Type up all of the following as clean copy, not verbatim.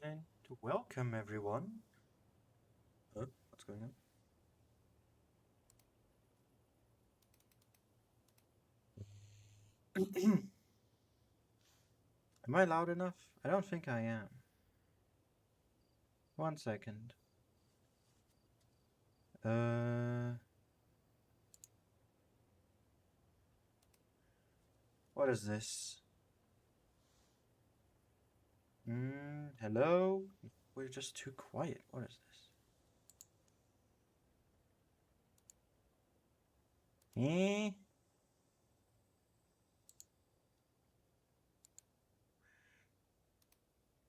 And to welcome everyone. What's going on? Am I loud enough? I don't think I am. 1 second. What is this? Hello? We're just too quiet. What is this? Eh?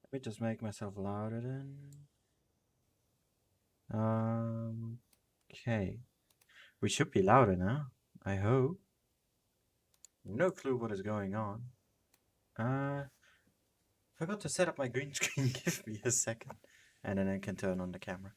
Let me just make myself louder then. Okay. We should be louder now. I hope. No clue what is going on. Forgot to set up my green screen. Give me a second. And then I can turn on the camera.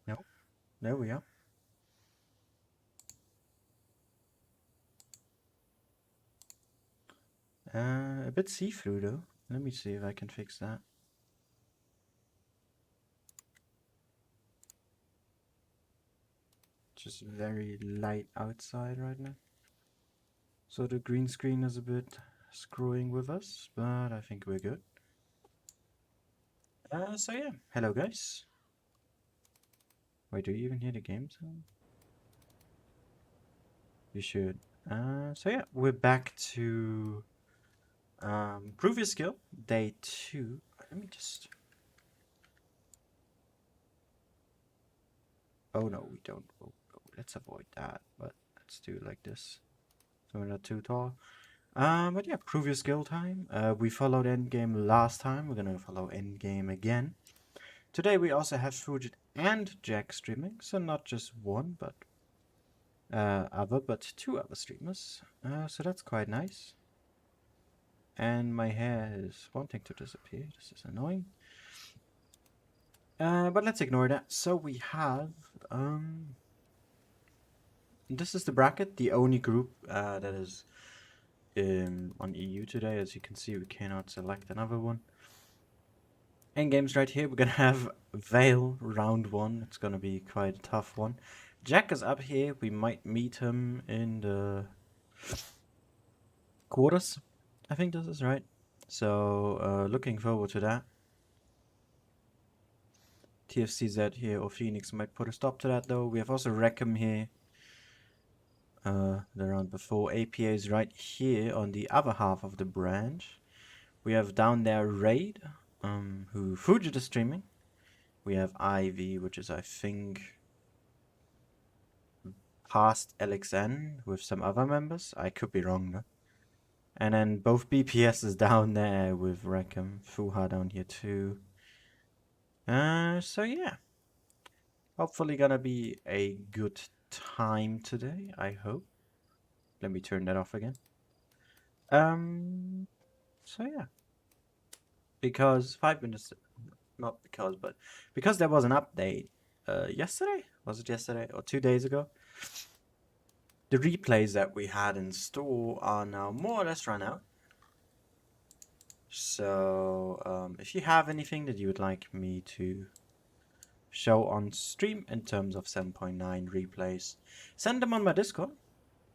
Nope. There we are. A bit see-through though. Let me see if I can fix that. Just very light outside right now. So the green screen is a bit screwing with us, but I think we're good. So yeah, hello guys. Wait, do you even hear the game sound? You should. So yeah, we're back to previous skill, day 2. Let me just... Oh no, we don't. Oh, let's avoid that, but let's do it like this. So we're not too tall. But yeah, previous skill time. We followed endgame last time. We're gonna follow endgame again. Today we also have Fugit and Jack streaming, so not just one, but two other streamers. So that's quite nice. And my hair is wanting to disappear. This is annoying. But let's ignore that. So we have this is the bracket, the only group that is on EU today. As you can see, we cannot select another one. Endgame's right here. We're gonna have Vale round 1. It's gonna be quite a tough one. Jack is up here. We might meet him in the quarters. I think this is right. So looking forward to that. TFCZ here or Phoenix might put a stop to that though. We have also Reckham here. The round before. APA is right here on the other half of the branch. We have down there Raid, who Fugit is streaming. We have Ivy, which is I think past LXN with some other members. I could be wrong though. And then both BPS is down there with Reckham. Fuha down here too. So yeah. Hopefully gonna be a good time today, I hope. Let me turn that off again. So yeah. Because 5 minutes, not because, but because there was an update yesterday? Was it yesterday or 2 days ago? The replays that we had in store are now more or less run out. So if you have anything that you would like me to show on stream in terms of 7.9 replays, send them on my Discord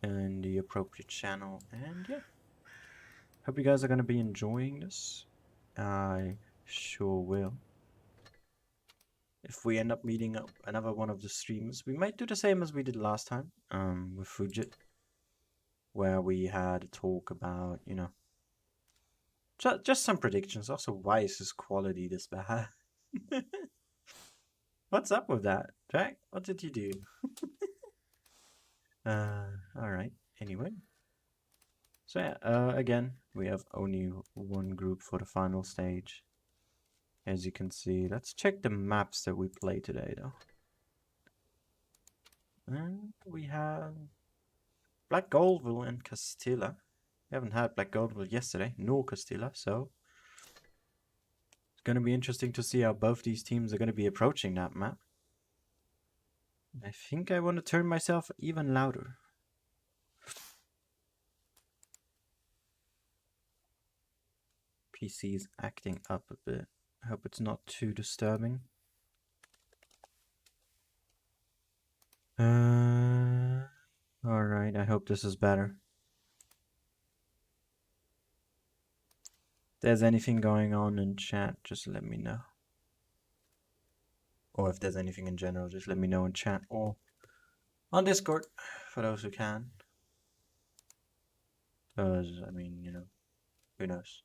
in the appropriate channel. And yeah, hope you guys are going to be enjoying this. I sure will. If we end up meeting up another one of the streams, we might do the same as we did last time with Fugit, where we had a talk about, you know, just some predictions. Also, why is his quality this bad? What's up with that, Jack? What did you do? All right. Anyway, So yeah, again, we have only one group for the final stage. As you can see, let's check the maps that we play today though. And we have Black Goldville and Castilla. We haven't had Black Goldville yesterday, nor Castilla, so it's going to be interesting to see how both these teams are going to be approaching that map. I think I want to turn myself even louder. PC is acting up a bit. I hope it's not too disturbing. Alright, I hope this is better. If there's anything going on in chat, just let me know. Or if there's anything in general, just let me know in chat or on Discord, for those who can. Because, I mean, you know, who knows?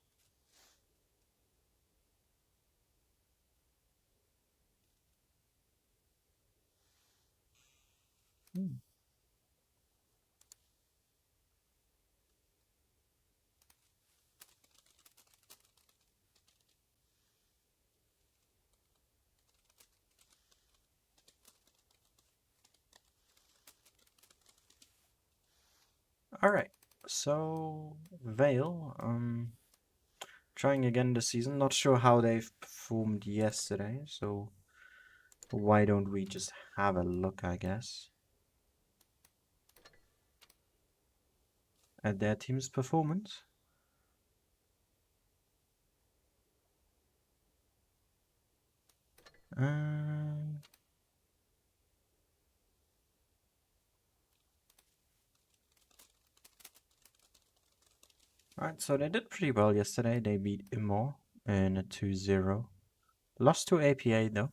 Alright, so Vale, trying again this season. Not sure how they've performed yesterday, so why don't we just have a look, I guess, at their team's performance. Alright, so they did pretty well yesterday. They beat Immo in a 2-0. Lost to APA though.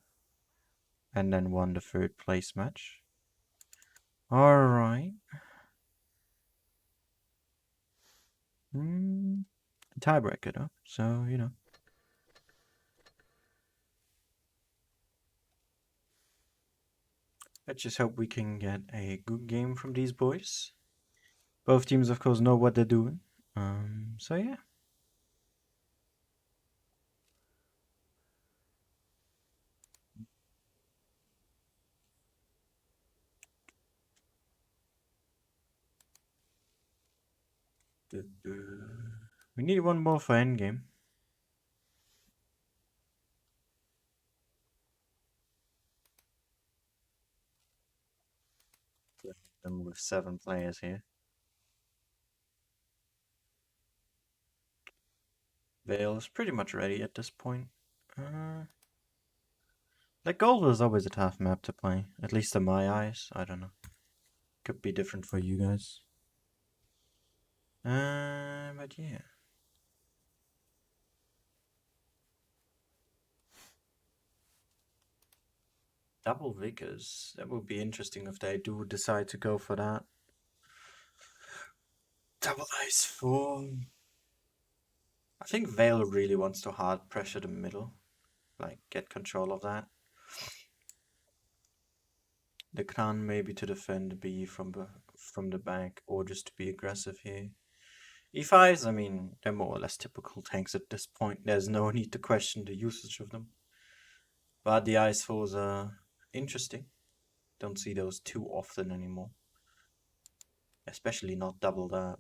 And then won the third place match. Alright. Tiebreaker though, so you know. Let's just hope we can get a good game from these boys. Both teams, of course, know what they're doing. So yeah. We need one more for endgame. And with 7 players here. Vale is pretty much ready at this point. Like Gold is always a tough map to play, at least in my eyes. I don't know. Could be different for you guys. But yeah. Double Vickers. That would be interesting if they do decide to go for that. Double Ice Form. I think Vale really wants to hard pressure the middle. Like, get control of that. The Kran maybe to defend B from the back, or just to be aggressive here. E5s, I mean, they're more or less typical tanks at this point. There's no need to question the usage of them. But the Ice Falls are interesting. Don't see those too often anymore. Especially not double that.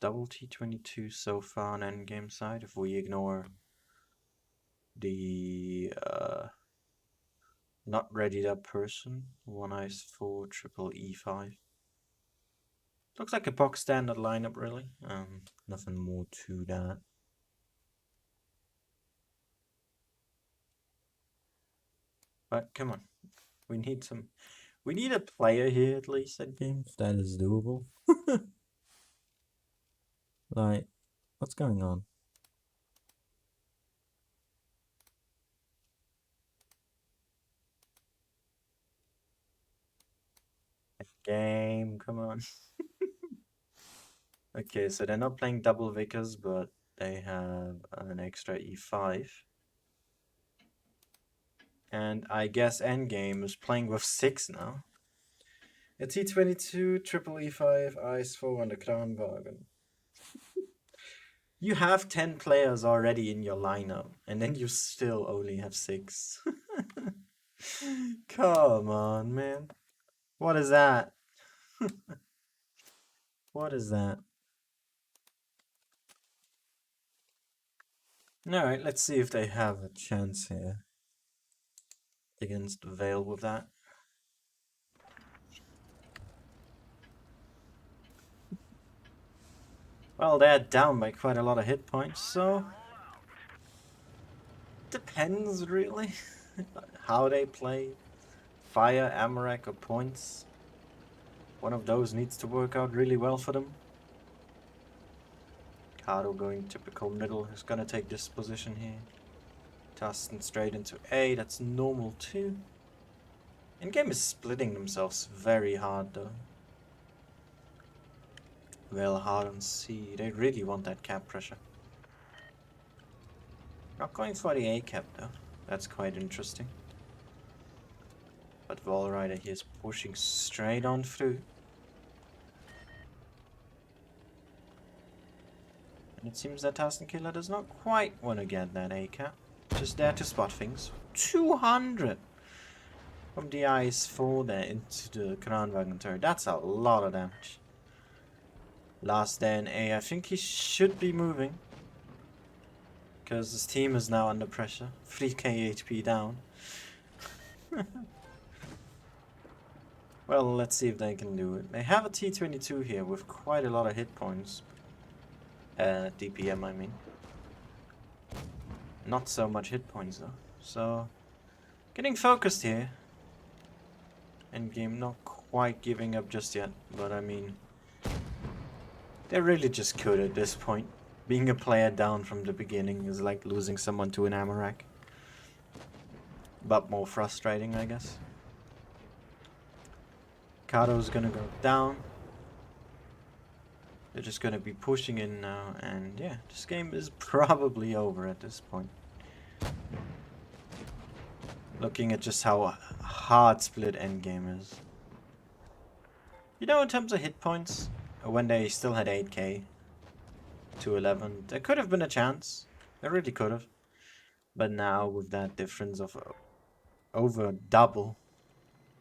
Double T22 so far on endgame side, if we ignore the not ready up person. 1 Ice 4, triple E5. Looks like a box standard lineup really. Nothing more to that. But come on. We need a player here at least at game. If that is doable. Like, what's going on? Game, come on. Okay, so they're not playing double Vickers, but they have an extra E5. And I guess endgame is playing with 6 now. A T22, triple E5, Ice 4 and a Kranwagen. You have 10 players already in your lineup, and then you still only have 6. Come on, man. What is that? What is that? Alright, let's see if they have a chance here against Vale with that. Well, they're down by quite a lot of hit points, so depends really how they play. Fire, Amarak, or points. One of those needs to work out really well for them. Cardo going typical middle. Who's gonna take this position here? Tustin straight into A. That's normal too. Endgame is splitting themselves very hard though. Well, hard on C. They really want that cap pressure. Not going for the A cap though. That's quite interesting. But Valrider here is pushing straight on through. And it seems that Tasten Killer does not quite want to get that A cap. Just there to spot things. 200 from the Ice 4 there into the Kranwagen turret. That's a lot of damage. Last there in A. I think he should be moving. Because his team is now under pressure. 3k HP down. Well, let's see if they can do it. They have a T22 here with quite a lot of hit points. DPM, I mean. Not so much hit points though. So, getting focused here. Endgame not quite giving up just yet. But I mean, they really just could at this point. Being a player down from the beginning is like losing someone to an Amarak. But more frustrating, I guess. Kado's gonna go down. They're just gonna be pushing in now, and yeah, this game is probably over at this point. Looking at just how hard split endgame is. You know, in terms of hit points, when they still had 8k to 11, there could have been a chance. There really could have. But now, with that difference of over double,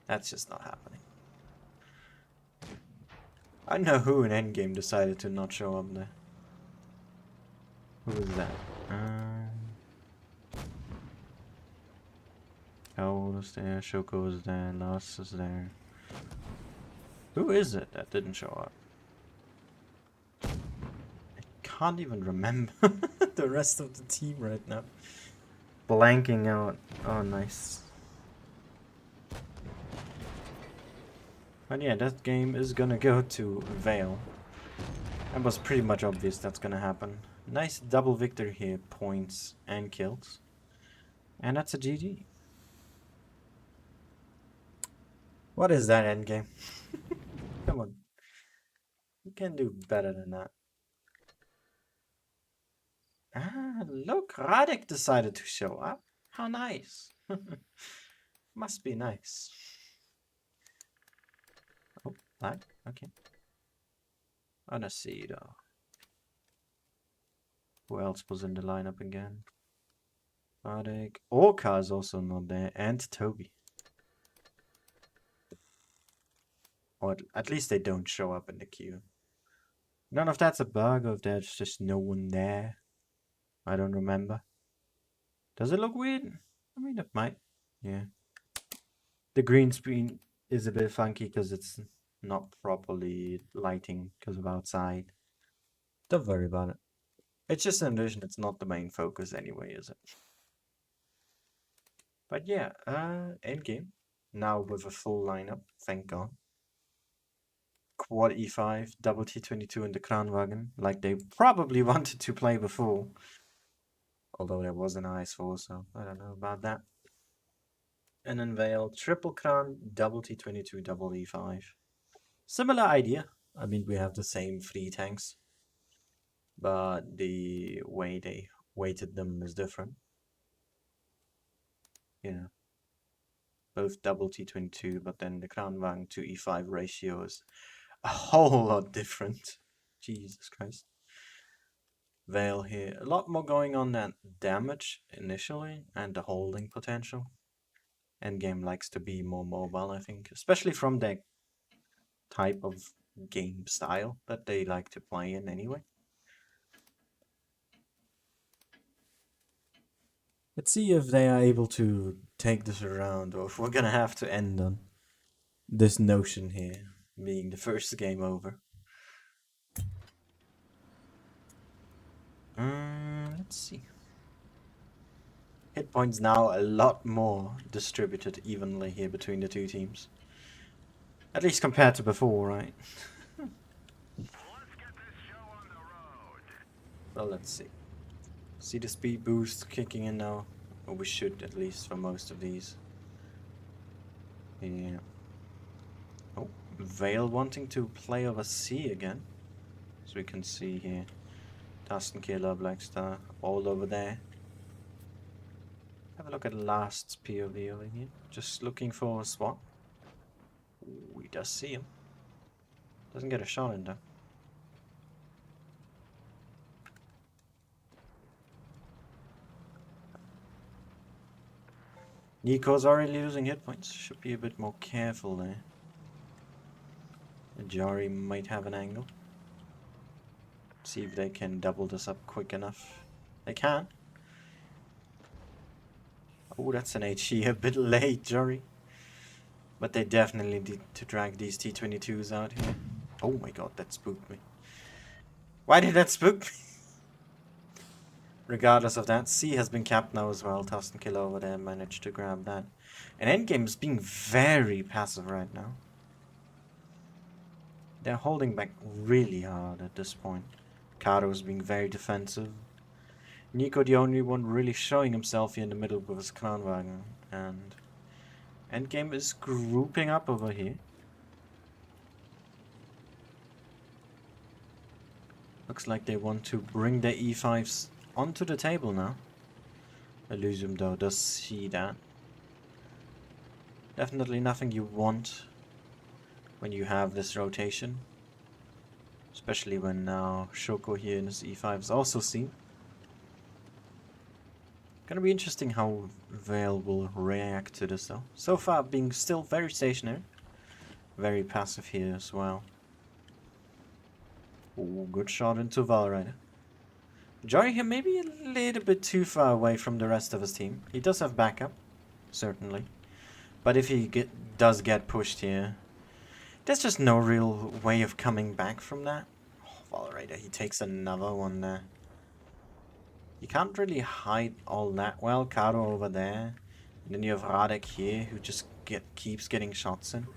that's just not happening. I don't know who in endgame decided to not show up there. Who was that? Owl is there, Shoko is there, Lars is there. Who is it that didn't show up? I can't even remember the rest of the team right now. Blanking out. Oh, nice. But yeah, that game is gonna go to Vale. That was pretty much obvious that's gonna happen. Nice double victory here, points and kills. And that's a GG. What is that endgame? Come on. You can do better than that. Ah, look, Radek decided to show up. How nice. Must be nice. Oh, black? Okay. Let's see though. Who else was in the lineup again? Radek. Orca is also not there. And Toby. Or at least they don't show up in the queue. None of that's a bug, or if there's just no one there. I don't remember. Does it look weird? I mean, it might. Yeah. The green screen is a bit funky because it's not properly lighting because of outside. Don't worry about it. It's just an illusion. It's not the main focus anyway, is it? But yeah, endgame. Now with a full lineup, thank God. Quad E5, double T22 in the Kranwagen, like they probably wanted to play before. Although there was an IS4, so I don't know about that. And then Vale, triple Kran, double T22, double E5. Similar idea. I mean, we have the same 3 tanks. But the way they weighted them is different. You know. both double T22, but then the Kranwagen to E5 ratio is a whole lot different. Jesus Christ. Vale here, a lot more going on than damage initially and the holding potential. Endgame likes to be more mobile, I think, especially from their type of game style that they like to play in anyway. Let's see if they are able to take this around, or if we're gonna have to end on this notion here being the first game over. Let's see. Hit points now a lot more distributed evenly here between the two teams. At least compared to before, right? Well, let's see. See the speed boost kicking in now? Or we should, at least, for most of these. Yeah. Oh, Vale wanting to play over C again. As we can see here. Killer, Black Star, all over there. Have a look at last POV over here. Just looking for a swap. Ooh, he does see him. Doesn't get a shot in though. Nico's already losing hit points. Should be a bit more careful there. Jari might have an angle. See if they can double this up quick enough. They can. Oh, that's an HE a bit late, Jari. But they definitely need to drag these T22s out here. Oh my god, that spooked me. Why did that spook me? Regardless of that, C has been capped now as well. Killer over there managed to grab that. And endgame is being very passive right now. They're holding back really hard at this point. Kado's being very defensive. Nico the only one really showing himself here in the middle with his Kranwagen. And endgame is grouping up over here. Looks like they want to bring their E5s onto the table now. Elysium though does see that. Definitely nothing you want when you have this rotation. Especially when now Shoko here in his E5 is also seen. Gonna be interesting how Vale will react to this though. So far being still very stationary. Very passive here as well. Ooh, good shot into Valrider. Jari here maybe a little bit too far away from the rest of his team. He does have backup, certainly. But if he does get pushed here, there's just no real way of coming back from that. Oh, Valrider, he takes another one there. You can't really hide all that well. Kado over there. And then you have Radek here, who just keeps getting shots in.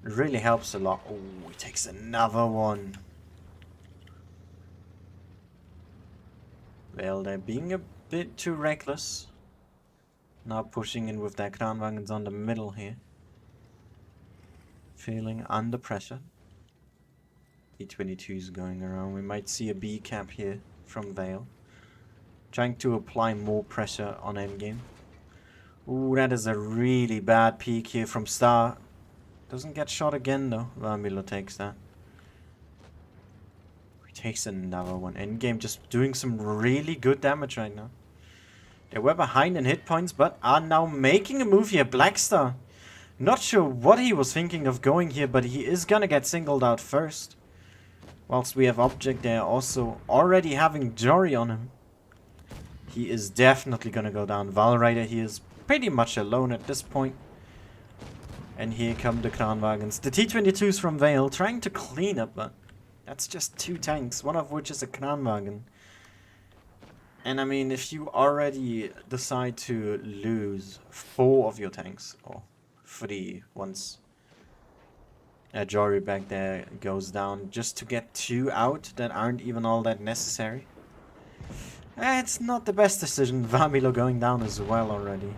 It really helps a lot. Oh, he takes another one. Well, they're being a bit too reckless. Now pushing in with their Kranwagens on the middle here. Feeling under pressure. E22 is going around. We might see a B cap here from Vale. Trying to apply more pressure on endgame. Ooh, that is a really bad peek here from Star. Doesn't get shot again though. Vamilo takes that. He takes another one. Endgame just doing some really good damage right now. They were behind in hit points, but are now making a move here. Blackstar. Not sure what he was thinking of going here, but he is gonna get singled out first. Whilst we have Object there also already having Jory on him. He is definitely gonna go down. Valrider, he is pretty much alone at this point. And here come the Kranwagens. The T22s from Vale trying to clean up, but that's just two tanks, one of which is a Kranwagen. And I mean, if you already decide to lose 4 of your tanks, or 3 once Jory back there goes down, just to get 2 out that aren't even all that necessary. It's not the best decision. Vamilo going down as well already.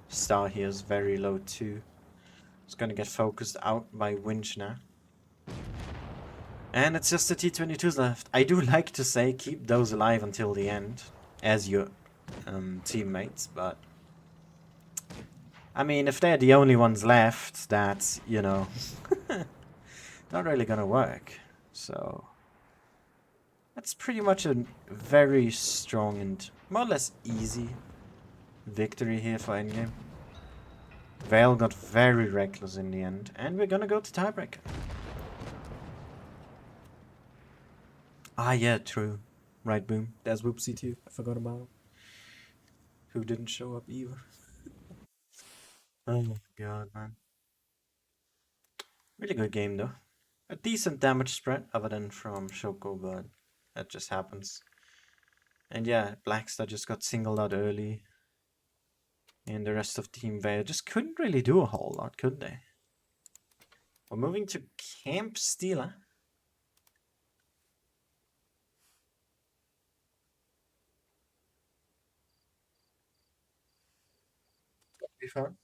Star here is very low too. It's gonna get focused out by Winch now. And it's just the T22s left. I do like to say keep those alive until the end as your teammates, but I mean, if they're the only ones left, that's, you know, not really gonna work. So, that's pretty much a very strong and more or less easy victory here for endgame. Vale got very reckless in the end, and we're gonna go to tiebreaker. Ah, yeah, true. Right, boom. There's Whoopsie too. I forgot about him. Who didn't show up either. Oh my god, man. Really good game though. A decent damage spread, other than from Shoko, but that just happens. And yeah, Blackstar just got singled out early. And the rest of Team Vale just couldn't really do a whole lot, could they? We're moving to Camp Stila. Be fun.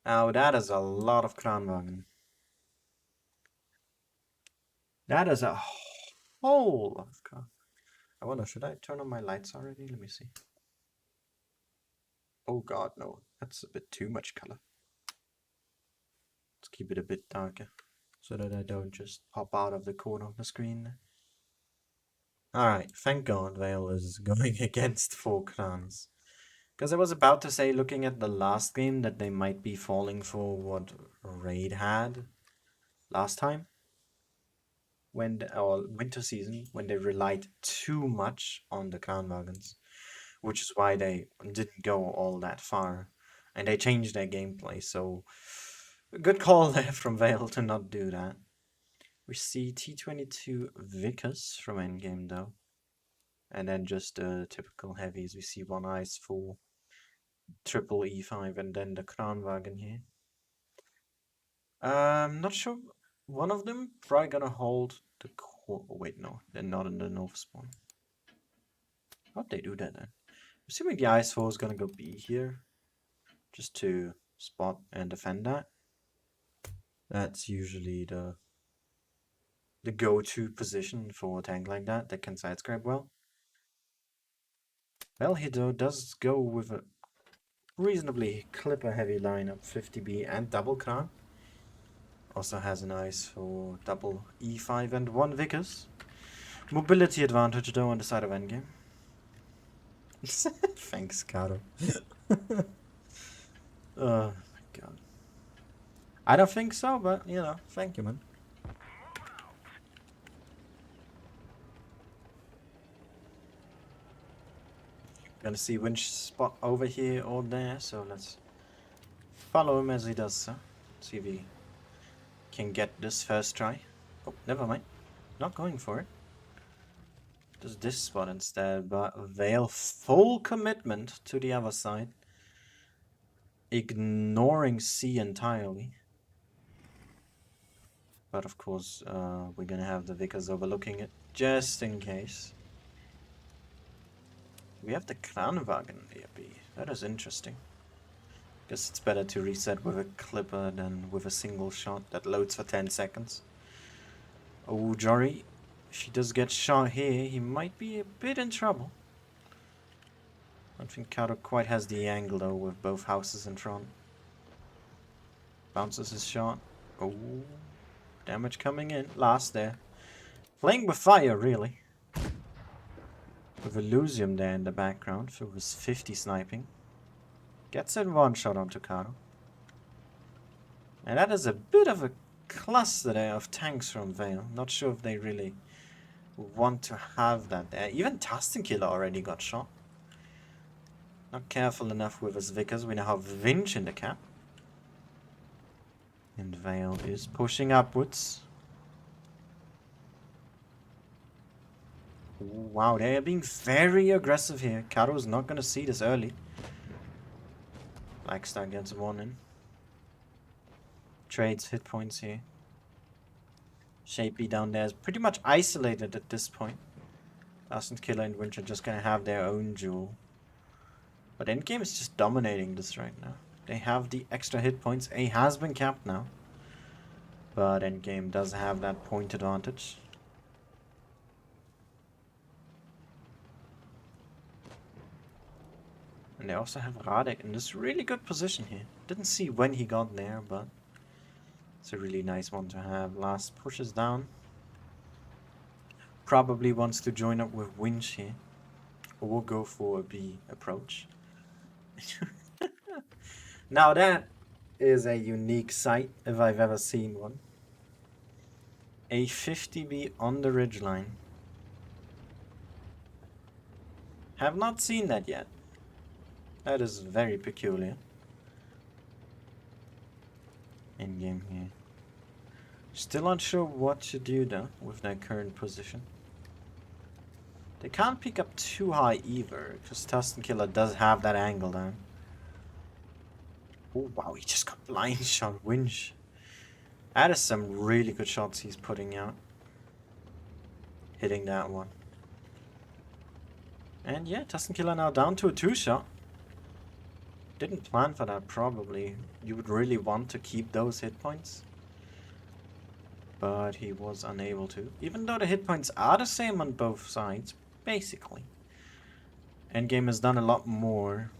Now that is a lot of Kranwagen. That is a whole lot of Kran. I wonder, should I turn on my lights already? Let me see. Oh god, no. That's a bit too much color. Let's keep it a bit darker, so that I don't just pop out of the corner of the screen. Alright, thank god Vale is going against 4 Krans. Because I was about to say, looking at the last game, that they might be falling for what Raid had last time. When or winter season, when they relied too much on the Kranwagens. Which is why they didn't go all that far. And they changed their gameplay, so good call there from Vale to not do that. We see T22 Vickers from endgame though. And then just typical heavies. We see one ice for triple E5 and then the Kranwagen here. Not sure. One of them probably gonna hold the core. Oh, wait, no, they're not in the Nova spawn. How'd they do that then? Assuming the ice 4 is gonna go B here, just to spot and defend that. That's usually the go-to position for a tank like that can sidescrape well. Well, he though does go with a reasonably clipper-heavy lineup, 50B and double Kran. Also has an ice for double E5 and 1 Vickers. Mobility advantage though on the side of endgame. Thanks, Caro. Oh my god. I don't think so, but you know, thank you, man. Gonna see winch spot over here or there, so let's follow him as he does so. See if he can get this first try. Oh, never mind. Not going for it. Does this spot instead, but Vale full commitment to the other side. Ignoring C entirely. But of course, we're gonna have the Vickers overlooking it, just in case. We have the Kranwagen near B. That is interesting. Guess it's better to reset with a clipper than with a single shot that loads for 10 seconds. Oh, Jory. If he does get shot here, he might be a bit in trouble. I don't think Kato quite has the angle though, with both houses in front. Bounces his shot. Oh, damage coming in. Last there. Playing with fire, really. With Illusium there in the background for his 50 sniping. Gets in one shot onto Kato. And that is a bit of a cluster there of tanks from Vale. Not sure if they really want to have that there. Even Tastenkiller already got shot. Not careful enough with his Vickers. We now have Vinch in the cap. And Vale is pushing upwards. Ooh, wow, they are being very aggressive here. Kato's not going to see this early. Blackstar gets one in. Trades hit points here. Shapey down there is pretty much isolated at this point. Tastenkiller and Winch are just going to have their own duel. But endgame is just dominating this right now. They have the extra hit points. A has been capped now. But endgame does have that point advantage. And they also have Radek in this really good position here. Didn't see when he got there, but it's a really nice one to have. Last pushes down. Probably wants to join up with Winch here. Or we'll go for a B approach. Now that is a unique sight if I've ever seen one. A 50B on the ridgeline. Have not seen that yet. That is very peculiar. In-game here. Still unsure what to do though with their current position. They can't pick up too high either, because Tusken Killer does have that angle down. Oh wow, he just got blind shot Winch. That is some really good shots he's putting out. Hitting that one. And yeah, Tusken Killer now down to a 2-shot. Didn't plan for that probably. You would really want to keep those hit points. But he was unable to. Even though the hit points are the same on both sides, basically. Endgame has done a lot more.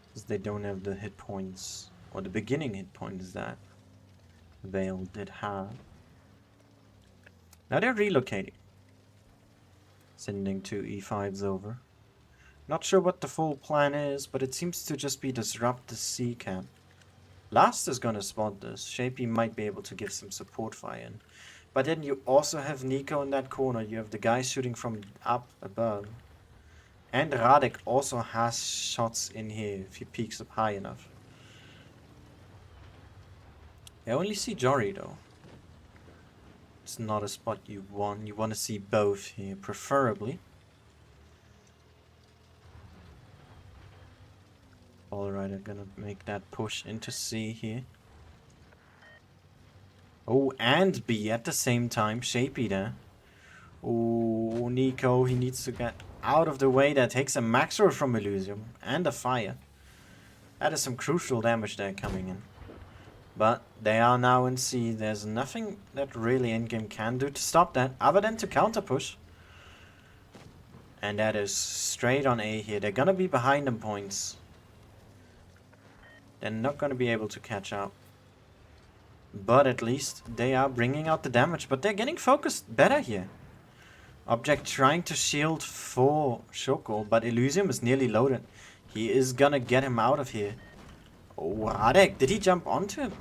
Because they don't have the hit points, or the beginning hit points that Vale did have. Now they're relocating. Sending 2 E5s over. Not sure what the full plan is, but it seems to just be disrupt the C camp. Last is gonna spot this. Shapey might be able to give some support fire in. But then you also have Nico in that corner. You have the guy shooting from up above. And Radek also has shots in here if he peeks up high enough. I only see Jory though. It's not a spot you want. You want to see both here, preferably. Alright, I'm gonna make that push into C here. Oh, and B at the same time. Shapey there. Oh, Nico, he needs to get out of the way. That takes a maximum from Elysium and a fire. That is some crucial damage there coming in. But they are now in C. There's nothing that really endgame can do to stop that, other than to counter push. And that is straight on A here. They're gonna be behind them points. They're not gonna be able to catch up. But at least they are bringing out the damage. But they're getting focused better here. Object trying to shield for Shoko, but Elysium is nearly loaded. He is gonna get him out of here. Oh, Radek, did he jump onto him?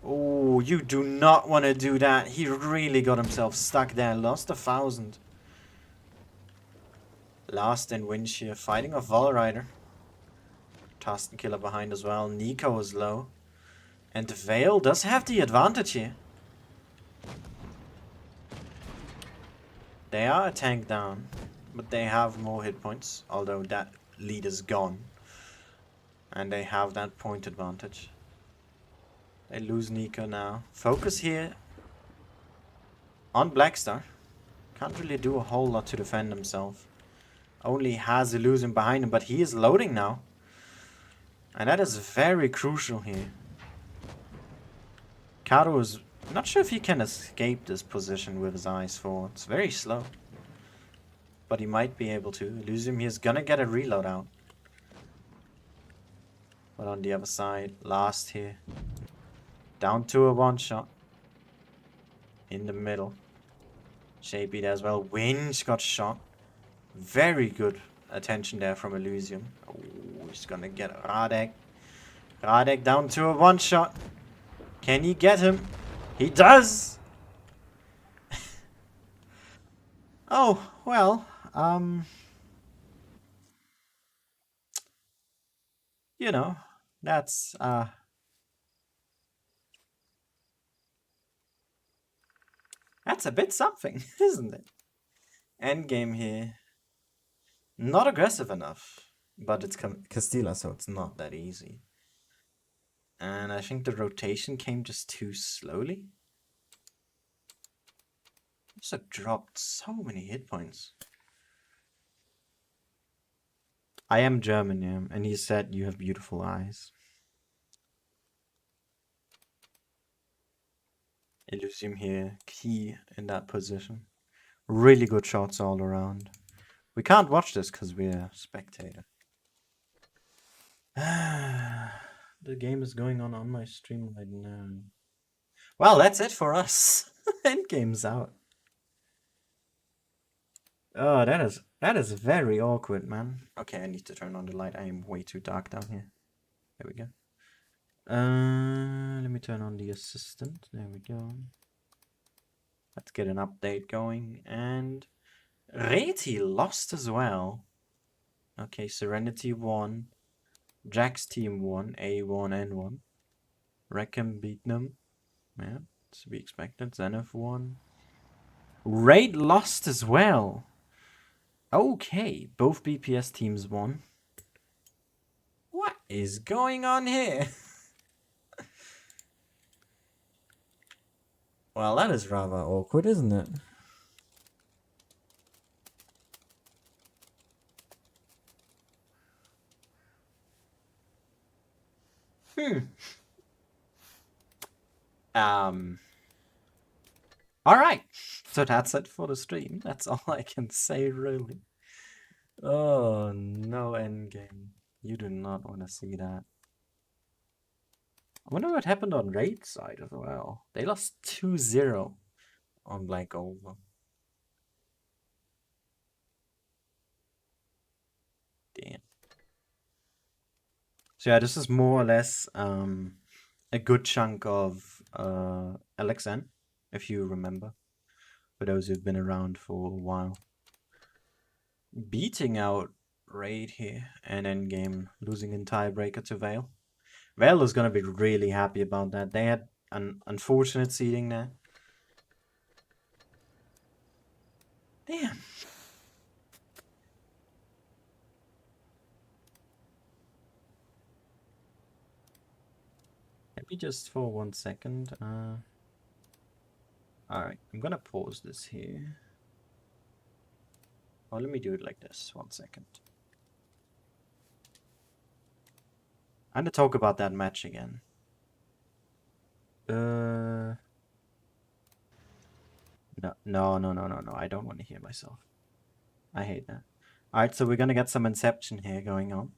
Oh, you do not want to do that. He really got himself stuck there. Lost 1,000. Last in Winch here. Fighting off Valrider. Tusken Killer behind as well. Nico is low. And Vale does have the advantage here. They are a tank down. But they have more hit points. Although that lead is gone. And they have that point advantage. They lose Nico now. Focus here on Blackstar. Can't really do a whole lot to defend himself. Only has Elysium behind him, but he is loading now. And that is very crucial here. Kato is not sure if he can escape this position with his eyes forward. It's very slow. But he might be able to. Elysium here is gonna get a reload out. But on the other side, last here. Down to a 1-shot. In the middle. Shapey there as well. Winch got shot. Very good attention there from Elysium. Oh, he's gonna get Radek. Radek down to a 1-shot. Can he get him? He does! Oh, well, you know, that's a bit something, isn't it? Endgame here. Not aggressive enough. But it's Castilla, so it's not that easy. And I think the rotation came just too slowly. Also dropped so many hit points. I am German, yeah, and he said you have beautiful eyes. Elysium here, key in that position. Really good shots all around. We can't watch this because we're a spectator. The game is going on my stream right now. Well, that's it for us. Endgame's out. Oh, that is very awkward, man. Okay, I need to turn on the light. I am way too dark down here. There we go. Let me turn on the assistant. There we go. Let's get an update going. And Reti lost as well. Okay, Serenity won. Jack's team won. A1, N1. Reckham beat them. Yeah, to be expected. Zenith won. Raid lost as well. Okay, both BPS teams won. What is going on here? Well, that is rather awkward, isn't it? Alright. So that's it for the stream. That's all I can say, really. Oh, no endgame. You do not want to see that. I wonder what happened on Raid side as well. They lost 2-0 on Black Goldville. Damn. So yeah, this is more or less a good chunk of LXN, if you remember. For those who've been around for a while. Beating out Raid here and Endgame, losing in tiebreaker to Vale. Vale is gonna be really happy about that. They had an unfortunate seeding there. Damn. Let me just for 1 second. Alright, I'm gonna pause this here. Oh, let me do it like this. 1 second. I'm gonna talk about that match again. No. I don't want to hear myself. I hate that. Alright, so we're gonna get some Inception here going on.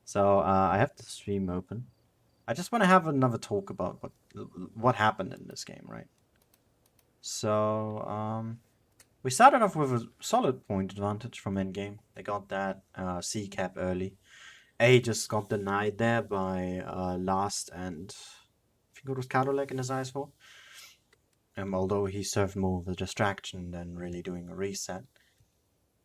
So, I have the stream open. I just want to have another talk about what happened in this game, right? So, we started off with a solid point advantage from endgame. They got that C cap early. A just got denied there by Last and I think it was Cadillac in his eyes for. Although he served more of a distraction than really doing a reset.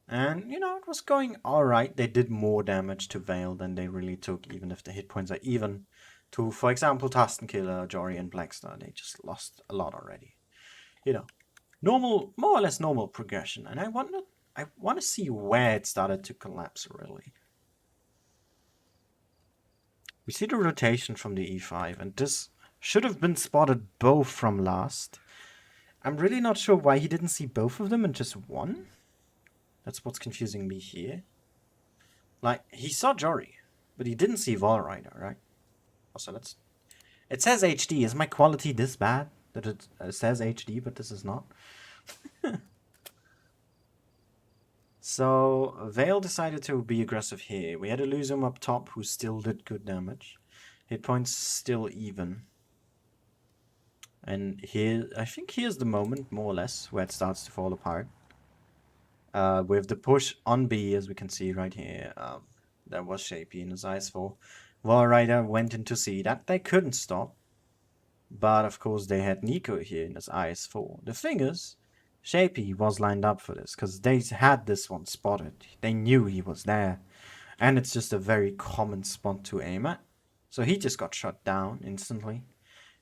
And, you know, it was going alright. They did more damage to Vale than they really took, even if the hit points are even to, for example, Tusken Killer, Jory, and Blackstar. They just lost a lot already. You know, normal, more or less normal progression. And I want to see where it started to collapse, really. We see the rotation from the E5, and this should have been spotted both from Last. I'm really not sure why he didn't see both of them and just one. That's what's confusing me here. Like, he saw Jory, but he didn't see Valrider, right? Also, let's... It says HD. Is my quality this bad? That it says HD, but this is not? So, Vale decided to be aggressive here. We had Elysium up top, who still did good damage. Hit points still even. And here, I think here's the moment, more or less, where it starts to fall apart. With the push on B, as we can see right here, that was Shapey in his eyes for. Valrider went into C. That they couldn't stop. But of course they had Nico here in his eyes for. The thing is, Shapey was lined up for this, because they had this one spotted. They knew he was there. And it's just a very common spot to aim at. So he just got shot down instantly.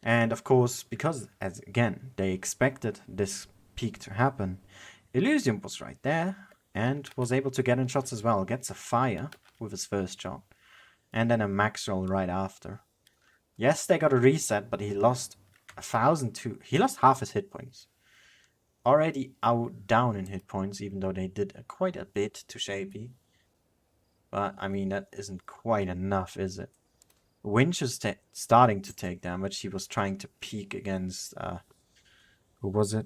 And of course, because, as again, they expected this peak to happen, Elysium was right there and was able to get in shots as well. Gets a fire with his first shot. And then a max roll right after. Yes, they got a reset, but he lost 1,002. He lost half his hit points. Already down in hit points, even though they did quite a bit to Shapey. But, I mean, that isn't quite enough, is it? Winch is starting to take damage. He was trying to peek against, who was it?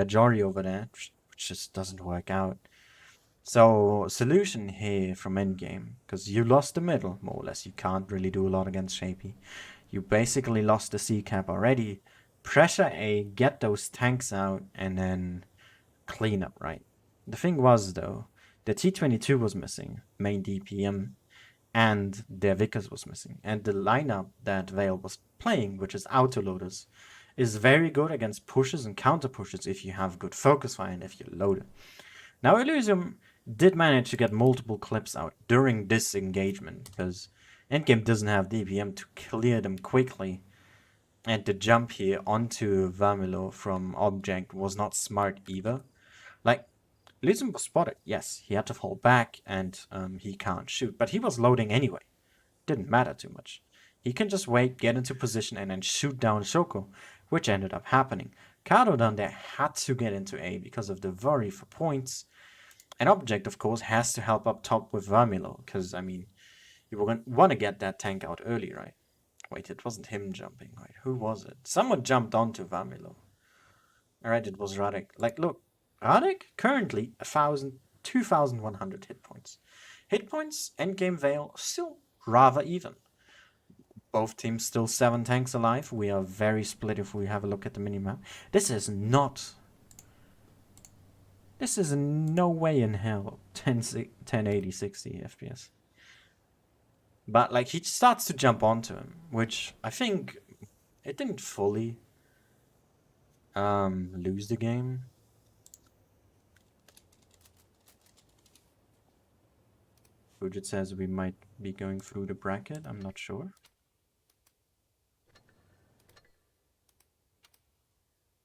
Jory over there, which just doesn't work out. So, solution here from endgame, because you lost the middle, more or less. You can't really do a lot against Shapey. You basically lost the C cap already. Pressure A, get those tanks out, and then clean up, right? The thing was, though, the T-22 was missing, main DPM, and their Vickers was missing. And the lineup that Vale was playing, which is autoloaders, is very good against pushes and counter pushes if you have good focus fire and if you load it. Now, Elysium did manage to get multiple clips out during this engagement, because endgame doesn't have DPM to clear them quickly. And the jump here onto Vermilo from object was not smart either. Like, Elysium was spotted, yes, he had to fall back and he can't shoot, but he was loading anyway. Didn't matter too much. He can just wait, get into position, and then shoot down Shoko, which ended up happening. Kato down there had to get into A because of the worry for points. An object, of course, has to help up top with Vermilo, because, I mean, you want to get that tank out early, right? Wait, it wasn't him jumping, right? Who was it? Someone jumped onto Vermilo. Alright, it was Radek. Like, look, Radek, currently 2,100 hit points. Hit points, endgame Vale, still rather even. Both teams still 7 tanks alive. We are very split if we have a look at the minimap. This is no way in hell 1080 60 FPS. But like he starts to jump onto him, which I think it didn't fully lose the game. Fugit says we might be going through the bracket. I'm not sure.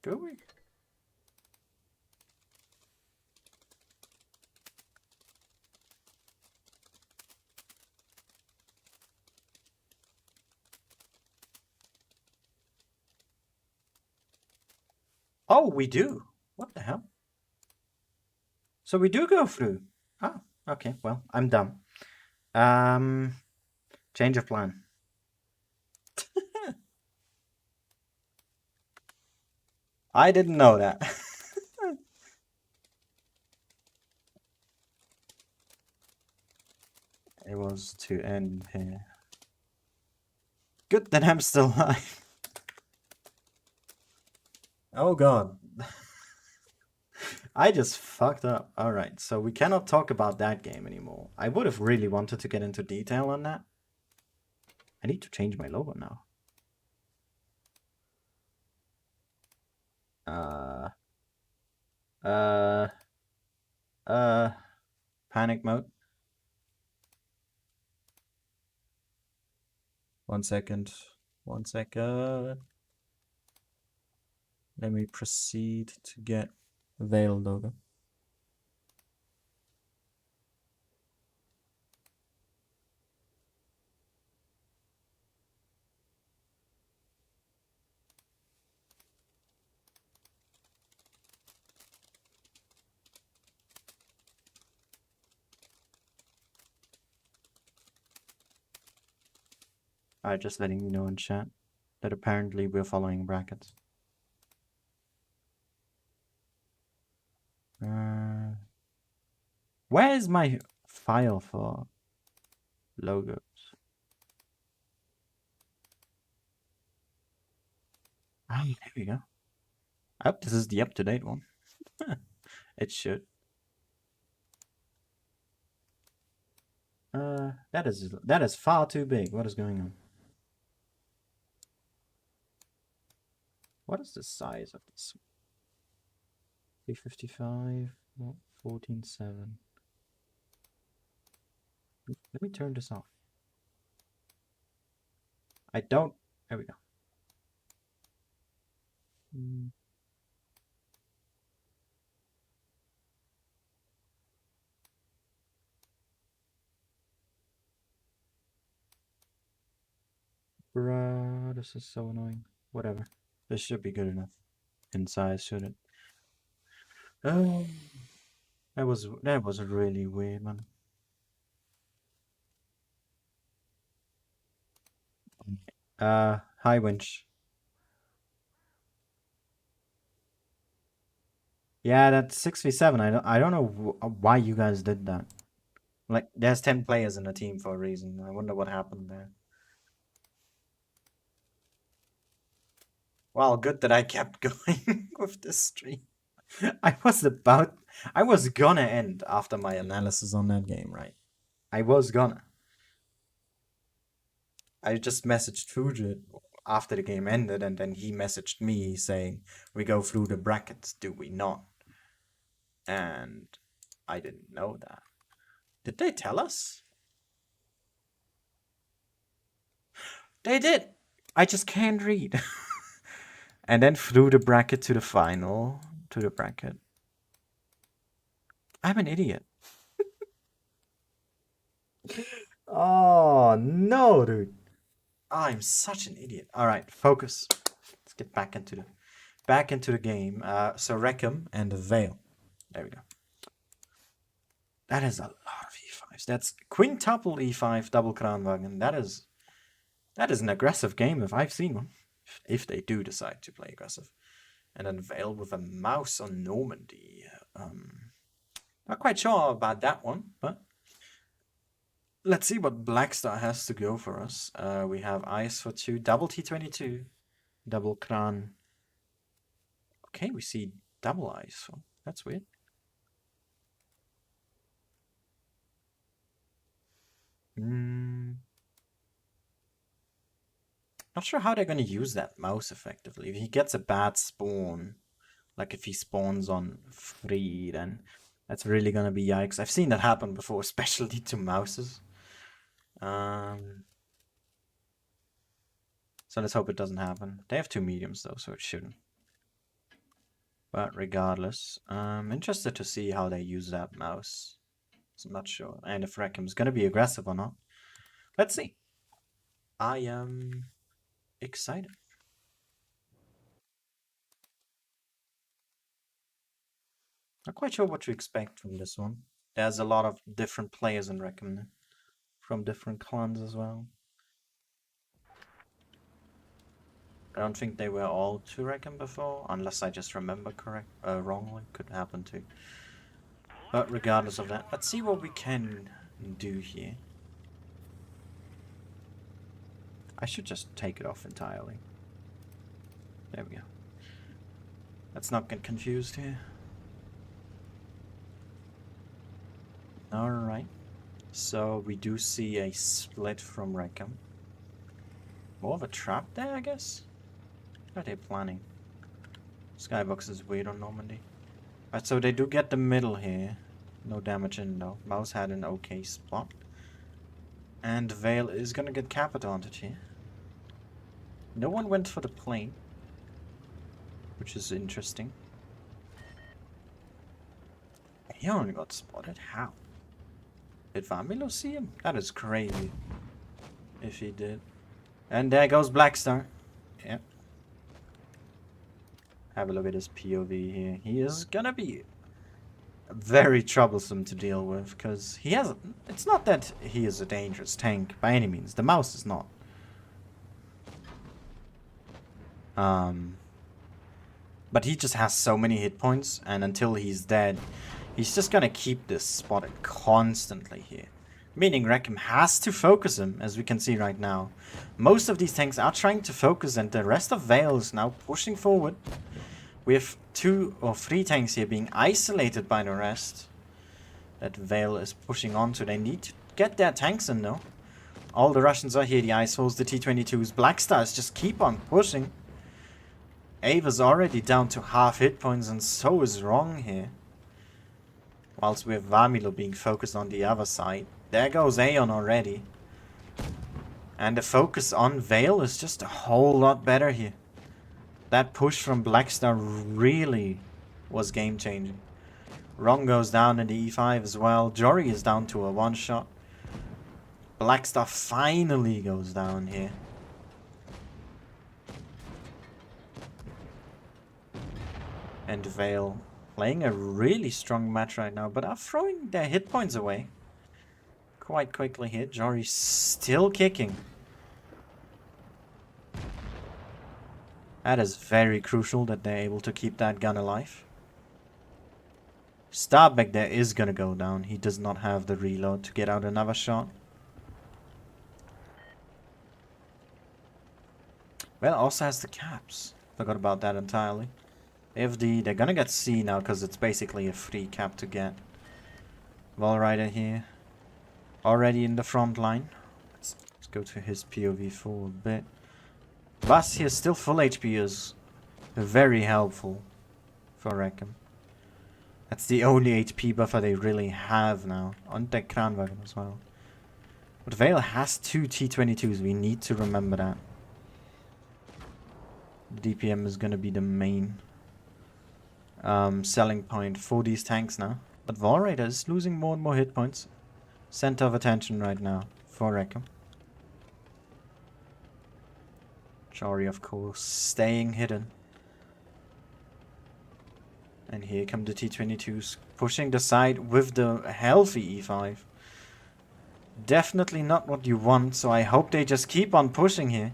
Do we? Oh, we do. What the hell? So we do go through. Oh, okay. Well, I'm dumb. Change of plan. I didn't know that. It was to end here. Good that I'm still alive. Oh god. I just fucked up. Alright, so we cannot talk about that game anymore. I would have really wanted to get into detail on that. I need to change my logo now. Panic mode. 1 second. 1 second. Let me proceed to get Veil logo. Alright, just letting you know in chat that apparently we're following brackets. Where is my file for logos? Ah, there we go. I hope this is the up-to-date one. It should. That is far too big. What is going on? What is the size of this? 355, 14.7. Let me turn this off. I don't. There we go. Bruh, this is so annoying. Whatever. This should be good enough. In size, should it? Oh, that was a really weird one. Hi, Winch. Yeah, that's 6v7. I don't know why you guys did that. Like, there's 10 players in a team for a reason. I wonder what happened there. Well, good that I kept going with this stream. I was gonna end after my analysis on that game, right? I was gonna. I just messaged Fugit after the game ended, and then he messaged me saying, "We go through the brackets, do we not?" And I didn't know that. Did they tell us? They did. I just can't read. And then through the bracket to the final, to the bracket. I'm an idiot. Oh no, dude. I'm such an idiot. All right, focus. Let's get back into the game. So Reckham and Vale. There we go. That is a lot of e5s. That's quintuple e5 double Kranwagen. That is an aggressive game if I've seen one. If they do decide to play aggressive. And then Vale with a mouse on Normandy. Not quite sure about that one, but let's see what Blackstar has to go for us. We have Ice for 2, double T22, double Kran. Okay, we see double Ice. Oh, that's weird. Not sure how they're going to use that mouse effectively. If he gets a bad spawn, like if he spawns on 3, then that's really going to be yikes. I've seen that happen before, especially to mouses. So let's hope it doesn't happen. They have 2 mediums though, so it shouldn't. But regardless, I'm interested to see how they use that mouse. I'm not sure. And if Reckham's going to be aggressive or not. Let's see. I am excited. Not quite sure what to expect from this one. There's a lot of different players in Reckham from different clans as well. I don't think they were all to Reckham before, unless I just remember wrongly. Could happen too. But regardless of that, let's see what we can do here. I should just take it off entirely. There we go. Let's not get confused here. Alright. So we do see a split from Reckham. More of a trap there, I guess? What are they planning? Skybox is weird on Normandy. Right, so they do get the middle here. No damage in though. Mouse had an okay spot. And Vale is gonna get cap advantage here. No one went for the plane, which is interesting. He only got spotted. How? Did Vamilo see him? That is crazy. If he did. And there goes Blackstar. Yep. Have a look at his POV here. He is gonna be very troublesome to deal with, because he has... It's not that he is a dangerous tank by any means. The mouse is not. But he just has so many hit points, and until he's dead, he's just gonna keep this spotted constantly here. Meaning Reckham has to focus him, as we can see right now. Most of these tanks are trying to focus, and the rest of Vale is now pushing forward. We have 2 or 3 tanks here being isolated by the rest that Vale is pushing onto. They need to get their tanks in though. All the Russians are here, the Icefalls, the T-22s. Blackstars just keep on pushing. Ava's already down to half hit points, and so is Wrong here. Whilst we have Vamilo being focused on the other side. There goes Aeon already. And the focus on Vale is just a whole lot better here. That push from Blackstar really was game changing. Wrong goes down in the E5 as well. Jory is down to a 1-shot. Blackstar finally goes down here. And Vale playing a really strong match right now, but are throwing their hit points away quite quickly here. Jory's still kicking. That is very crucial that they're able to keep that gun alive. Star back there is gonna go down. He does not have the reload to get out another shot. Well, also has the caps. Forgot about that entirely. They're gonna get C now because it's basically a free cap to get. Walrider here. Already in the front line. Let's go to his POV for a bit. Bus here still full HP is very helpful for Rackham. That's the only HP buffer they really have now. On the Kranwagen as well. But Vale has 2 T-22s. We need to remember that. The DPM is going to be the main selling point for these tanks now. But Walrider is losing more and more hit points. Center of attention right now for Rackham. Jory, of course, staying hidden. And here come the T-22s, pushing the side with the healthy E5. Definitely not what you want, so I hope they just keep on pushing here.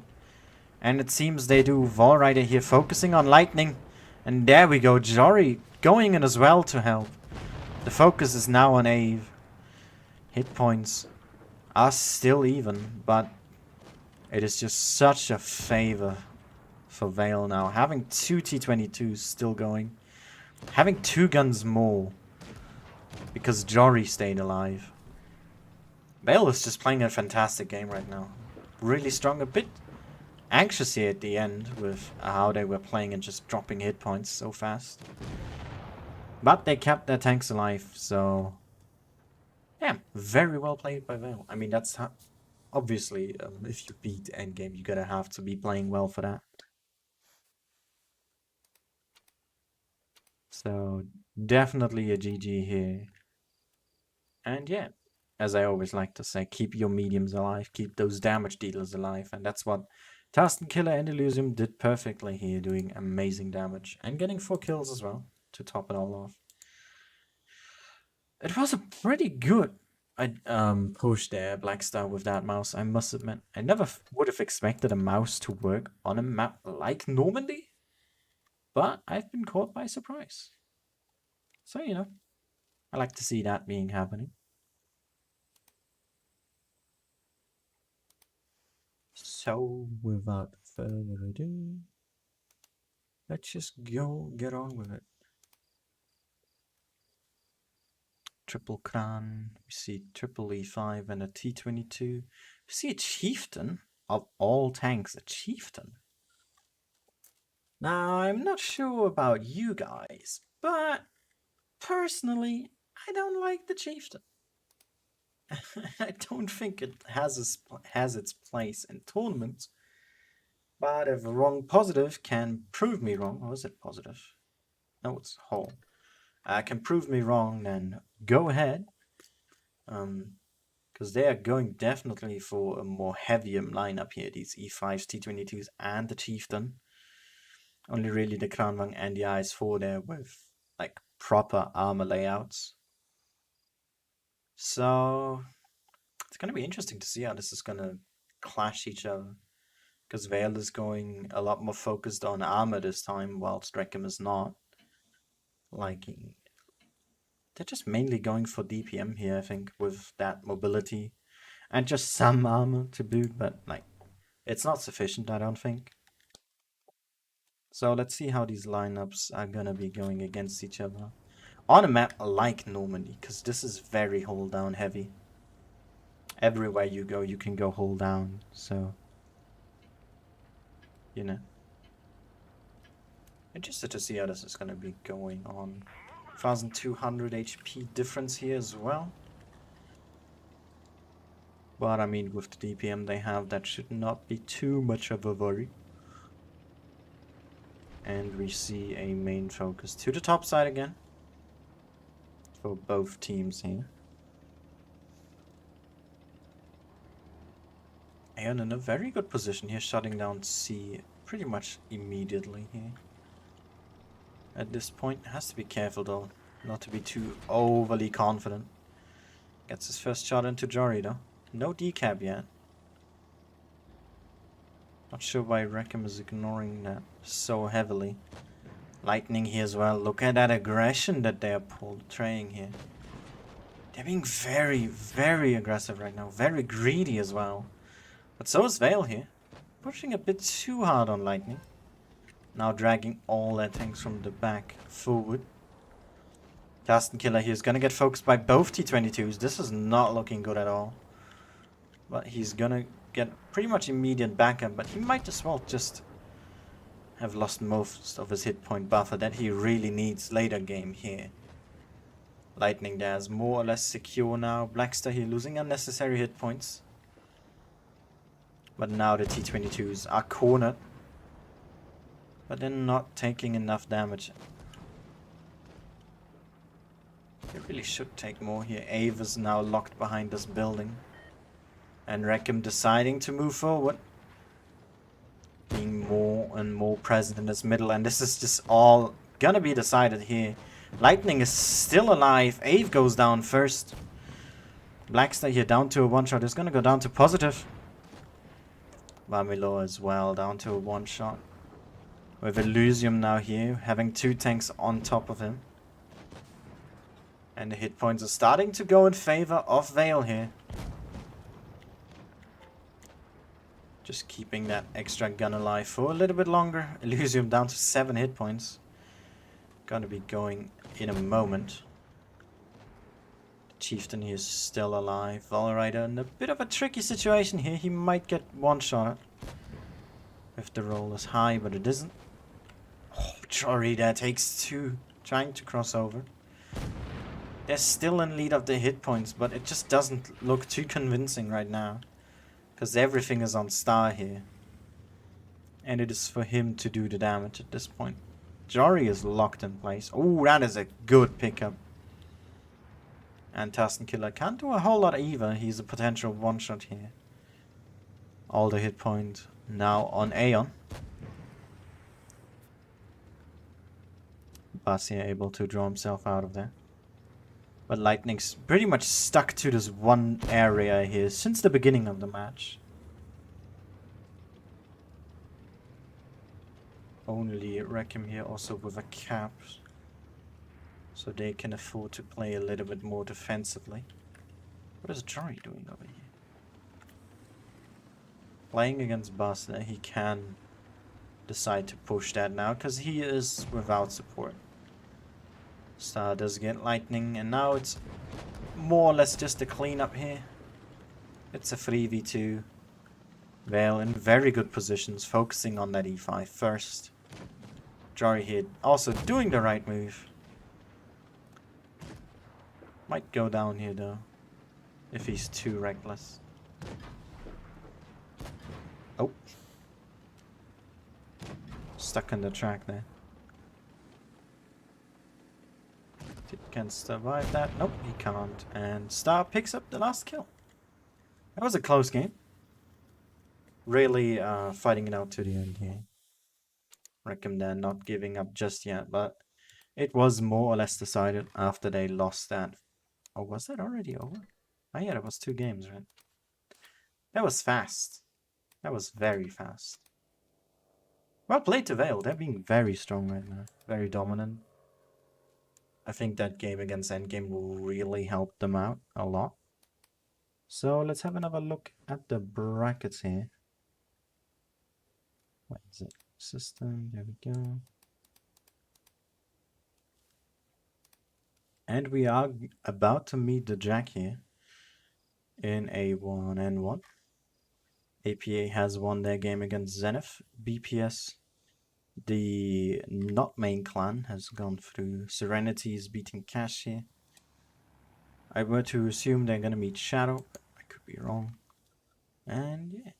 And it seems they do. Walrider here focusing on lightning. And there we go, Jory going in as well to help. The focus is now on Ave. Hit points are still even, but it is just such a favor for Vale now. Having 2 T-22s still going. Having 2 guns more. Because Jory stayed alive. Vale is just playing a fantastic game right now. Really strong. A bit anxious here at the end with how they were playing and just dropping hit points so fast. But they kept their tanks alive, so... yeah, very well played by Vale. I mean, that's how... obviously, if you beat endgame, you're gonna have to be playing well for that. So, definitely a GG here. And yeah, as I always like to say, keep your mediums alive, keep those damage dealers alive, and that's what Tasten Killer and Elysium did perfectly here, doing amazing damage, and getting 4 kills as well, to top it all off. It was a pretty good push there, Blackstar, with that mouse, I must admit. I never would have expected a mouse to work on a map like Normandy, but I've been caught by surprise. So, you know, I like to see that being happening. So, without further ado, let's just go get on with it. Triple Kran, we see triple E5 and a T-22. We see a Chieftain, of all tanks, a Chieftain. Now, I'm not sure about you guys, but personally, I don't like the Chieftain. I don't think it has its place in tournaments. But if wrong positive can prove me wrong, or is it positive? No, it's whole. Can prove me wrong, then go ahead. Because they are going definitely for a more heavier lineup here. These E5s, T-22s, and the Chieftain. Only really the Kranwang and the IS-4 there with like proper armor layouts. So it's gonna be interesting to see how this is gonna clash each other. Because Vale is going a lot more focused on armor this time, whilst Rackham is not. Like, they're just mainly going for DPM here, I think, with that mobility. And just some armor to boot, but like, it's not sufficient, I don't think. So let's see how these lineups are gonna be going against each other. On a map like Normandy, because this is very hold down heavy. Everywhere you go, you can go hold down, so... you know. Interested to see how this is gonna be going on. 1200 HP difference here as well. But I mean, with the DPM they have, that should not be too much of a worry. And we see a main focus to the top side again. For both teams here. And in a very good position here, shutting down C pretty much immediately here. At this point, has to be careful though, not to be too overly confident. Gets his first shot into Jory though. No decap yet. Not sure why Rackham is ignoring that so heavily. Lightning here as well. Look at that aggression that they're portraying here. They're being very, very aggressive right now. Very greedy as well. But so is Vale here. Pushing a bit too hard on Lightning. Now dragging all their tanks from the back forward. Castilla here is going to get focused by both T-22s. This is not looking good at all. But he's going to get pretty much immediate backup. But he might as well just have lost most of his hit point buffer that he really needs later game here. Lightning there is more or less secure now. Blackstar here losing unnecessary hit points. But now the T-22s are cornered. But they're not taking enough damage. They really should take more here. Ave is now locked behind this building. And Rackham deciding to move forward. Being more and more present in this middle. And this is just all gonna be decided here. Lightning is still alive. Ave goes down first. Blackstar here down to a one-shot. Is gonna go down to positive. Vamilo as well down to a one-shot. With Elysium now here. Having two tanks on top of him. And the hit points are starting to go in favor of Vale here. Just keeping that extra gun alive for a little bit longer. Elysium down to 7 hit points. Gonna be going in a moment. The Chieftain here is still alive. Valrider in a bit of a tricky situation here. He might get one-shot if the roll is high, but it isn't. Oh, Jory there takes 2. Trying to cross over. They're still in lead of the hit points, but it just doesn't look too convincing right now. Because everything is on Star here. And it is for him to do the damage at this point. Jory is locked in place. Oh, that is a good pickup. And Tusken Killer can't do a whole lot either. He's a potential one-shot here. All the hit points now on Aeon. Basia able to draw himself out of there. But Lightning's pretty much stuck to this one area here since the beginning of the match. Only Rackham here also with a cap. So they can afford to play a little bit more defensively. What is Jory doing over here? Playing against Basia, he can decide to push that now because he is without support. Star does get Lightning, and now it's more or less just a cleanup here. It's a 3v2. Vale in very good positions, focusing on that E5 first. Jory here also doing the right move. Might go down here though, if he's too reckless. Oh. Stuck in the track there. Can survive that. Nope, he can't. And Star picks up the last kill. That was a close game. Really fighting it out to the end here. Rackham there not giving up just yet, but it was more or less decided after they lost that. Oh, was that already over? Oh yeah, that was 2 games, right? That was fast. That was very fast. Well played to Vale. They're being very strong right now. Very dominant. I think that game against Endgame will really help them out a lot. So let's have another look at the brackets here. What is it? System, there we go. And we are about to meet the Jack here in A1N1. APA has won their game against Zenith. BPS, the not main clan, has gone through. Serenity is beating Cash here. I were to assume they're gonna meet Shadow, but I could be wrong. And yeah.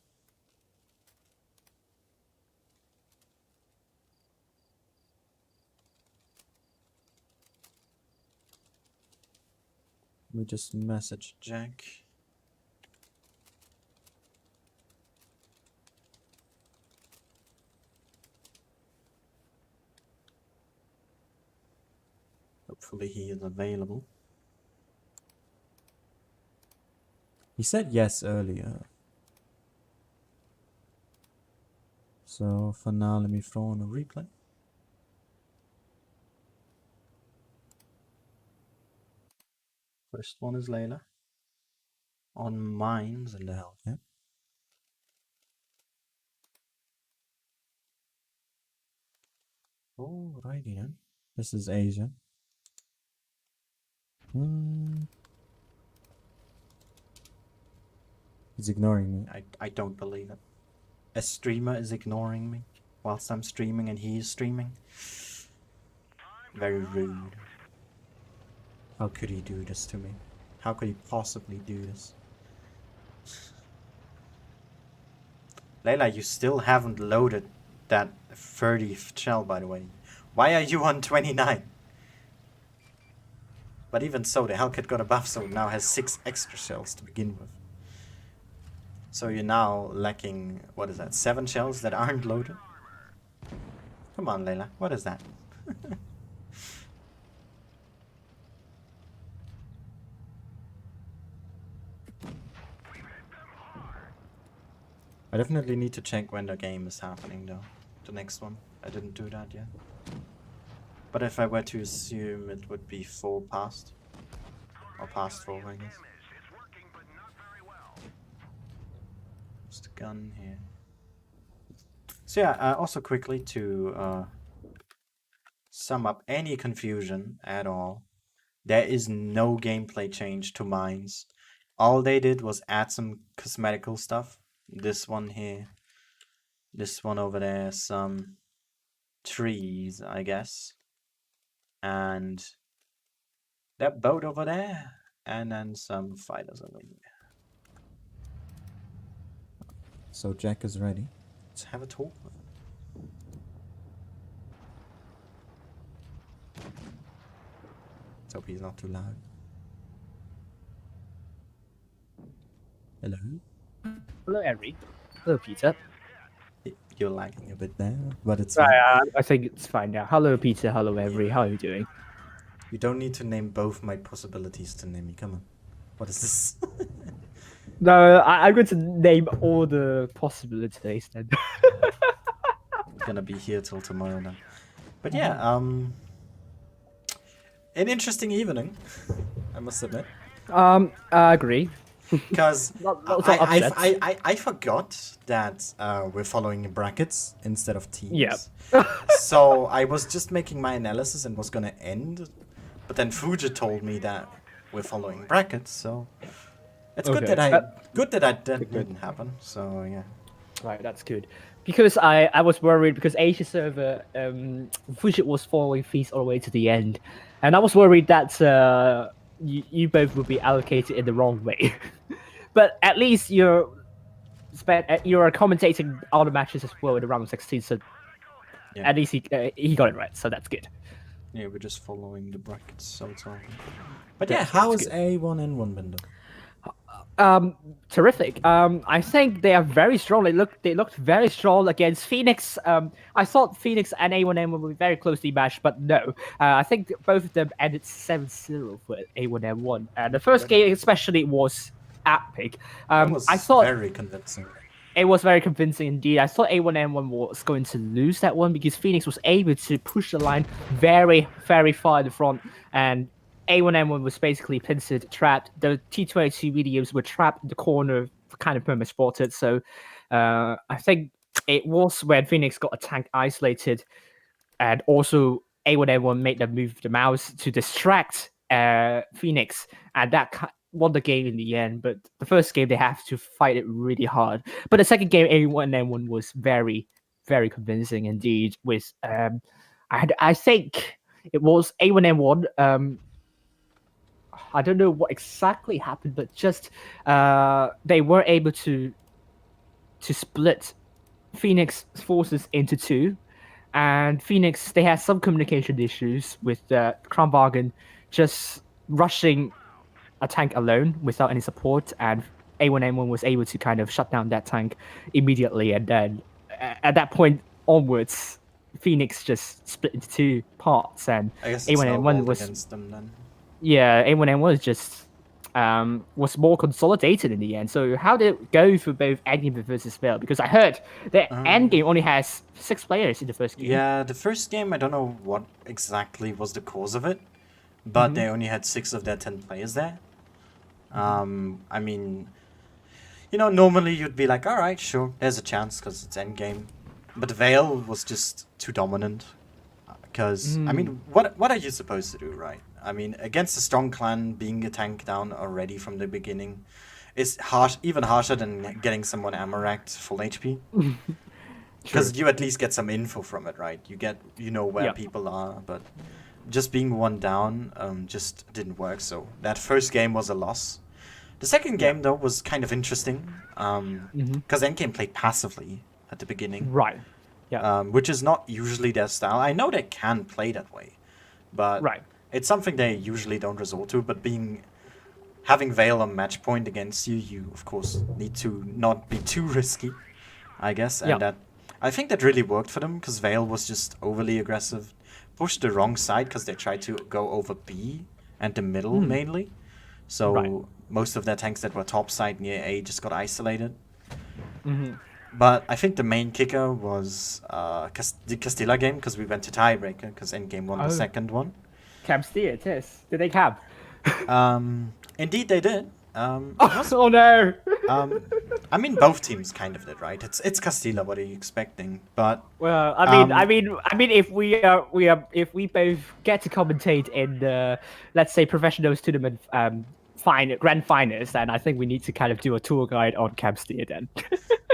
We just message Jack. Hopefully he is available. He said yes earlier. So for now, let me throw on a replay. First one is Layla. On mines in the hell, yeah. Alrighty then. This is Asia. He's ignoring me. I don't believe it. A streamer is ignoring me whilst I'm streaming and he is streaming. Very rude. How could he do this to me? How could he possibly do this? Layla, you still haven't loaded that 30th shell, by the way. Why are you on 29? But even so, the Hellcat got a buff, so it now has 6 extra shells to begin with. So you're now lacking, what is that, 7 shells that aren't loaded? Come on, Layla, what is that? I definitely need to check when the game is happening though. The next one. I didn't do that yet. But if I were to assume it would be 4 past. Or past 4, I guess. What's the gun here? So yeah, also quickly to sum up any confusion at all. There is no gameplay change to mines. All they did was add some cosmetical stuff. This one here. This one over there. Some trees, I guess. And that boat over there. And then some fighters over here. So Jack is ready. Let's have a talk with him. Let's hope he's not too loud. Hello? Hello, Henry. Hello, Peter. You're lagging a bit there, but it's right. I think it's fine now. Hello, Peter. Hello, Henry. How are you doing? You don't need to name both my possibilities to name me. Come on. What is this? No, I'm going to name all the possibilities then. Gonna be here till tomorrow now. But yeah, an interesting evening, I must admit. I agree. Because I forgot that we're following brackets instead of teams. Yeah. So I was just making my analysis and was gonna end, but then Fugit told me that we're following brackets. So it's good that didn't happen. So yeah. Right, that's good. Because I was worried because Asia server Fugit was following fees all the way to the end, and I was worried that you both would be allocated in the wrong way. But at least you're commentating all the matches as well in the round of 16, so yeah. At least he got it right, so that's good. Yeah, we're just following the brackets, so it's all right. But yeah, how is A1N1 been done? Terrific. I think they are very strong. They looked very strong against Phoenix. I thought Phoenix and A1M would be very closely matched, but no. I think both of them ended 7-0 for A1M1. And the first game especially was epic. I thought very convincing. It was very convincing indeed. I thought A1M1 was going to lose that one because Phoenix was able to push the line very, very far in the front, and A1M1 was basically pincered, trapped. The T22 videos were trapped in the corner, kind of perma-spotted. So I think it was when Phoenix got a tank isolated, and also A1M1 made them move the mouse to distract Phoenix, and that won the game in the end. But the first game, they have to fight it really hard. But the second game, A1M1 was very, very convincing indeed. With I think it was A1M1. I don't know what exactly happened, but just they were able to split Phoenix forces into 2, and Phoenix, they had some communication issues with Crown Bargain just rushing a tank alone without any support, and A1M1 was able to kind of shut down that tank immediately, and then at that point onwards, Phoenix just split into 2 parts, and I guess A1M1 was against them then. Yeah, A1M1 was just was more consolidated in the end. So how did it go for both Endgame versus Vale? Because I heard that Endgame only has 6 players in the first game. Yeah, the first game, I don't know what exactly was the cause of it, but they only had 6 of their 10 players there. I mean, you know, normally you'd be like, all right, sure, there's a chance because it's endgame. But Vale was just too dominant. Because, I mean, what are you supposed to do, right? I mean, against a strong clan, being a tank down already from the beginning is harsh, even harsher than getting someone ammo-racked full HP. Because you at least get some info from it, right? You know where people are, but just being one down just didn't work. So that first game was a loss. The second game, though, was kind of interesting. Because Endgame played passively at the beginning. Right. Yeah. Which is not usually their style. I know they can play that way, but it's something they usually don't resort to. But having Vale on match point against you, you of course need to not be too risky, I guess. And I think that really worked for them because Vale was just overly aggressive, pushed the wrong side because they tried to go over B and the middle mainly. So most of their tanks that were top side near A just got isolated. But I think the main kicker was the Castilla game because we went to tiebreaker because Endgame won the second one. Castilla, it is. Did they cap? Indeed, they did. Oh no! I mean, both teams kind of did, right? It's Castilla. What are you expecting? But well, I mean, if we both get to commentate in the, let's say, professionals tournament grand finals, then I think we need to kind of do a tour guide on Castilla then.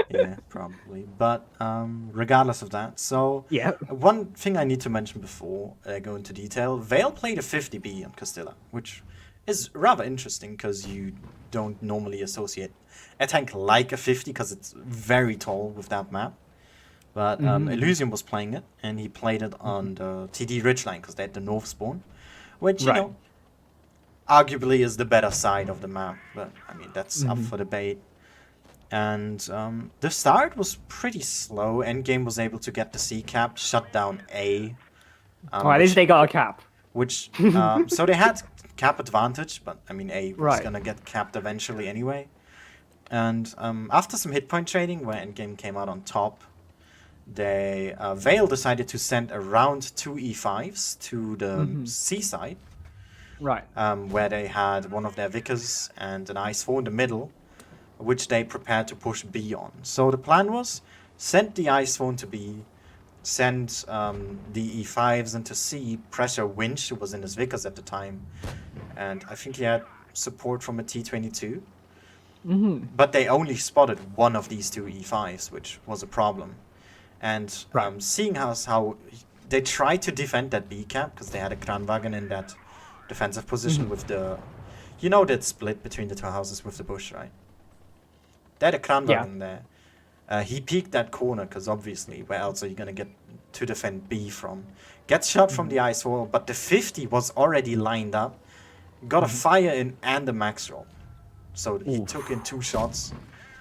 Yeah, probably. But regardless of that, so one thing I need to mention before I go into detail, Vale played a 50B on Castilla, which is rather interesting because you don't normally associate a tank like a 50 because it's very tall with that map. But Elysium was playing it, and he played it on the TD Ridgeline because they had the North spawn, which, you know, arguably is the better side of the map. But, I mean, that's up for debate. And the start was pretty slow. Endgame was able to get the C cap, shut down A. At least they got a cap. Which, so they had cap advantage, but I mean, A was going to get capped eventually anyway. And after some hit point trading, where Endgame came out on top, they Vale decided to send around 2 E5s to the C side. Right. Where they had one of their Vickers and an IS-4 in the middle, which they prepared to push B on. So the plan was, send the IS-4 to B, send the E5s into C, pressure Winch, who was in his Vickers at the time, and I think he had support from a T-22. But they only spotted one of these 2 E5s, which was a problem. And seeing how they tried to defend that B cap, because they had a Kranwagen in that defensive position with the, you know, that split between the two houses with the bush, right? They had a Kranwagen there. He peeked that corner because obviously where else are you going to get to defend B from? Gets shot from the ice wall, but the 50 was already lined up. Got a fire in and a max roll. So he took in 2 shots.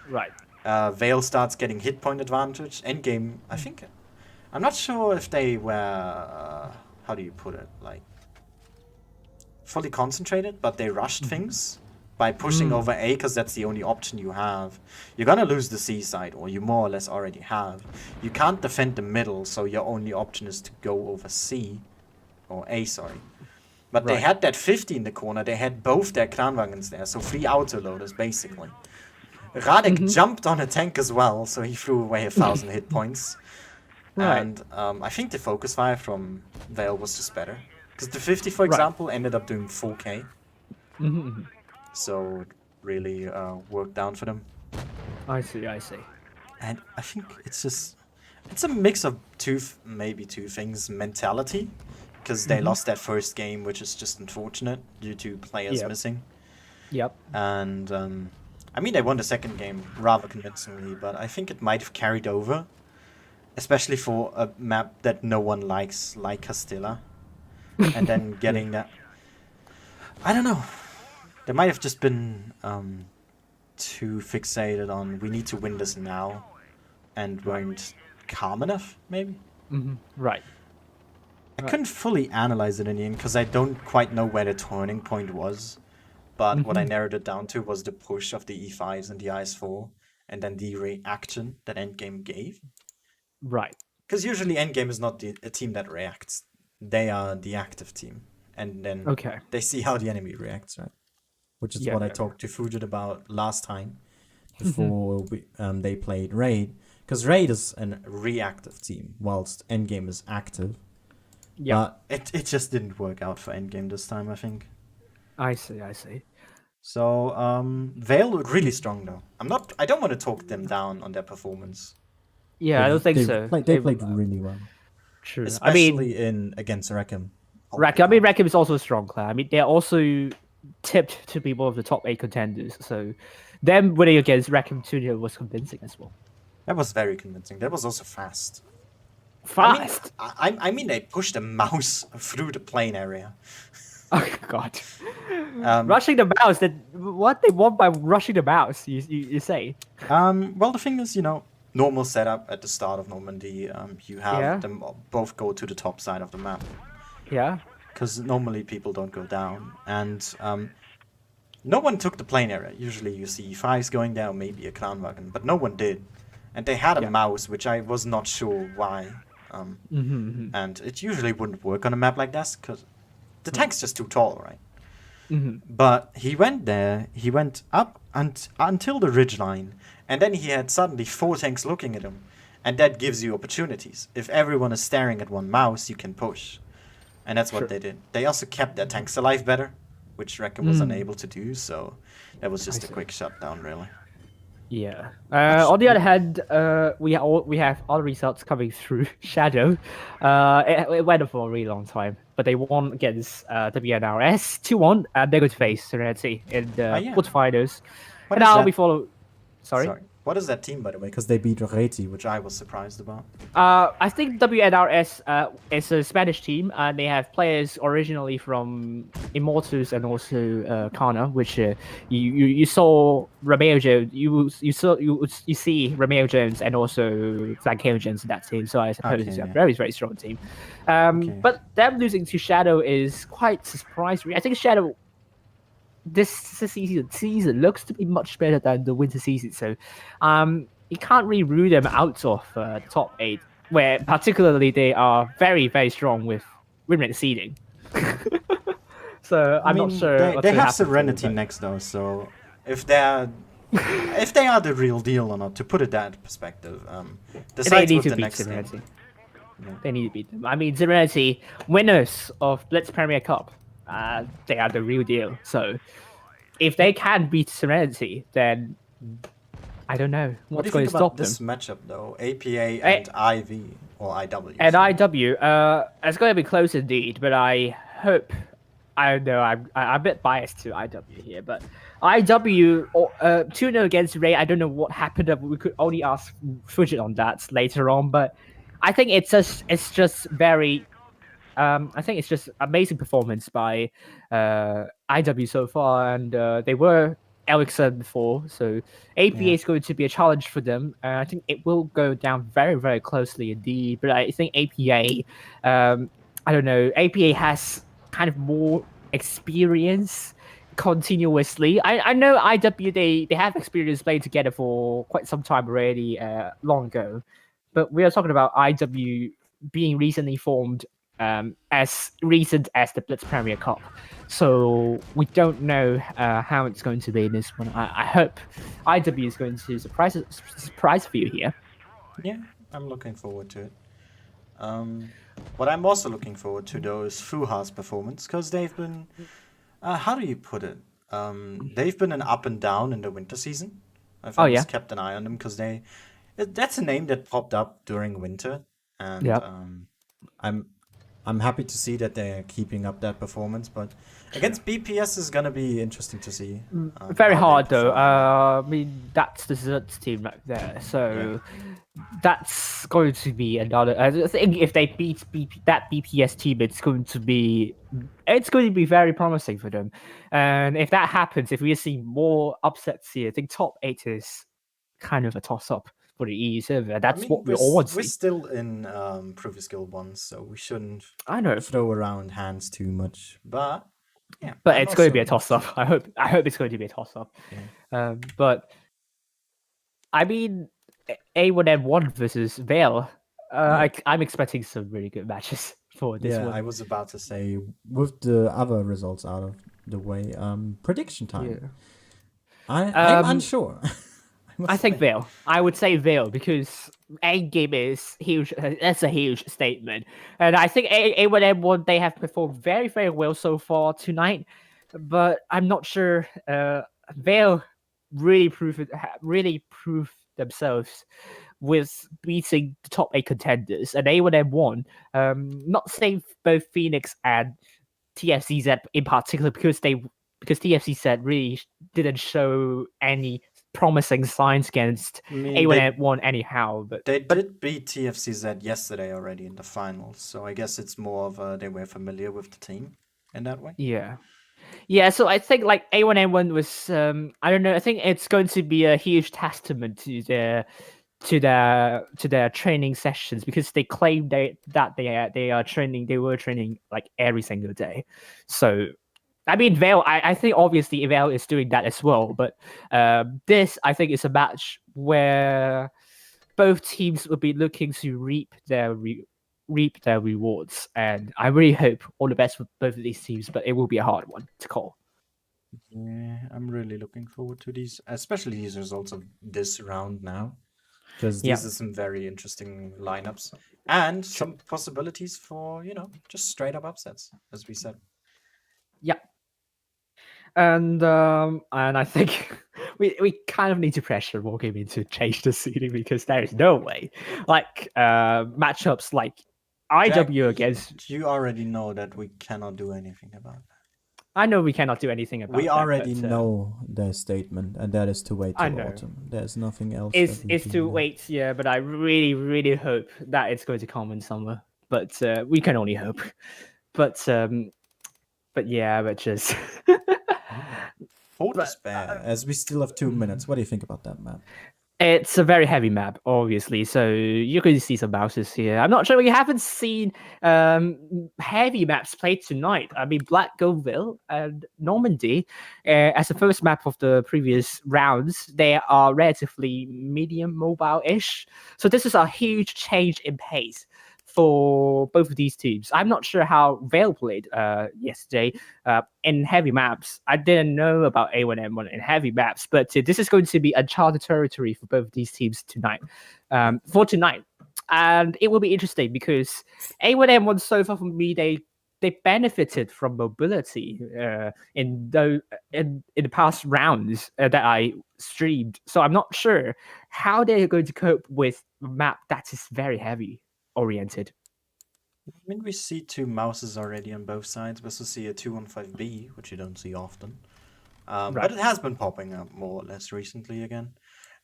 Right. Vale starts getting hit point advantage. Endgame, I think, I'm not sure if they were, how do you put it, like, fully concentrated, but they rushed things by pushing over A, because that's the only option you have. You're gonna lose the C side, or you more or less already have. You can't defend the middle, so your only option is to go over C, or A, sorry. But they had that 50 in the corner, they had both their Kranwagens there, so 3 autoloaders, basically. Radek jumped on a tank as well, so he threw away 1,000 hit points. And I think the focus fire from Vale was just better. Because the 50, for example, ended up doing 4k. So it really worked down for them. I see. And I think it's a mix of maybe two things. Mentality, because they lost that first game, which is just unfortunate due to players missing. And I mean, they won the second game rather convincingly, but I think it might have carried over, especially for a map that no one likes, like Castilla. And then getting that, I don't know. They might have just been too fixated on we need to win this now, and weren't calm enough, maybe. Right. I couldn't fully analyze it in the end because I don't quite know where the turning point was. But what I narrowed it down to was the push of the E5s and the IS4, and then the reaction that Endgame gave. Right. Because usually Endgame is not a team that reacts; they are the active team, and then Okay. they see how the enemy reacts, right? Which is what I talked to Fugit about last time, before they played Raid. Because Raid is a reactive team, whilst Endgame is active. Yeah. But it just didn't work out for Endgame this time, I think. I see. So Vale looked really strong though. I don't want to talk them down on their performance. Yeah, I don't think so. They played really well. True. Especially against Reckham. Reckham is also a strong player. I mean, they're also tipped to be one of the top 8 contenders. So them winning against Reckham 2-0 was convincing as well. That was very convincing. That was also fast. Fast? I mean they pushed a mouse through the plane area. Oh, God. Rushing the mouse. What they want by rushing the mouse, you say? Well, the thing is, normal setup at the start of Normandy, you have them both go to the top side of the map. Yeah. Because normally people don't go down. And no one took the plane area. Usually you see E5s going there, or maybe a Kranwagen, but no one did. And they had a mouse, which I was not sure why. And it usually wouldn't work on a map like this, because the tank's just too tall, right? But he went there, he went up until the ridgeline, and then he had suddenly 4 tanks looking at him. And that gives you opportunities. If everyone is staring at one mouse, you can push. And that's what they did. They also kept their tanks alive better, which Reckham was unable to do, so that was just a quick shutdown, really. Yeah. On the other hand, we have other results coming through Shadow. It went on for a really long time, but they won against WNRS 2-1, and they're going to face Serenity in the quarterfinals. And now we follow. Sorry. What is that team, by the way? Because they beat Reti, which I was surprised about. I think WNRS is a Spanish team, and they have players originally from Immortals and also Kana, which you saw Romeo Jones. You see Romeo Jones and also Flankeo Jones in that team. So I suppose it's a very, very strong team. But them losing to Shadow is quite surprising. I think Shadow this season looks to be much better than the winter season, so you can't really rule them out of the top 8, where particularly they are very, very strong with win rate seeding. So I'm not sure. They have Serenity next though, so if they are the real deal or not, to put it that perspective, they need to beat Serenity. They need to beat them. I mean, Serenity, winners of Blitz Premier Cup. They are the real deal. So if they can beat Serenity, then I don't know what's going to stop them. This matchup though, APA and IV or IW. And IW, it's going to be close indeed. But I hope. I know I'm a bit biased to IW here, but IW 2-0 against Ray. I don't know what happened. We could only ask Fugit on that later on. But I think it's just very. I think it's just amazing performance by IW so far, and they were Ericsson before, so APA is going to be a challenge for them. I think it will go down very, very closely indeed, but I think APA, I don't know, APA has kind of more experience continuously. I know IW, they have experience playing together for quite some time already, long ago, but we are talking about IW being recently formed as recent as the Blitz Premier Cup. So we don't know how it's going to be in this one. I hope IW is going to surprise for you here. Yeah, I'm looking forward to it. What I'm also looking forward to, though, is Fuha's performance, because they've been... how do you put it? They've been an up and down in the winter season. I've always kept an eye on them, because that's a name that popped up during winter. And I'm happy to see that they're keeping up that performance, but against BPS is going to be interesting to see. Very hard, though. I mean, that's the Zerts team right there, so that's going to be another... I think if they beat that BPS team, it's going to be very promising for them. And if that happens, if we see more upsets here, I think top 8 is kind of a toss-up for the EU server. That's what we all want to see. We're still in Proof of Skill 1, so we shouldn't throw around hands too much. But Yeah, But I'm it's going to be a also- toss-up. I hope it's going to be a toss-up. Yeah. But I mean, A1M1 versus Vale. I'm expecting some really good matches for this Yeah, one. I was about to say, with the other results out of the way, prediction time. Yeah. I'm unsure. I think say. Vale. I would say Vale because Endgame is huge. That's a huge statement, and I think A1M1 they have performed very very well so far tonight, but I'm not sure. Vale really proved themselves with beating the top 8 contenders, and A1M1. Not saying both Phoenix and TFCZ in particular because TFCZ really didn't show any promising signs against I mean, A1M1 anyhow. they But did beat TFCZ yesterday already in the finals, so I guess it's more of they were familiar with the team in that way. yeah. Yeah, so I think like A1M1 was I don't know, I think it's going to be a huge testament to their training sessions because they claim that they were training like every single day. So I mean, Vale. I think obviously Vale is doing that as well, but this I think is a match where both teams will be looking to reap their rewards, and I really hope all the best for both of these teams. But it will be a hard one to call. Yeah, I'm really looking forward to these, especially these results of this round now, because Yeah, these are some very interesting lineups and some possibilities for, just straight up upsets, as we said. yeah, and I think we kind of need to pressure Wargaming to change the seeding because there is no way like matchups like Jack, IW against. you already know that we cannot do anything about that. I know we cannot do anything about We that. already but, know their statement, and that is to wait I till know. autumn. There's nothing else. Is to wait, yeah, but I really hope that it's going to come in summer. But we can only hope. But yeah, but just For but, despair, as we still have 2 minutes. What do you think about that map? it's a very heavy map, obviously. So you can see some houses here. I'm not sure we haven't seen heavy maps played tonight. I mean, Black Goldville and Normandy, as the first map of the previous rounds, they are relatively medium mobile-ish. So this is a huge change in pace for both of these teams. I'm not sure how Vale played yesterday in heavy maps. I didn't know about A1M1 in heavy maps, but this is going to be uncharted territory for both of these teams tonight. For tonight, and it will be interesting because A1M1 so far for me they benefited from mobility in the past rounds that I streamed. So I'm not sure how they're going to cope with a map that is very heavy oriented. I mean, we see 2 mouses already on both sides. We also see a 215B, which you don't see often. Right. But it has been popping up more or less recently again.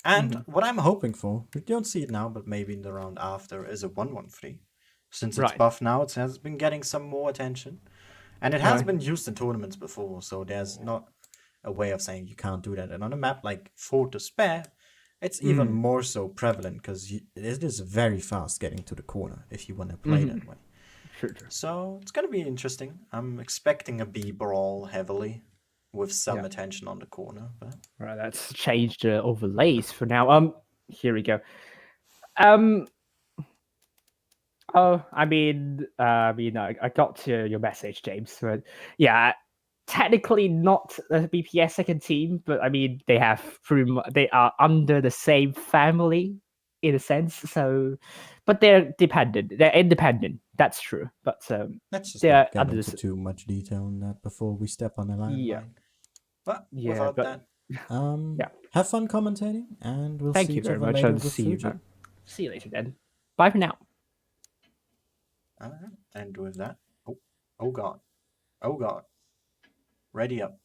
And what I'm hoping for, we don't see it now, but maybe in the round after, is a 113. Since it's Right. buff now, it has been getting some more attention. And it has Right. been used in tournaments before, so there's not a way of saying you can't do that. And on a map like Fort Despair, it's even more so prevalent because it is very fast getting to the corner if you want to play that way. Sure. So it's going to be interesting. I'm expecting a B brawl heavily with some Yeah. attention on the corner. But Right. Let's change the overlays for now. Here we go. Oh, I got your message, James. But yeah, technically not a BPS second team, but I mean they are under the same family in a sense. So, but they're independent. That's true. But let's just they're not get under into too much detail on that before we step on the line. Yeah. But Yeah, without but- that, yeah. have fun commentating, and we'll Thank see you each very other much. later I'll with see you. Fugit. See you later then. Bye for now. And with that, oh god, ready up.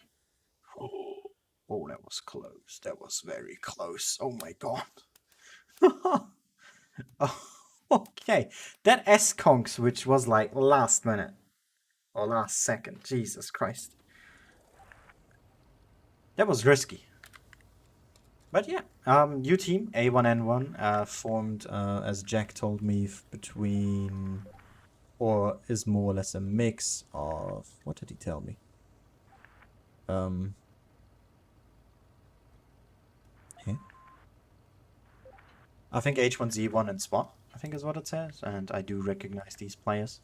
Oh, that was close. That was very close. Oh my god. Okay, that S-Conk switch was like last minute or last second. Jesus Christ. That was risky. But yeah, U team A1N1 formed, as Jack told me, between, or is more or less a mix of, what did he tell me? Here. I think H1Z1 and SWAT, I think is what it says, and I do recognize these players.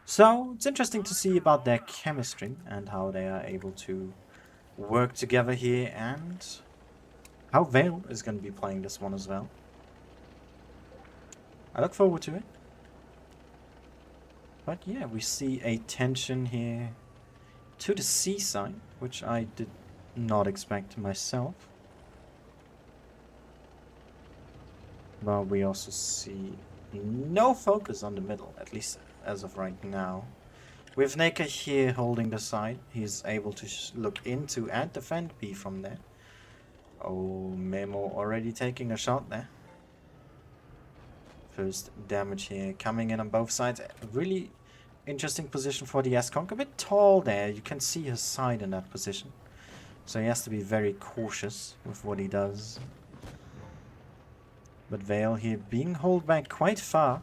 So it's interesting to see about their chemistry and how they are able to work together here, and how Vale is going to be playing this one as well. I look forward to it. But yeah, we see a tension here to the seaside, which I did not expect myself. But we also see no focus on the middle, at least as of right now. With Neka here holding the side, he's able to look into and defend B from there. Oh, Memo already taking a shot there. First damage here coming in on both sides. Really interesting position for the S-Conk. A bit tall there. You can see his side in that position. So he has to be very cautious with what he does. But Vale here being held back quite far.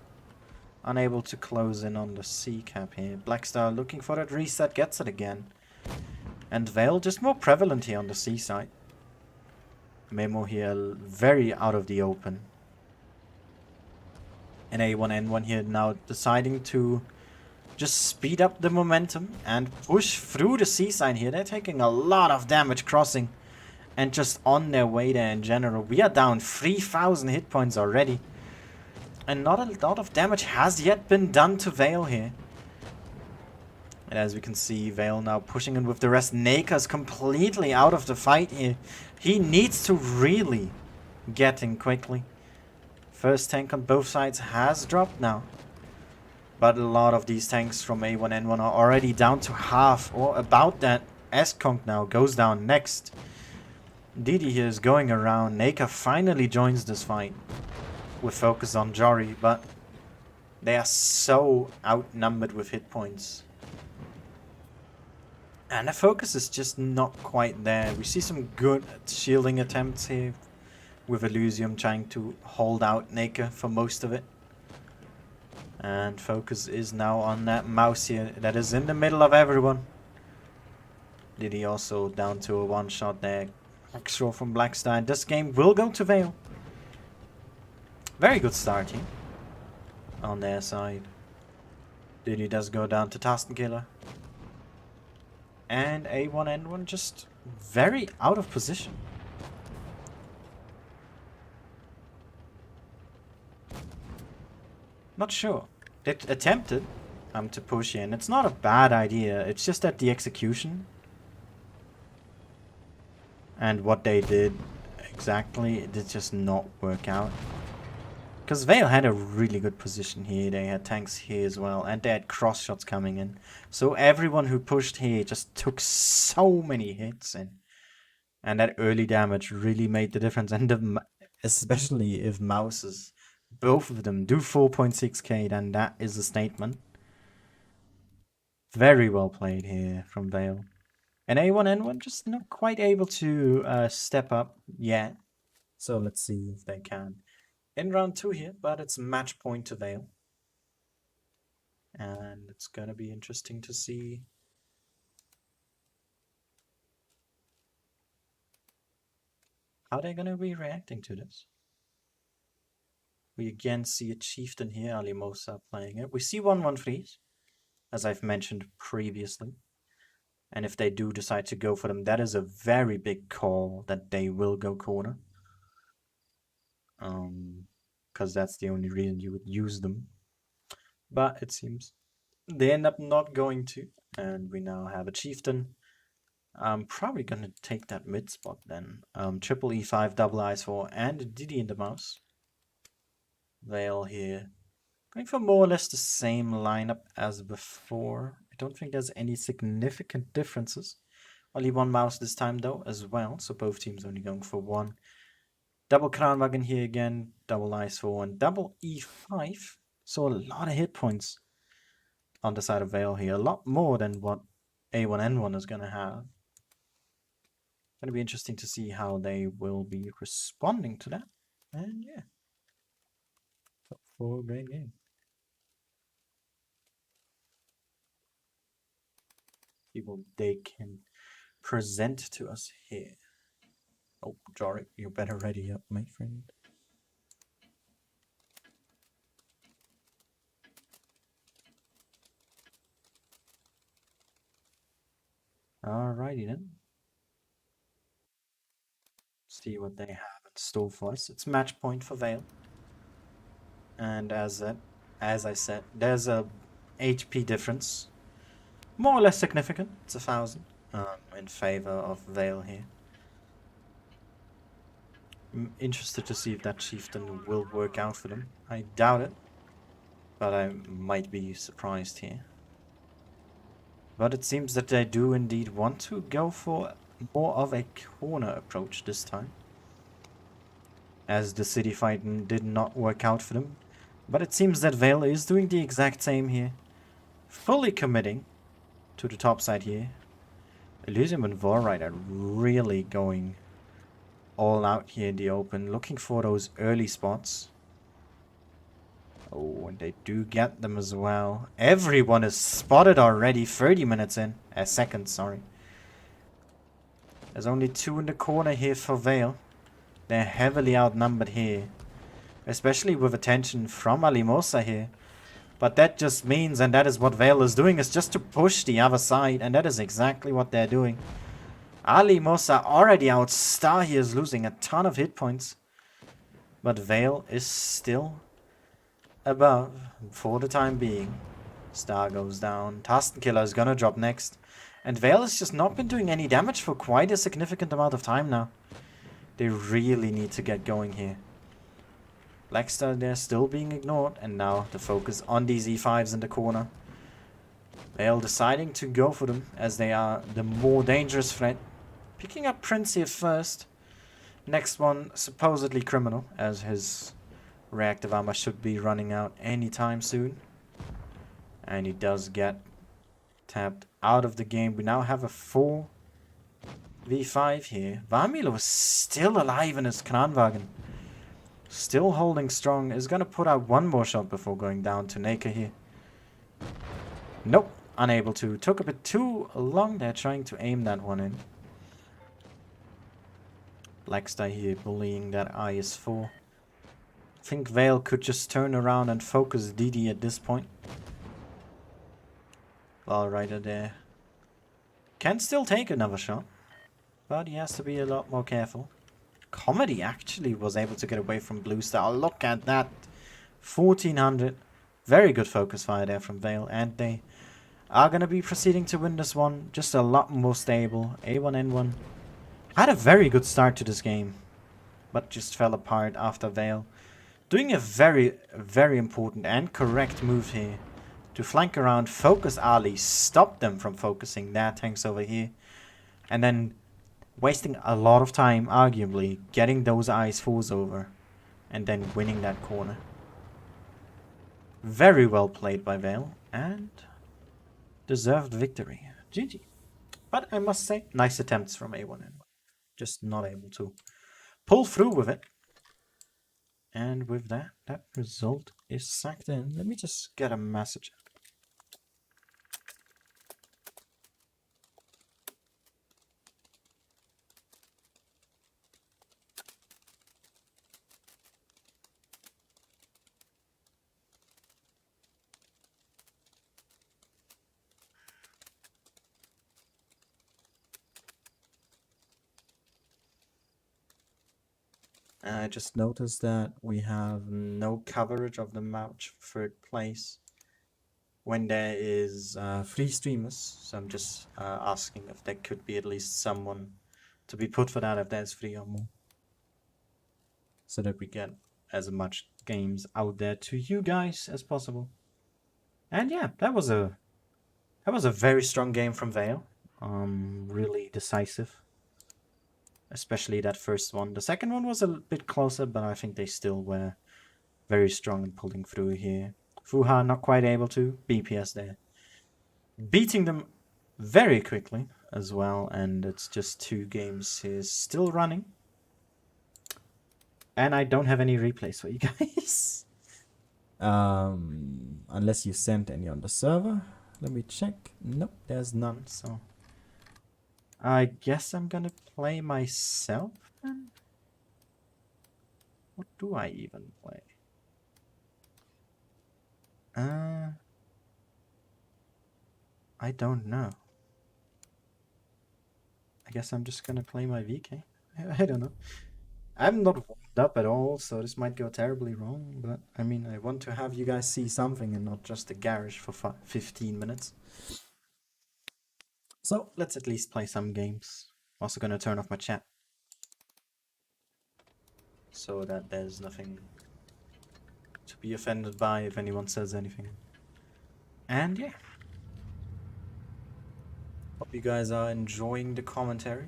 Unable to close in on the C cap here. Blackstar looking for that reset, gets it again. And Vale just more prevalent here on the C side. Memo here very out of the open. And A1N1 here now deciding to just speed up the momentum and push through the C side here. They're taking a lot of damage crossing and just on their way there in general. We are down 3,000 hit points already. And not a lot of damage has yet been done to Vale here. And as we can see, Vale now pushing in with the rest. Naka's completely out of the fight here. He needs to really get in quickly. First tank on both sides has dropped now. But a lot of these tanks from A1N1 are already down to half or about that. S-Conk now goes down next. Didi here is going around. Naka finally joins this fight with focus on Jory, but they are so outnumbered with hit points. And the focus is just not quite there. We see some good shielding attempts here with Elysium trying to hold out Naka for most of it. And focus is now on that mouse here that is in the middle of everyone. Didi also down to a one shot there. Extra from Blackstar. This game will go to Vale. Very good start here on their side. Didi does go down to Tastenkiller. And A1N1 just very out of position. Not sure. They attempted to push in. It's not a bad idea. It's just that the execution and what they did exactly did just not work out. Because Vale had a really good position here. They had tanks here as well. And they had cross shots coming in. So everyone who pushed here just took so many hits in. And that early damage really made the difference. And especially if Mouses, both of them, do 4.6k, then that is a statement. Very well played here from Vale. And A1N1 just not quite able to step up yet. So let's see if they can. In round 2 here, but it's match point to Vale. And it's gonna be interesting to see how they're gonna be reacting to this. We again see a chieftain here, Alimosa playing it. We see 1-1-3s, as I've mentioned previously. And if they do decide to go for them, that is a very big call that they will go corner. Because that's the only reason you would use them. But it seems they end up not going to. And we now have a chieftain. I'm probably going to take that mid spot then. Triple E5, double IS4, and Didi in the mouse. Vale here. Going for more or less the same lineup as before. I don't think there's any significant differences. Only one mouse this time though as well. So both teams only going for one. Double Kranwagen here again. Double IS4 and double E5. So a lot of hit points on the side of Vale here. A lot more than what A1N1 is going to have. Going to be interesting to see how they will be responding to that. And yeah. Top 4 great game. People they can present to us here? Oh, Jorik, you better ready up, my friend. Alrighty then. See what they have in store for us. It's match point for Vale. And as I said, there's a HP difference. More or less significant. It's 1,000 in favor of Vale here. I'm interested to see if that chieftain will work out for them. I doubt it, but I might be surprised here. But it seems that they do indeed want to go for more of a corner approach this time, as the city fight did not work out for them. But it seems that Vale is doing the exact same here, fully committing to the top side here. Elysium and Vorride are really going all out here in the open, looking for those early spots. Oh, and they do get them as well. Everyone is spotted already, 30 minutes in. Seconds, sorry. There's only 2 in the corner here for Vale. They're heavily outnumbered here, especially with attention from Alimosa here. But that just means, and that is what Vale is doing, is just to push the other side, and that is exactly what they're doing. Alimosa already out. Star here is losing a ton of hit points, but Vale is still above for the time being. Star goes down. Tastenkiller is gonna drop next. And Vale has just not been doing any damage for quite a significant amount of time now. They really need to get going here. Blackstar, they're still being ignored. And now the focus on these E5s in the corner. Vale deciding to go for them, as they are the more dangerous threat. Picking up Prince here first. Next one, supposedly criminal, as his reactive armor should be running out anytime soon. And he does get tapped out of the game. We now have a 4v5 here. Vamilo is still alive in his Kranwagen. Still holding strong. Is going to put out one more shot before going down to Naka here. Nope. Unable to. Took a bit too long there trying to aim that one in. Blackstar here bullying that IS-4. I think Vale could just turn around and focus DD at this point. Valrider there. Can still take another shot, but he has to be a lot more careful. Comedy actually was able to get away from Blue Star. Look at that. 1400. Very good focus fire there from Vale, and they are going to be proceeding to win this one. Just a lot more stable. A1N1 had a very good start to this game, but just fell apart after Vale doing a very, very important and correct move here to flank around, focus Ali, stop them from focusing their tanks over here, and then wasting a lot of time, arguably, getting those IS-4s over, and then winning that corner. Very well played by Vale, and deserved victory. GG. But I must say, nice attempts from A1N1. Just not able to pull through with it. And with that, that result is sacked in. Let me just get a message. I just noticed that we have no coverage of the match for third place when there is 3 streamers. So I'm just asking if there could be at least someone to be put for that if there's 3 or more, so that we get as much games out there to you guys as possible. And yeah, that was a very strong game from Vale. Really decisive. Especially that first one. The second one was a bit closer, but I think they still were very strong in pulling through here. Fuha not quite able to. BPS there. Beating them very quickly as well. And it's just 2 games here still running. And I don't have any replays for you guys. Unless you sent any on the server. Let me check. Nope, there's none. So I guess I'm gonna play myself then? What do I even play? I don't know. I guess I'm just gonna play my VK. I don't know. I'm not warmed up at all, so this might go terribly wrong, but I mean, I want to have you guys see something and not just a garage for 15 minutes. So let's at least play some games. Also gonna turn off my chat, so that there's nothing to be offended by if anyone says anything. And yeah. Hope you guys are enjoying the commentary.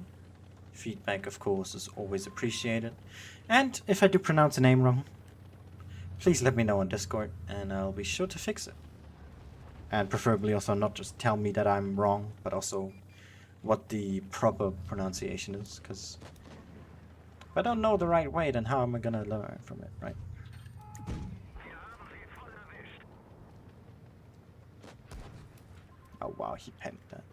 Feedback, of course, is always appreciated. And if I do pronounce a name wrong, please let me know on Discord, and I'll be sure to fix it. And preferably also not just tell me that I'm wrong, but also what the proper pronunciation is, because if I don't know the right way, then how am I gonna learn from it, right? Oh wow, he penned that.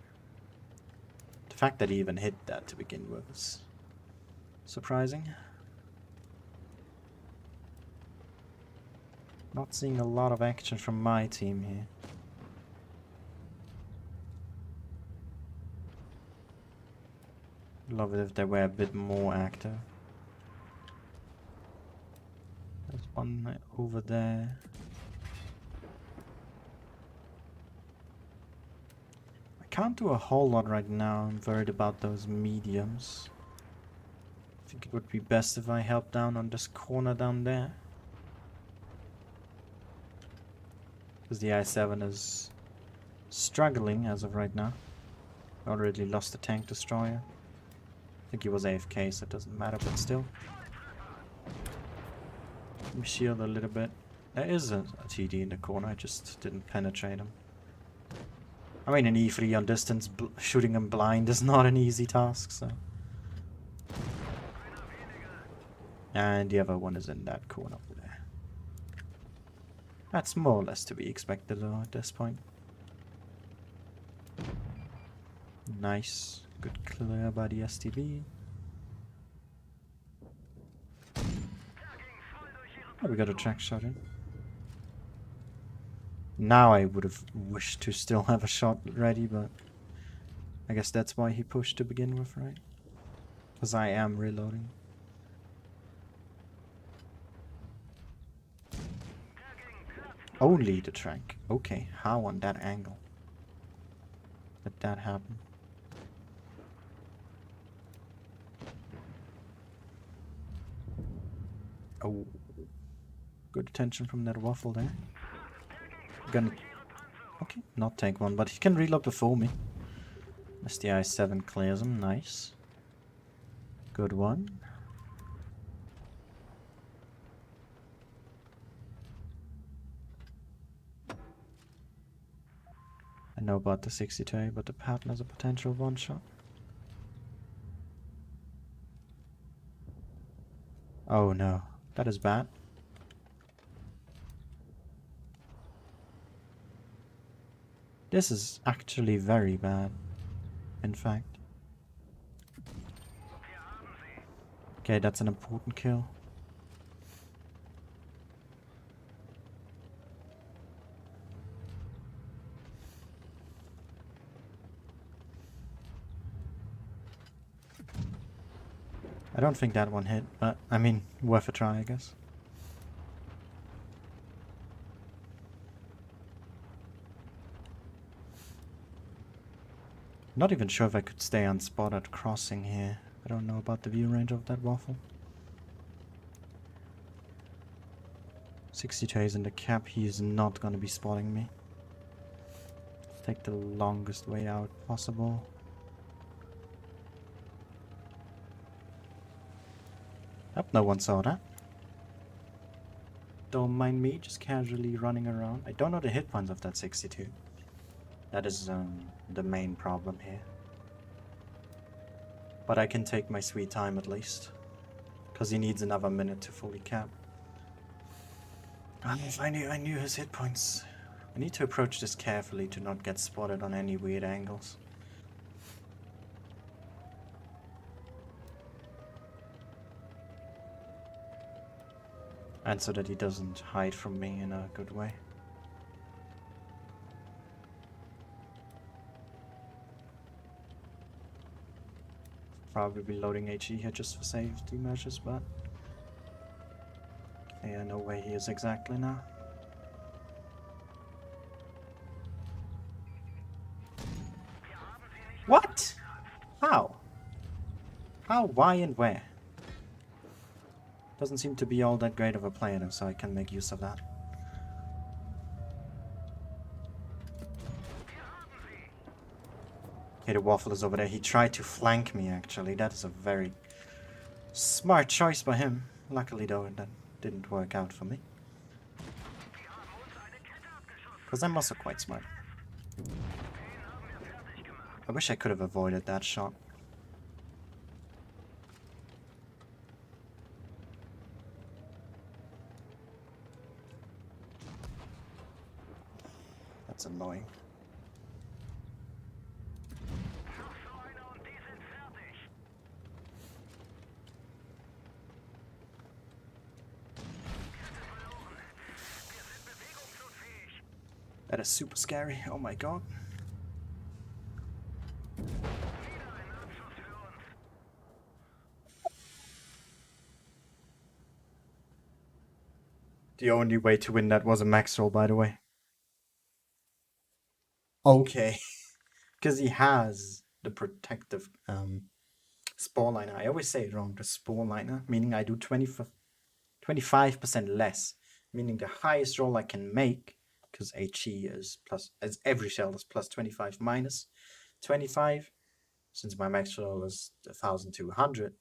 The fact that he even hit that to begin with is surprising. Not seeing a lot of action from my team here. Love it if they were a bit more active. There's one over there. I can't do a whole lot right now. I'm worried about those mediums. I think it would be best if I help down on this corner down there. Because the I-7 is struggling as of right now. Already lost the tank destroyer. I think he was AFK, so it doesn't matter, but still. Let me shield a little bit. There is a TD in the corner, I just didn't penetrate him. I mean, an E3 on distance, shooting him blind is not an easy task, so. And the other one is in that corner over there. That's more or less to be expected though at this point. Nice. Good clear by the STB. Oh, we got a track shot in. Now I would have wished to still have a shot ready, but I guess that's why he pushed to begin with, right? Because I am reloading. Only the track. Okay, how on that angle did that happen? Oh, good attention from that waffle there. Gonna, okay, not take one, but he can reload before me. STI 7 clears him, nice. Good one. I know about the 62A, but the pattern is a potential one-shot. Oh no, that is bad. This is actually very bad, in fact. Okay, that's an important kill. I don't think that one hit, but I mean, worth a try, I guess. Not even sure if I could stay unspotted crossing here. I don't know about the view range of that waffle. 62 is in the cap, he is not gonna be spotting me. Let's take the longest way out possible. Oh, no one saw that. Don't mind me, just casually running around. I don't know the hit points of that 62. That is the main problem here. But I can take my sweet time at least. Because he needs another minute to fully cap. If I knew his hit points. I need to approach this carefully to not get spotted on any weird angles. And so that he doesn't hide from me in a good way. Probably be loading HE here just for safety measures, but yeah, I know where he is exactly now. What? How? How, why, and where? Doesn't seem to be all that great of a player though, so I can make use of that. Okay, the waffle is over there. He tried to flank me actually. That is a very smart choice by him. Luckily though, that didn't work out for me. Because I'm also quite smart. I wish I could have avoided that shot. That's annoying. That is super scary. Oh my god. The only way to win that was a max roll, by the way. Okay. Because he has the protective spore liner. I always say it wrong, the spore liner, meaning I do 25% less, meaning the highest roll I can make, because HE is plus, as every shell is plus 25 minus 25, since my max roll is 1200,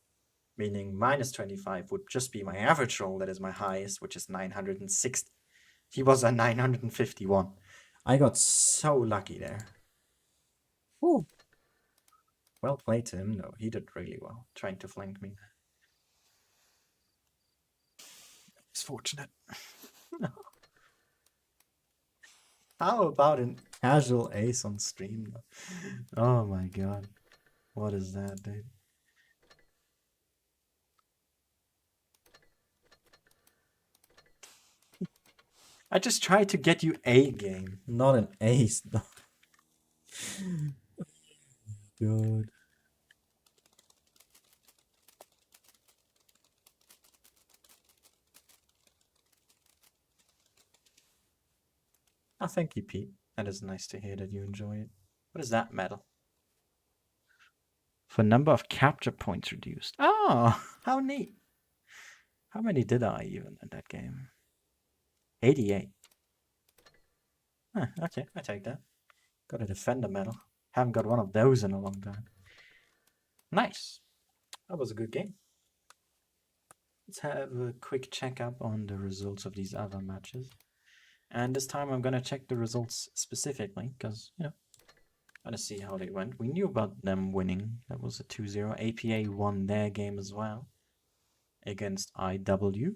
meaning minus 25 would just be my average roll, that is my highest, which is 960. He was at 951. I got so lucky there. Whew. Well played to him, though. He did really well, trying to flank me. It's fortunate. How about an casual ace on stream, though? Oh my god. What is that, dude? I just tried to get you a game, not an ace. God. Oh, thank you, Pete. That is nice to hear that you enjoy it. What is that medal? For number of capture points reduced. Oh, how neat. How many did I even in that game? 88. Huh, okay, I take that. Got a defender medal. Haven't got one of those in a long time. Nice. That was a good game. Let's have a quick checkup on the results of these other matches. And this time I'm gonna check the results specifically, because, you know, I want to see how they went. We knew about them winning. That was a 2-0. APA won their game as well against IW,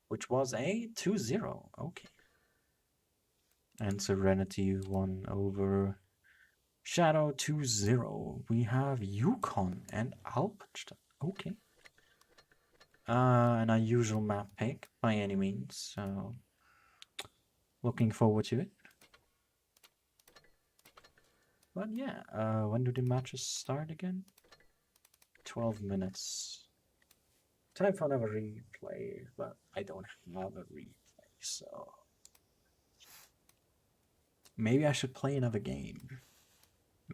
which was a 2-0. Okay. And Serenity won over Shadow 2-0. We have Yukon and Alpenstadt. Okay. An unusual map pick by any means, so looking forward to it. But yeah, when do the matches start again? 12 minutes. Time for another replay, but I don't have a replay, so maybe I should play another game.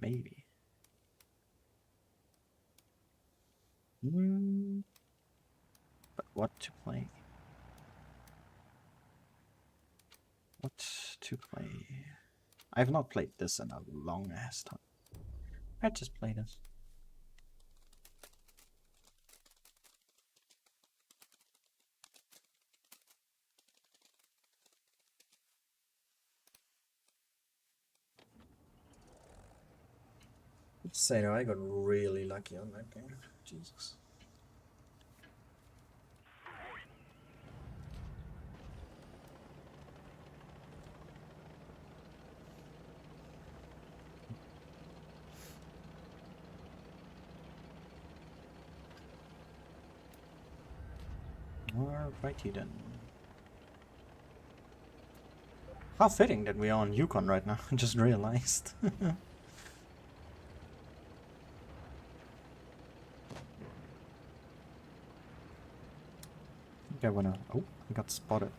Maybe. But what to play? What to play? I've not played this in a long ass time. I just play this. Say though, I got really lucky on that game. Jesus. Alrighty then. How fitting that we are on Yukon right now, I just realized. I think I wanna... Oh, I got spotted.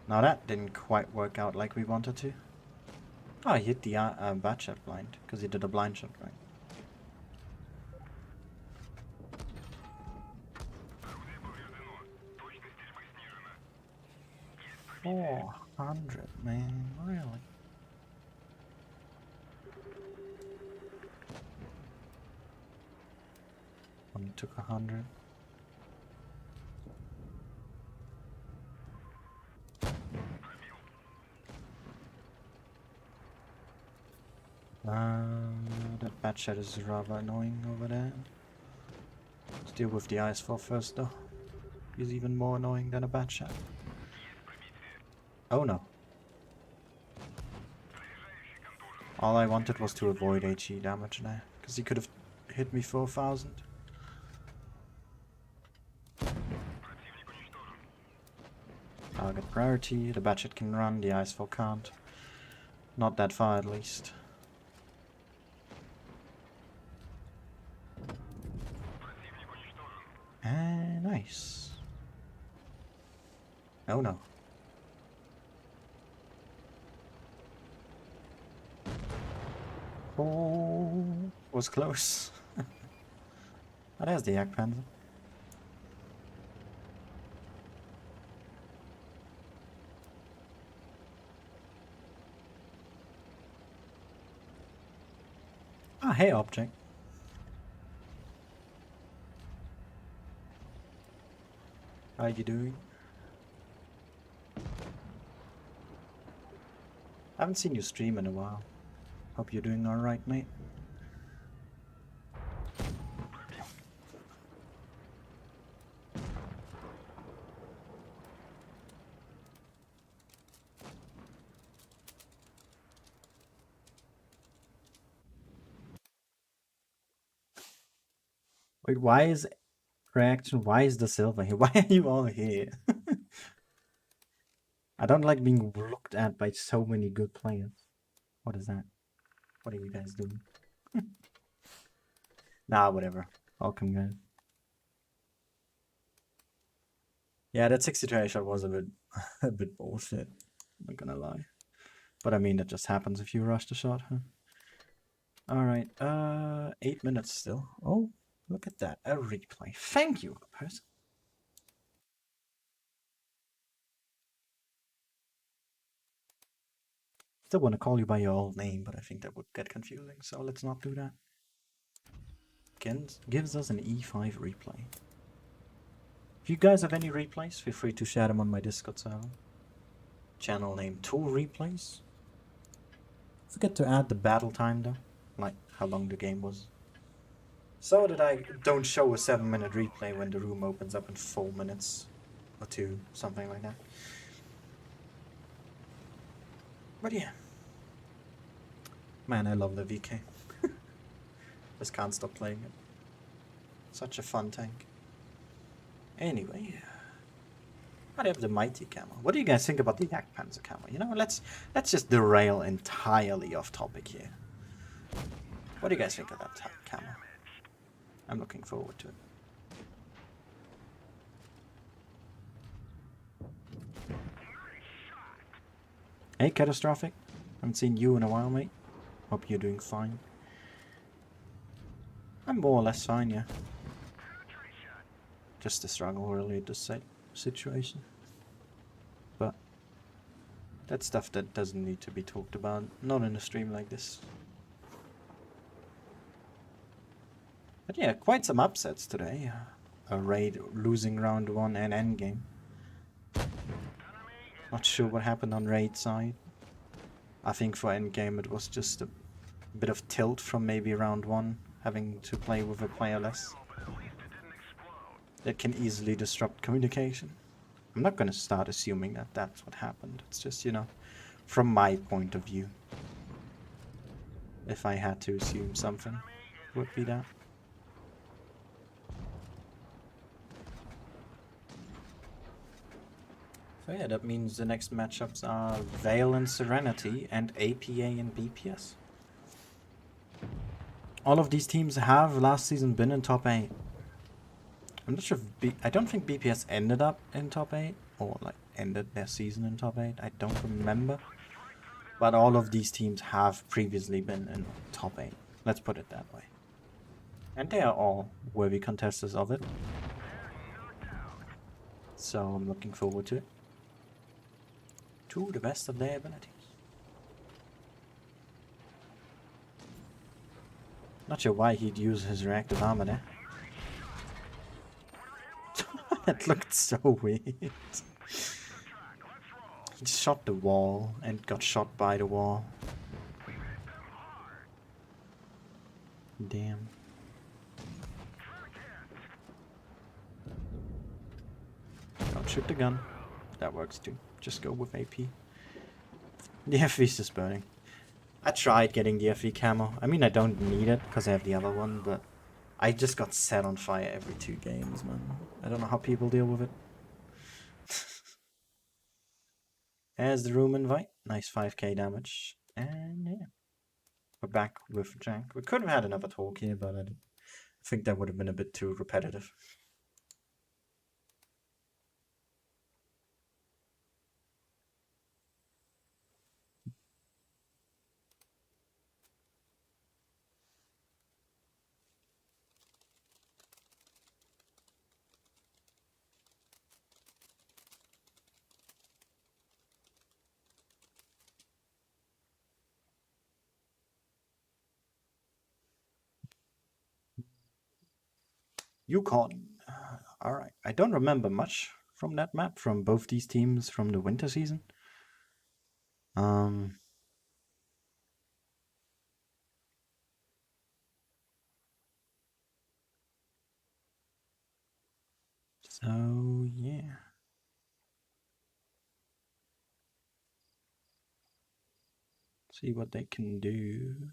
Now that didn't quite work out like we wanted to. Oh, I hit the bat shot blind, because he did a blind shot, right? $400, man, really? Only took 100. That bat shot is rather annoying over there. Let's deal with the IS-4 first though. He's even more annoying than a bat shot. Oh no. All I wanted was to avoid HE damage there, because he could have hit me 4,000. Target priority, the bat shot can run, the IS-4 can't. Not that far at least. Nice. Oh no. Oh, was close. Oh, there's the Jagdpanzer. Ah, hey, object. How you doing? I haven't seen you stream in a while. Hope you're doing alright, mate. Wait, why is reaction? Why is the silver here? Why are you all here? I don't like being looked at by so many good players. What is that? What are you guys doing? Nah, whatever. Welcome, guys. Yeah, that 63 shot was a bit, a bit bullshit. I'm not gonna lie. But I mean, that just happens if you rush the shot, huh? Alright, 8 minutes still. Oh, look at that. A replay. Thank you, person. Still want to call you by your old name, but I think that would get confusing, so let's not do that. Gives us an E5 replay. If you guys have any replays, feel free to share them on my Discord server. Channel name 2 replays. Forget to add the battle time though, like how long the game was. So that I don't show a 7-minute replay when the room opens up in 4 minutes. Or 2, something like that. But yeah. Man, I love the VK. Just can't stop playing it. Such a fun tank. Anyway. I have the mighty camo. What do you guys think about the Jagdpanzer camo? You know, let's just derail entirely off topic here. What do you guys think of that camo? I'm looking forward to it. Hey, Catastrophic. Haven't seen you in a while, mate. Hope you're doing fine. I'm more or less fine, yeah. Just a struggle really at this situation. But that's stuff that doesn't need to be talked about. Not in a stream like this. But yeah, quite some upsets today. A raid losing round 1 and endgame. Not sure what happened on raid side. I think for endgame it was just a bit of tilt from maybe round 1, having to play with a player less. That can easily disrupt communication. I'm not gonna start assuming that that's what happened. It's just, you know, from my point of view. if I had to assume something, would be that. So yeah, that means the next matchups are Vale and Serenity and APA and BPS. All of these teams have last season been in top 8. I'm not sure if I don't think BPS ended up in top 8 or like ended their season in top 8. I don't remember. But all of these teams have previously been in top 8. Let's put it that way. And they are all worthy contestants of it. So I'm looking forward to it. To the best of their abilities. Not sure why he'd use his reactive armor there. That looked so weird. He just shot the wall and got shot by the wall. Damn. Don't shoot the gun. That works too. Just go with AP. The FV's just burning. I tried getting the FV camo. I mean, I don't need it because I have the other one, but I just got set on fire every 2 games, man. I don't know how people deal with it. There's the room invite. Nice 5k damage. And yeah. We're back with Jank. We could have had another talk here, but I think that would have been a bit too repetitive. Yukon. Alright. I don't remember much from that map, from both these teams from the winter season. So yeah. See what they can do.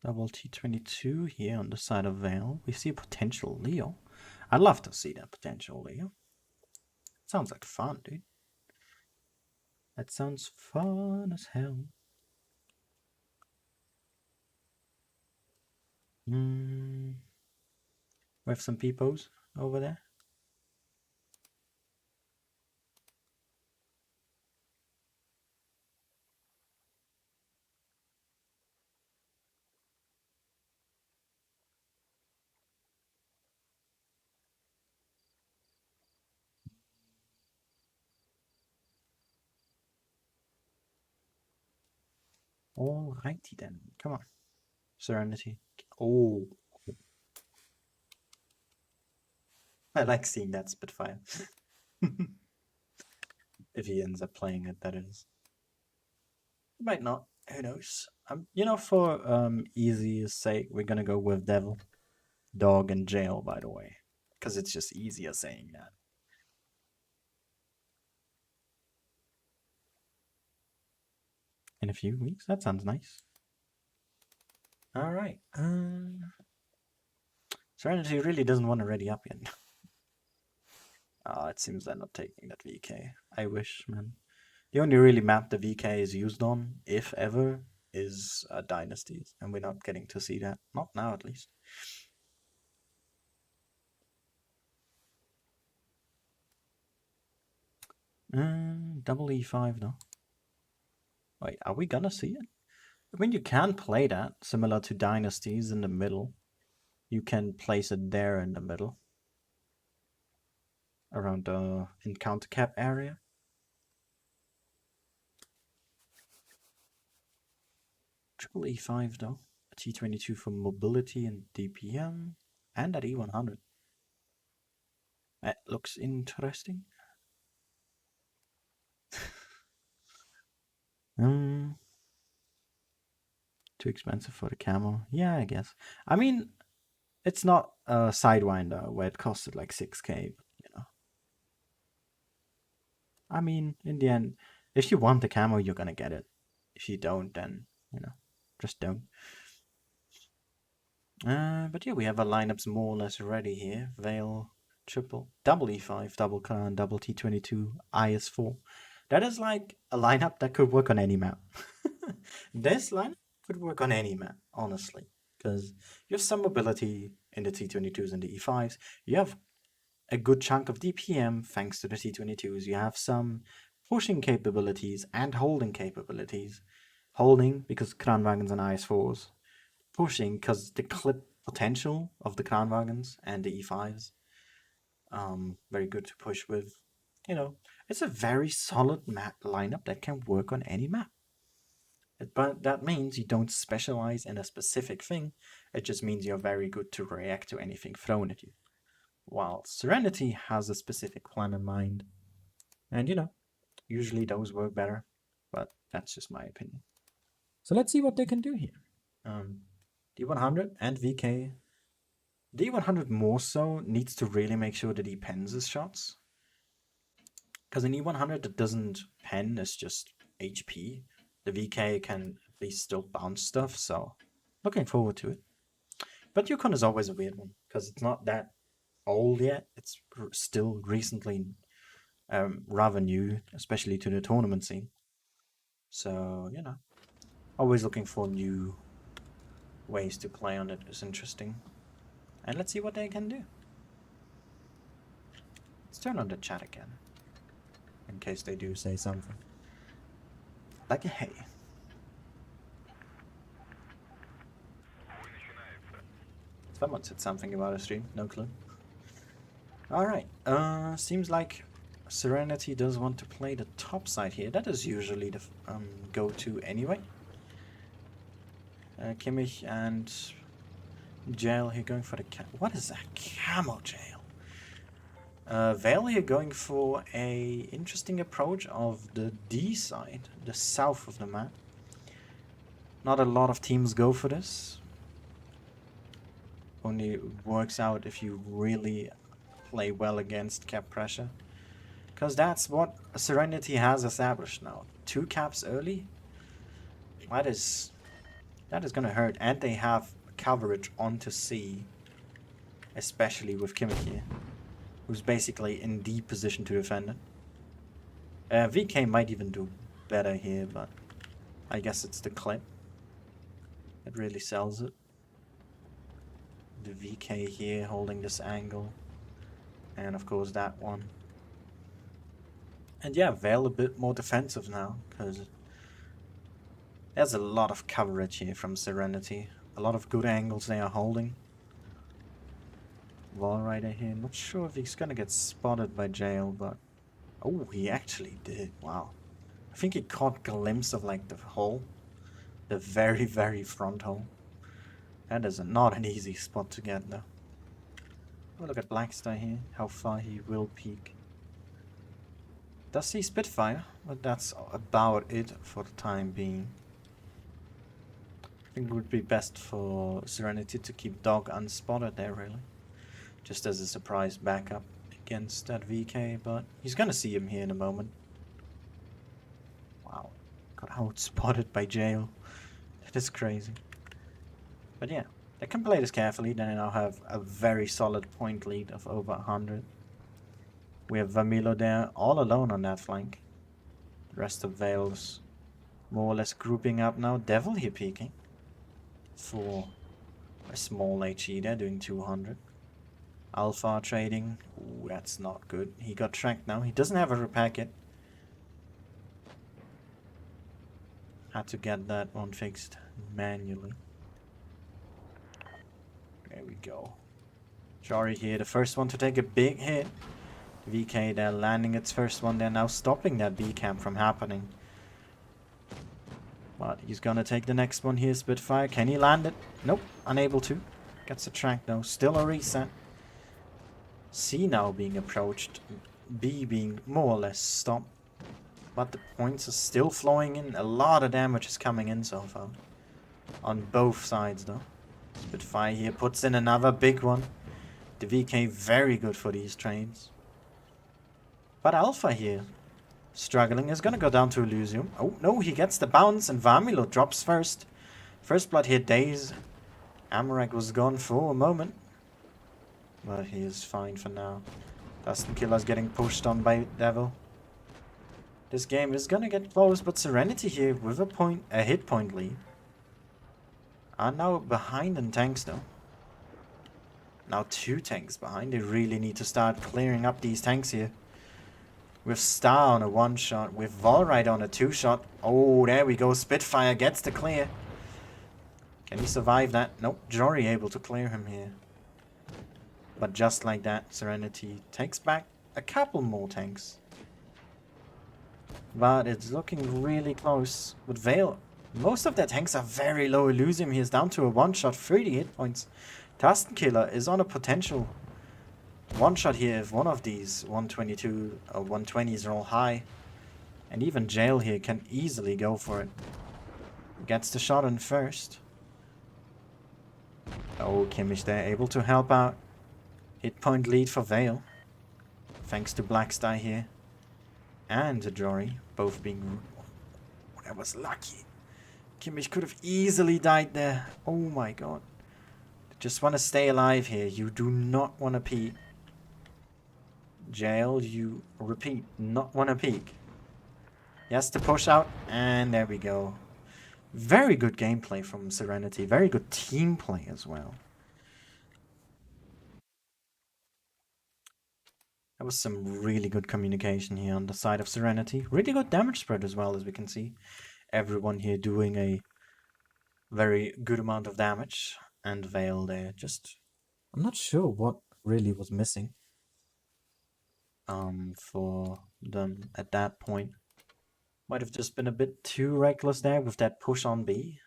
Double T22 here on the side of Vale. We see a potential Leo. I'd love to see that potential Leo. Sounds like fun, dude. That sounds fun as hell. We have some peepos over there. Alrighty then. Come on. Serenity. Oh. I like seeing that Spitfire. If he ends up playing it, that is. He might not. Who knows? You know, for easy's sake, we're gonna go with Devil, Dog, and Jail, by the way. Because it's just easier saying that. In a few weeks? That sounds nice. Alright. Serenity really doesn't want to ready up yet. It seems they're not taking that VK. I wish, man. The only really map the VK is used on, if ever, is Dynasties. And we're not getting to see that. Not now, at least. Double E5 though. Wait, are we gonna see it? I mean, you can play that, similar to Dynasties in the middle. You can place it there in the middle. Around the encounter cap area. Triple E5 though. A T22 for mobility and DPM. And at E100. That looks interesting. Too expensive for the camo. Yeah, I guess. I mean, it's not a Sidewinder where it costed like 6k, you know. I mean, in the end, If you want the camo, you're gonna get it. If you don't, then, just don't. But yeah, we have our lineups more or less ready here. Vale, triple, double E5, double Khan, double T22, IS4. That is like a lineup that could work on any map. This lineup could work on any map, honestly. Because you have some mobility in the T22s and the E5s. You have a good chunk of DPM thanks to the T22s. You have some pushing capabilities and holding capabilities. Holding because Kranwagens and IS4s. Pushing because the clip potential of the Kranwagens and the E5s. Very good to push with. It's a very solid map lineup that can work on any map. But that means you don't specialize in a specific thing. It just means you're very good to react to anything thrown at you. While Serenity has a specific plan in mind. And usually those work better. But that's just my opinion. So let's see what they can do here. D100 and VK. D100 more so needs to really make sure that he pens his shots. Because in E100 that doesn't pen, it's just HP. The VK can at least still bounce stuff, so looking forward to it. But Yukon is always a weird one, because it's not that old yet. It's still recently rather new, especially to the tournament scene. So, always looking for new ways to play on it is interesting. And let's see what they can do. Let's turn on the chat again, in case they do say something. Like a hey. Someone said something about a stream, no clue. Alright, seems like Serenity does want to play the top side here. That is usually the go-to anyway. Kimmich and Jail here going for the what is that? Camo Jail. Vale here going for a interesting approach of the D side, the south of the map. Not a lot of teams go for this. Only works out if you really play well against cap pressure. Because that's what Serenity has established now. 2 caps early? That is gonna hurt. And they have coverage onto C. Especially with Kimmich here, who's basically in the position to defend it. VK might even do better here, but I guess it's the clip. It really sells it. The VK here holding this angle. And of course that one. And yeah, Vale a bit more defensive now, because there's a lot of coverage here from Serenity. A lot of good angles they are holding. Wall rider here, not sure if he's gonna get spotted by Jail, but oh, he actually did. Wow. I think he caught a glimpse of like the hole, the very, very front hole. That is not an easy spot to get though. We'll look at Blackstar here, how far he will peek. Does see Spitfire, but that's about it for the time being. I think it would be best for Serenity to keep Dog unspotted there really. Just as a surprise backup against that VK, but he's gonna see him here in a moment. Wow, got outspotted by Jail. That is crazy. But yeah, they can play this carefully. They now have a very solid point lead of over 100. We have Vamilo there all alone on that flank. The rest of Vale's more or less grouping up now. Devil here peeking for a small HE there, doing 200. Alpha trading. Ooh, that's not good. He got tracked now. He doesn't have a repack yet. Had to get that one fixed manually. There we go. Jari here, the first one to take a big hit. VK there landing its first one. They're now stopping that B camp from happening. But he's gonna take the next one here, Spitfire. Can he land it? Nope, unable to. Gets a track though. Still a reset. C now being approached. B being more or less stopped. But the points are still flowing in. A lot of damage is coming in so far. On both sides though. Spitfire here puts in another big one. The VK very good for these trades. But Alpha here struggling. Is gonna go down to Elysium. Oh no, he gets the bounce and Vamilo drops first. First blood here, Daze. Amarak was gone for a moment. But he is fine for now. Dustin Killer's getting pushed on by Devil. This game is gonna get close, but Serenity here with a hit point lead. Are now behind in tanks though. Now 2 tanks behind. They really need to start clearing up these tanks here. With Star on a 1-shot, with Volrite on a 2-shot. Oh, there we go. Spitfire gets the clear. Can he survive that? Nope, Jory able to clear him here. But just like that, Serenity takes back a couple more tanks. But it's looking really close. With Vale, most of their tanks are very low. Elysium here is down to a 1-shot, 30 hit points. Tusken Killer is on a potential 1-shot here if one of these 122 or 120s are all high. And even Jail here can easily go for it. Gets the shot in first. Oh, Kimmich there able to help out. Hit point lead for Vale. Thanks to Blackstar here. And to Jory, both being... Oh, that was lucky. Kimmich could have easily died there. Oh my god. Just want to stay alive here. You do not want to peek. Jail, you repeat, not want to peek. He has to push out, and there we go. Very good gameplay from Serenity. Very good team play as well. That was some really good communication here on the side of Serenity. Really good damage spread as well, as we can see. Everyone here doing a very good amount of damage. And Vale there, just... I'm not sure what really was missing. For them at that point. Might have just been a bit too reckless there with that push on B.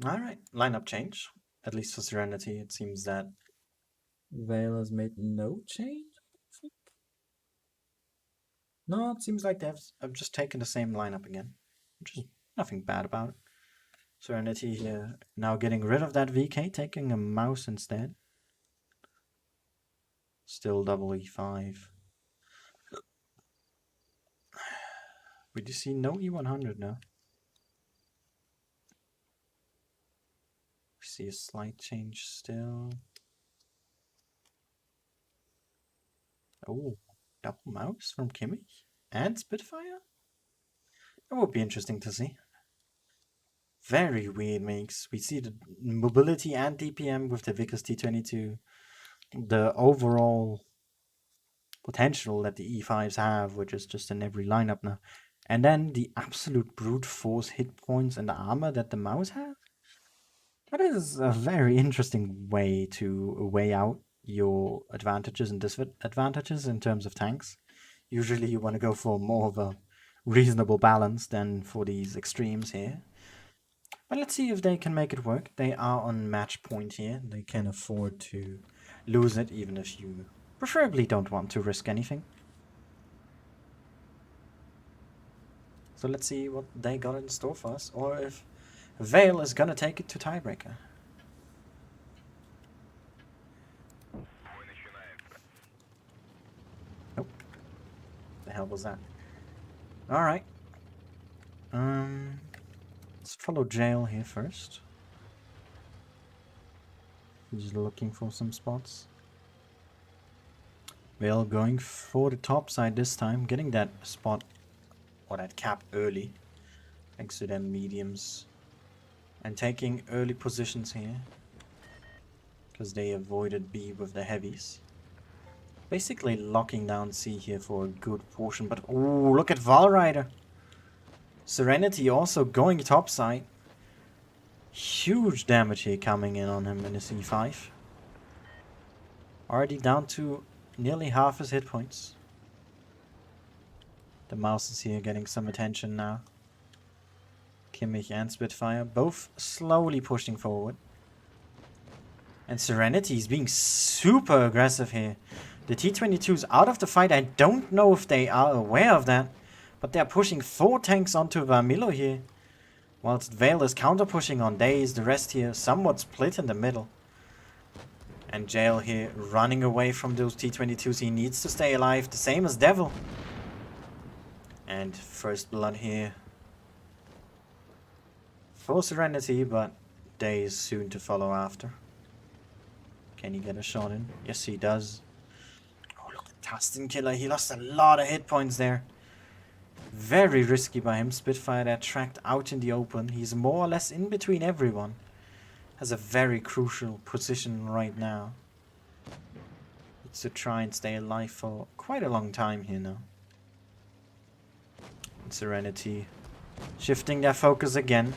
Alright, lineup change. At least for Serenity, it seems that Vale has made no change. No, it seems like I've just taken the same lineup again. Which is nothing bad about it. Serenity here now getting rid of that VK, taking a mouse instead. Still double E5. We do see no E100 now. We see a slight change still. Oh, double mouse from Kimmich and Spitfire? That would be interesting to see. Very weird mix. We see the mobility and DPM with the Vickers T22. The overall potential that the E5s have, which is just in every lineup now. And then the absolute brute force hit points and the armor that the mouse has. That is a very interesting way to weigh out your advantages and disadvantages in terms of tanks. Usually you want to go for more of a reasonable balance than for these extremes here. But let's see if they can make it work. They are on match point here. They can afford to lose it, even if you preferably don't want to risk anything. So let's see what they got in store for us, or if Vale is gonna take it to tiebreaker. Nope. The hell was that? Alright. Let's follow Jail here first. He's looking for some spots. Vale going for the top side this time, getting that spot or that cap early, thanks to them mediums. And taking early positions here, because they avoided B with the heavies. Basically locking down C here for a good portion, but oh, look at Valrider. Serenity also going topside. Huge damage here coming in on him in the C5. Already down to nearly half his hit points. The mouse is here getting some attention now. Kimmich and Spitfire both slowly pushing forward. And Serenity is being super aggressive here. The T-22 is out of the fight. I don't know if they are aware of that. But they're pushing 4 tanks onto Vermillo here. Whilst Vale is counter-pushing on Days. The rest here somewhat split in the middle. And Jail here running away from those T-22s. He needs to stay alive. The same as Devil. And first blood here. For Serenity, but Days soon to follow after. Can he get a shot in? Yes, he does. Oh, look at Tustin Killer. He lost a lot of hit points there. Very risky by him. Spitfire that tracked out in the open. He's more or less in between everyone. Has a very crucial position right now. Needs to try and stay alive for quite a long time here now. And Serenity shifting their focus again.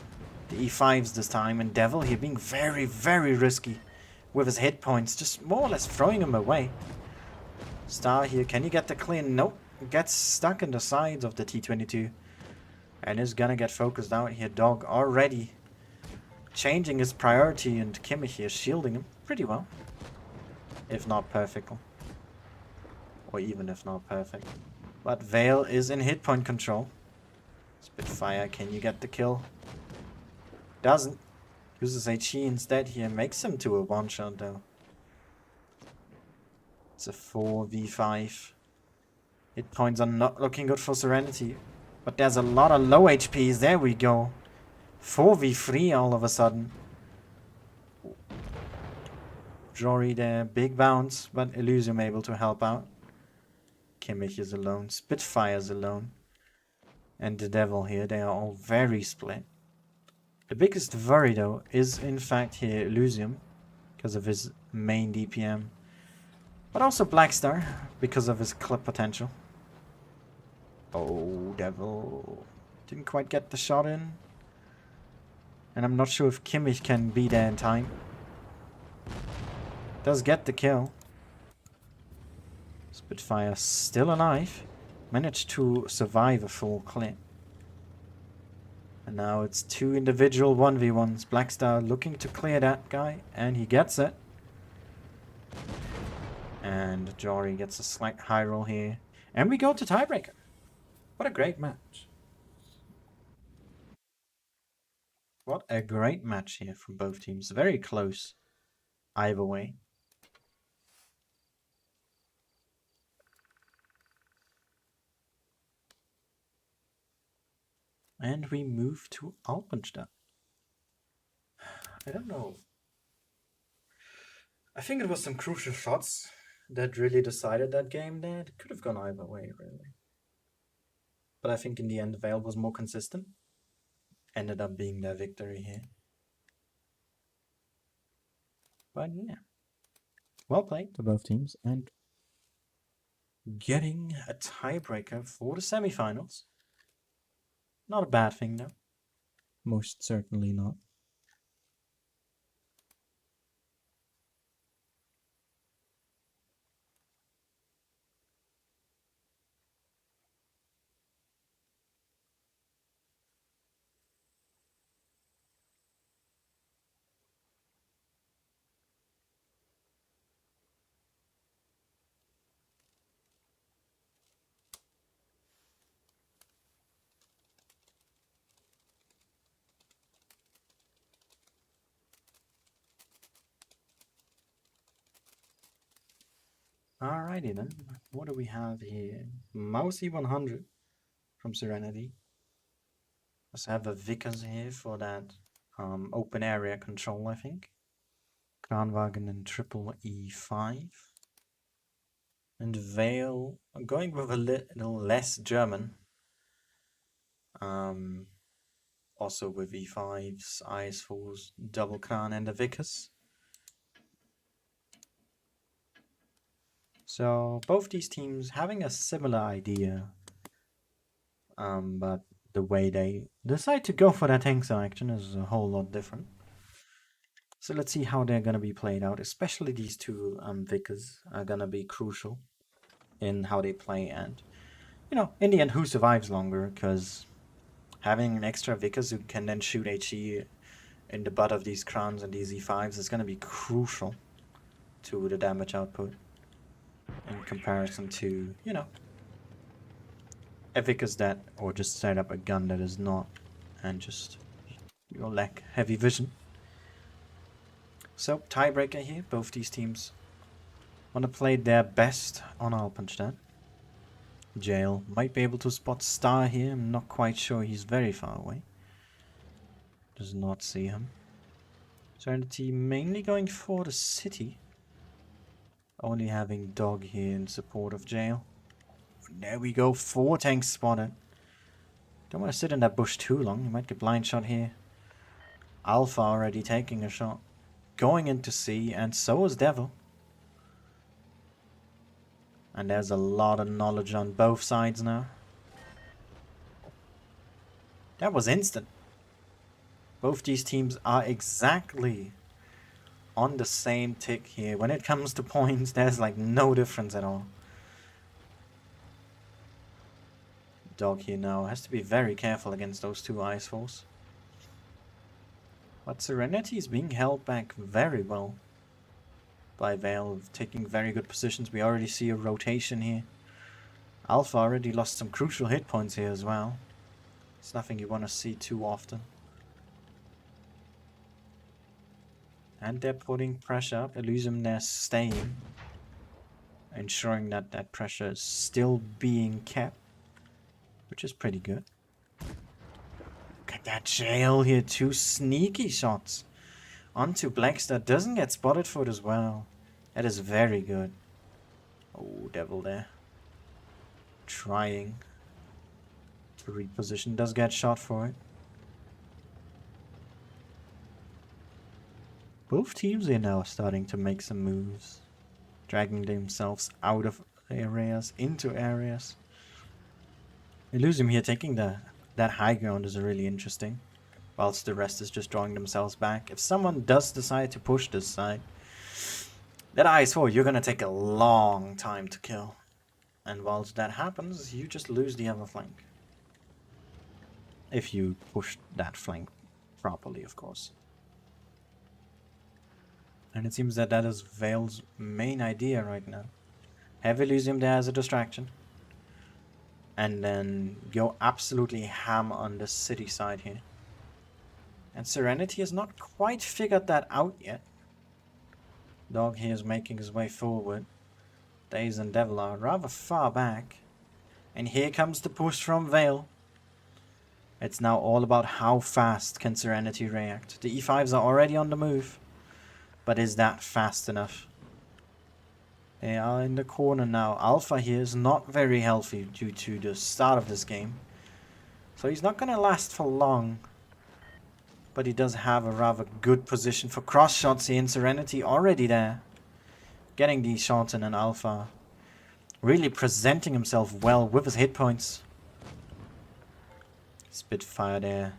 The E5s this time. And Devil here being very, very risky. With his hit points, just more or less throwing him away. Star here, can you get the clear? Nope, gets stuck in the sides of the T-22. And is gonna get focused out here. Dog already changing his priority, and Kimmich here shielding him pretty well. If not perfectly. Or even if not perfect. But Vale is in hit point control. Spitfire, can you get the kill? Doesn't. Uses HE instead here, makes him to a one-shot though. It's a 4v5. Hit points are not looking good for Serenity. But there's a lot of low HPs, there we go. 4v3 all of a sudden. Jory there, big bounce, but Elysium able to help out. Kimmich is alone, Spitfire's alone. And the Devil here, they are all very split. The biggest worry though is in fact here Elysium, because of his main DPM. But also Blackstar, because of his clip potential. Oh, Devil. Didn't quite get the shot in. And I'm not sure if Kimmich can be there in time. Does get the kill. Spitfire still alive. Managed to survive a full clip. And now it's 2 individual 1v1s. Blackstar looking to clear that guy. And he gets it. And Jory gets a slight high roll here. And we go to tiebreaker. What a great match. What a great match here from both teams. Very close either way. And we move to Alpenstadt. I don't know. I think it was some crucial shots that really decided that game there. It could have gone either way, really. But I think in the end, Vale was more consistent. Ended up being their victory here. But yeah. Well played to both teams. And getting a tiebreaker for the semifinals. Not a bad thing, though. Most certainly not. Alrighty then, what do we have here? Mousy 100 from Serenity. Let's have a Vickers here for that open area control, I think. Kranwagen and triple E5. And Vale, I'm going with a little less German. Also with E5s, IS4s, double Kran and a Vickers. So both these teams having a similar idea, but the way they decide to go for that tank selection is a whole lot different. So let's see how they're gonna be played out. Especially these two Vickers are gonna be crucial in how they play, and you know, in the end, who survives longer? Because having an extra Vickers who can then shoot HE in the butt of these crowns and these E5s is going to be crucial to the damage output in comparison to, you know, a Vickers that, or just set up a gun that is not, and just you'll lack heavy vision. So, tiebreaker here. Both these teams want to play their best on Alpenstadt. Jail might be able to spot Star here. I'm not quite sure. He's very far away. Does not see him. SNTY mainly going for the city. Only having Dog here in support of Jail. There we go. 4 tanks spotted. Don't want to sit in that bush too long. You might get blind shot here. Alpha already taking a shot. Going into C, and so is Devil. And there's a lot of knowledge on both sides now. That was instant. Both these teams are exactly on the same tick here. When it comes to points, there's like no difference at all. Dog here now has to be very careful against those 2 ice falls. But Serenity is being held back very well by Vale, taking very good positions. We already see a rotation here. Alpha already lost some crucial hit points here as well. It's nothing you want to see too often. And they're putting pressure up. Elysium, they're staying, ensuring that that pressure is still being kept, which is pretty good. Look at that Jail here. 2 sneaky shots onto Blackstar. Doesn't get spotted for it as well. That is very good. Oh, Devil there. Trying to reposition. Does get shot for it. Both teams are now starting to make some moves. Dragging themselves out of areas, into areas. Elysium here taking that high ground is really interesting. Whilst the rest is just drawing themselves back. If someone does decide to push this side, that IS-4, you're gonna take a long time to kill. And whilst that happens, you just lose the other flank. If you push that flank properly, of course. And it seems that that is Vale's main idea right now. Have Elysium there as a distraction. And then go absolutely ham on the city side here. And Serenity has not quite figured that out yet. Dog here is making his way forward. Daze and Devil are rather far back. And here comes the push from Vale. It's now all about how fast can Serenity react. The E5s are already on the move. But is that fast enough? They are in the corner now. Alpha here is not very healthy due to the start of this game. So he's not going to last for long. But he does have a rather good position for cross shots here in Serenity already there. Getting these shots in an Alpha. Really presenting himself well with his hit points. Spitfire there.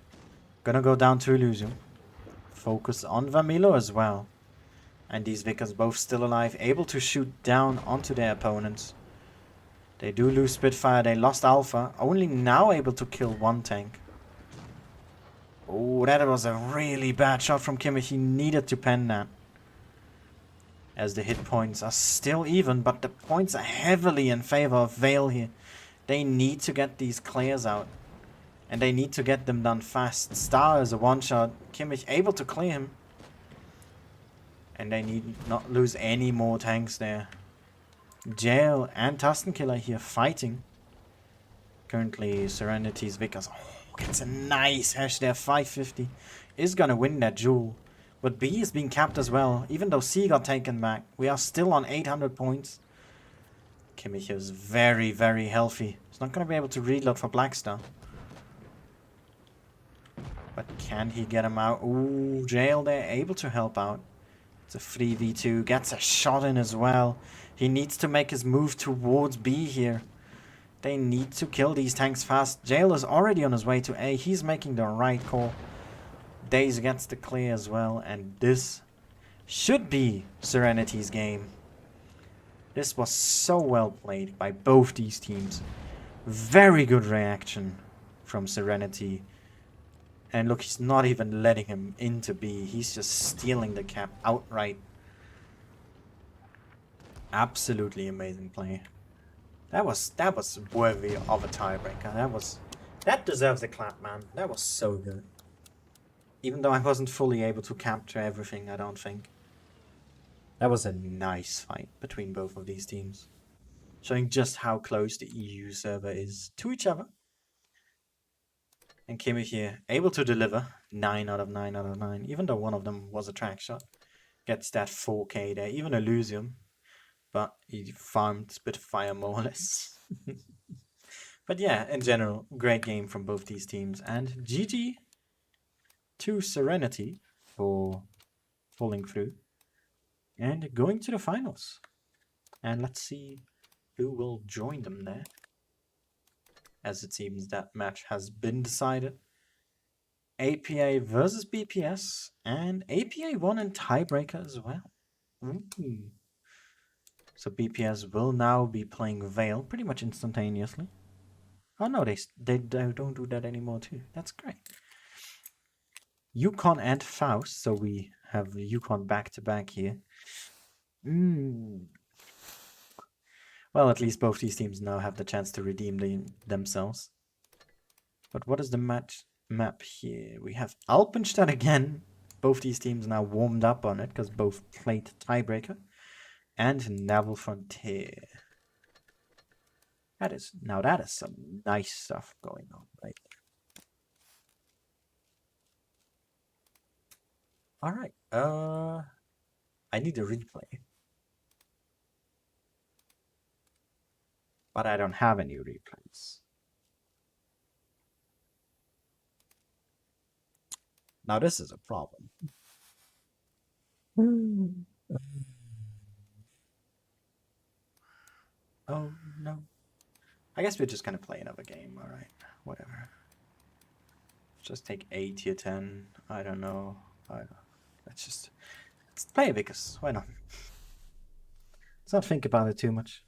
Gonna go down to Elysium. Focus on Vamilo as well. And these Vickers both still alive. Able to shoot down onto their opponents. They do lose Spitfire. They lost Alpha. Only now able to kill 1 tank. Oh, that was a really bad shot from Kimmich. He needed to pen that. As the hit points are still even, but the points are heavily in favor of Vale here. They need to get these clears out. And they need to get them done fast. Star is a one-shot. Kimmich able to clear him. And they need not lose any more tanks there. Jail and Tastenkiller here fighting. Currently, Serenity's Vickers. Oh, gets a nice hash there. 550. Is gonna win that duel. But B is being capped as well. Even though C got taken back. We are still on 800 points. Kimmich is very, very healthy. He's not gonna be able to reload for Blackstar. But can he get him out? Ooh, Jail there. Able to help out. It's a 3v2. Gets a shot in as well. He needs to make his move towards B here. They need to kill these tanks fast. Jail is already on his way to A. He's making the right call. Daze gets the clear as well. And this should be Serenity's game. This was so well played by both these teams. Very good reaction from Serenity. And look, he's not even letting him into B. He's just stealing the cap outright. Absolutely amazing play. That was worthy of a tiebreaker. That deserves a clap, man. That was so good. Even though I wasn't fully able to capture everything, I don't think. That was a nice fight between both of these teams, showing just how close the EU server is to each other. And Kimi here, able to deliver 9 out of 9 out of 9, even though one of them was a track shot. Gets that 4k there, even Elysium. But he farmed Spitfire more or less. But yeah, in general, great game from both these teams. And GG to Serenity for falling through and going to the finals. And let's see who will join them there, as it seems that match has been decided. APA versus BPS, and APA won in tiebreaker as well. So BPS will now be playing Veil pretty much instantaneously. Oh no, they don't do that anymore too. That's great. Yukon and Faust, so we have Yukon back to back here. Well, at least both these teams now have the chance to redeem themselves. But what is the map here? We have Alpenstadt again. Both these teams now warmed up on it because both played tiebreaker. And Naval Frontier. That is some nice stuff going on right there. Alright, I need a replay. But I don't have any replays. Now this is a problem. Oh no. I guess we're just gonna play another game, alright. Whatever. Just take 8 tier 10. I don't know. Let's play it because why not? Let's not think about it too much.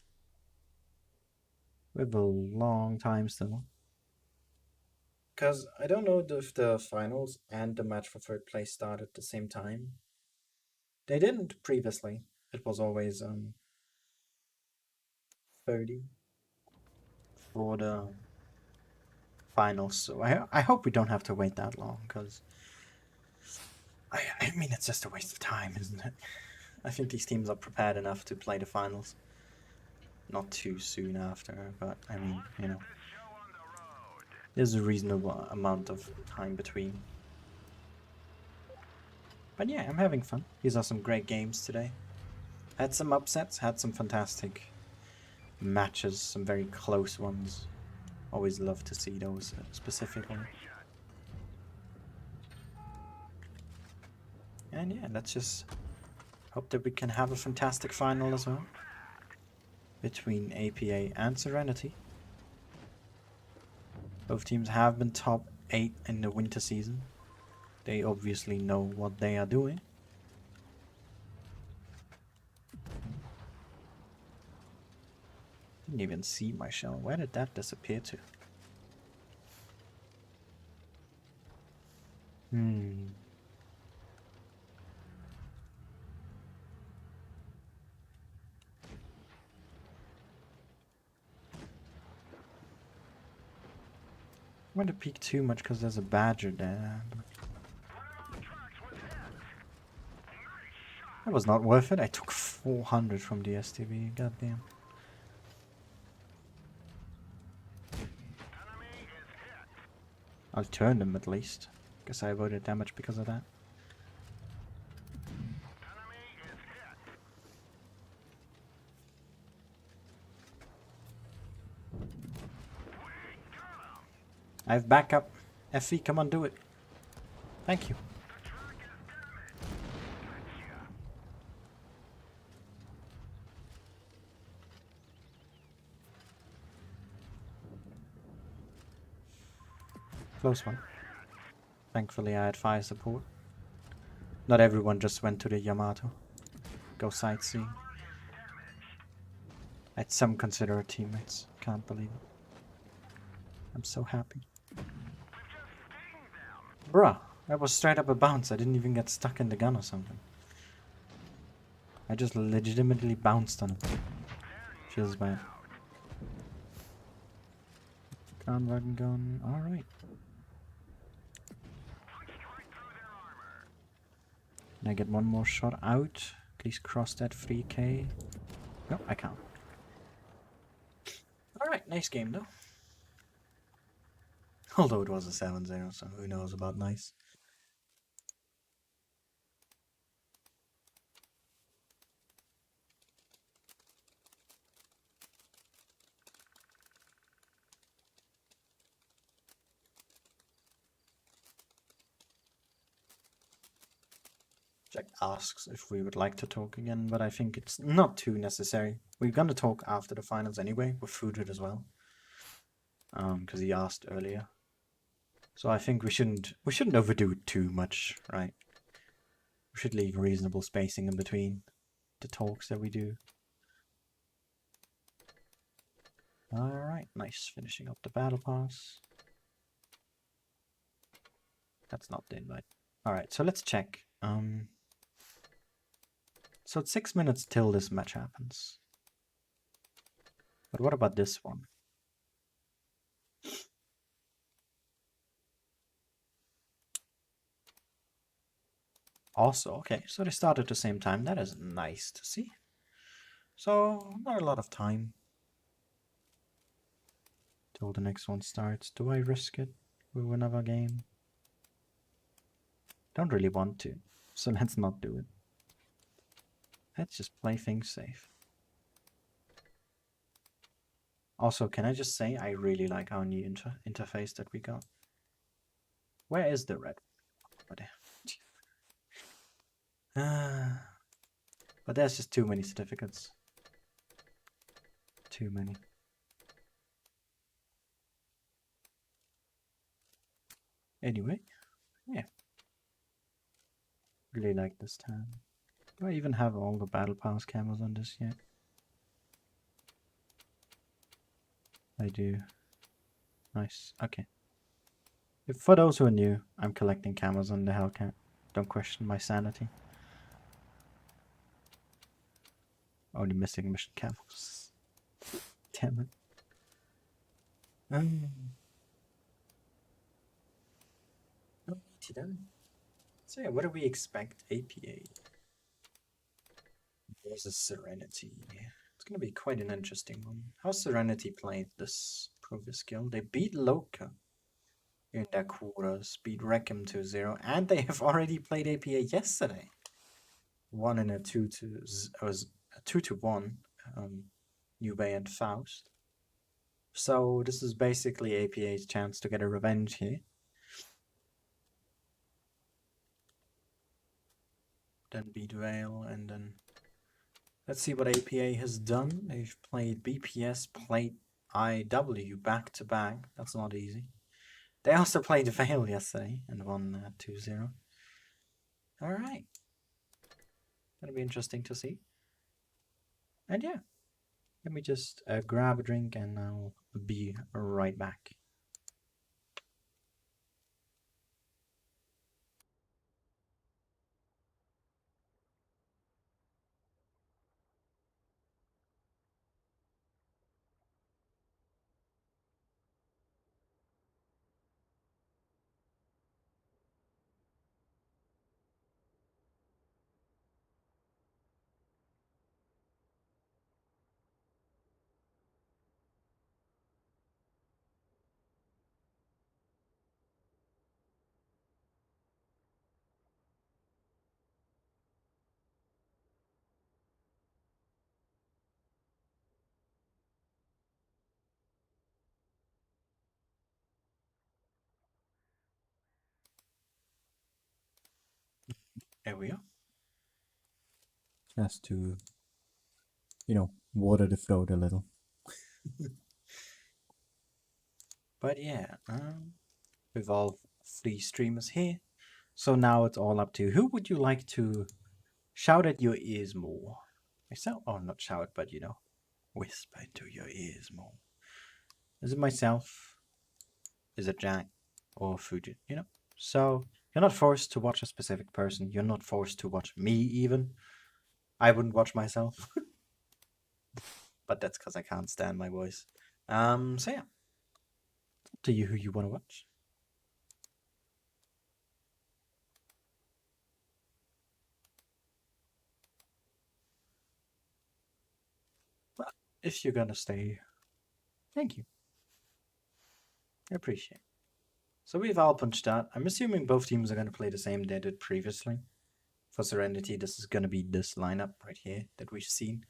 We have a long time still. Because I don't know if the finals and the match for third place started at the same time. They didn't previously. It was always 30 for the finals. So I hope we don't have to wait that long, because I mean, it's just a waste of time, isn't it? I think these teams are prepared enough to play the finals. Not too soon after, but I mean, you know, there's a reasonable amount of time between. But yeah, I'm having fun. These are some great games today. Had some upsets, had some fantastic matches, some very close ones. Always love to see those specifically. And yeah, let's just hope that we can have a fantastic final as well between APA and Serenity. Both teams have been top 8 in the winter season. They obviously know what they are doing. Didn't even see my shell. Where did that disappear to? I'm going to peek too much because there's a badger there. That was not worth it. I took 400 from the STV. Goddamn. I'll turn them at least. Guess I avoided damage because of that. I have backup. FE, come on, do it. Thank you. Close one. Thankfully I had fire support. Not everyone just went to the Yamato. Go sightseeing. I had some considerate teammates. Can't believe it. I'm so happy. Bruh, that was straight up a bounce. I didn't even get stuck in the gun or something. I just legitimately bounced on it. Feels bad. Kranwagen gun. Alright. Can I get one more shot out? Please cross that 3k. No, I can't. Alright, nice game though. Although it was a 7-0, so who knows about nice. Jack asks if we would like to talk again, but I think it's not too necessary. We're gonna talk after the finals anyway, with Fugit as well. Because he asked earlier. So I think we shouldn't overdo it too much, right? We should leave reasonable spacing in between the talks that we do. Alright, nice. Finishing up the battle pass. That's not the invite. Alright, so let's check. So it's 6 minutes till this match happens. But what about this one? Also, okay, so they start at the same time. That is nice to see. So, not a lot of time till the next one starts. Do I risk it with another game? Don't really want to, so let's not do it. Let's just play things safe. Also, can I just say I really like our new interface that we got. Where is the red? Oh, there. But there's just too many certificates. Too many. Anyway, yeah. Really like this tab. Do I even have all the battle pass camos on this yet? I do. Nice. Okay. For those who are new, I'm collecting camos on the Hellcat. Don't question my sanity. Only missing mission camos. Damn it. Alrighty then. So yeah, what do we expect APA versus Serenity? It's gonna be quite an interesting one. How Serenity played this previous skill? They beat Loka in their quarters, beat Reckham 2-0, and they have already played APA yesterday. Won in a 2-1. Nube and Faust. So this is basically APA's chance to get a revenge here. Then beat Vale, and then let's see what APA has done. They've played BPS, played IW back to back. That's not easy. They also played Vale yesterday and won 2-0. Alright. That'll be interesting to see. And yeah, let me just grab a drink and I'll be right back. There we are. Just to, water the throat a little. But yeah, we've all 3 streamers here. So now it's all up to who would you like to shout at your ears more? Myself? Oh, not shout, but whisper into your ears more. Is it myself? Is it Jack? Or Fugit? So you're not forced to watch a specific person. You're not forced to watch me even. I wouldn't watch myself. But that's because I can't stand my voice. So yeah. Up to you who you want to watch. Well, if you're gonna stay, thank you. I appreciate it. So we have Alpenstadt. I'm assuming both teams are gonna play the same they did previously. For Serenity, this is gonna be this lineup right here that we've seen.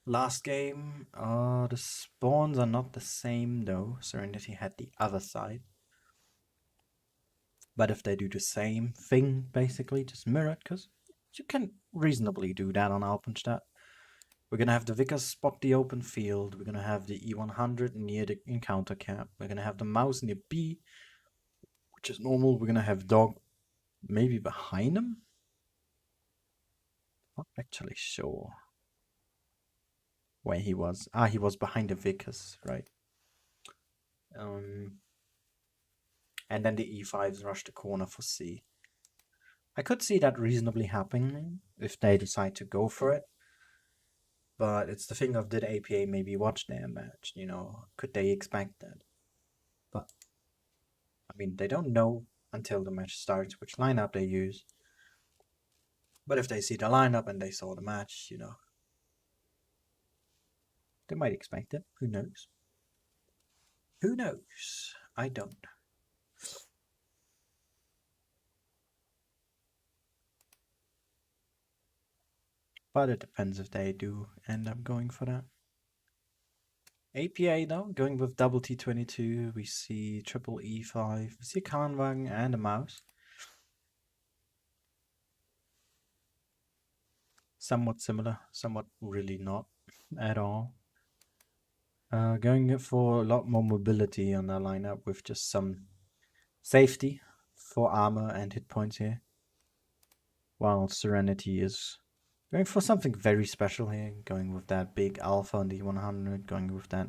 Last game, the spawns are not the same though. Serenity had the other side. But if they do the same thing, basically, just mirror it, because you can reasonably do that on Alpenstadt. We're going to have the Vickers spot the open field. We're going to have the E100 near the encounter cap. We're going to have the mouse near B, which is normal. We're going to have Dog maybe behind him. Not actually sure where he was. Ah, he was behind the Vickers, right. And then the E5s rush the corner for C. I could see that reasonably happening if they decide to go for it. But it's the thing of, did APA maybe watch their match? You know, could they expect that? But, I mean, they don't know until the match starts which lineup they use. But if they see the lineup and they saw the match, you know, they might expect it. Who knows? Who knows? I don't. But it depends if they do end up going for that. APA though, going with double T22, we see triple E5, we see a Kranwagen and a mouse. Somewhat similar, somewhat really not at all. Going for a lot more mobility on the lineup with just some safety for armor and hit points here. While Serenity is going for something very special here, going with that big alpha on the 100, going with that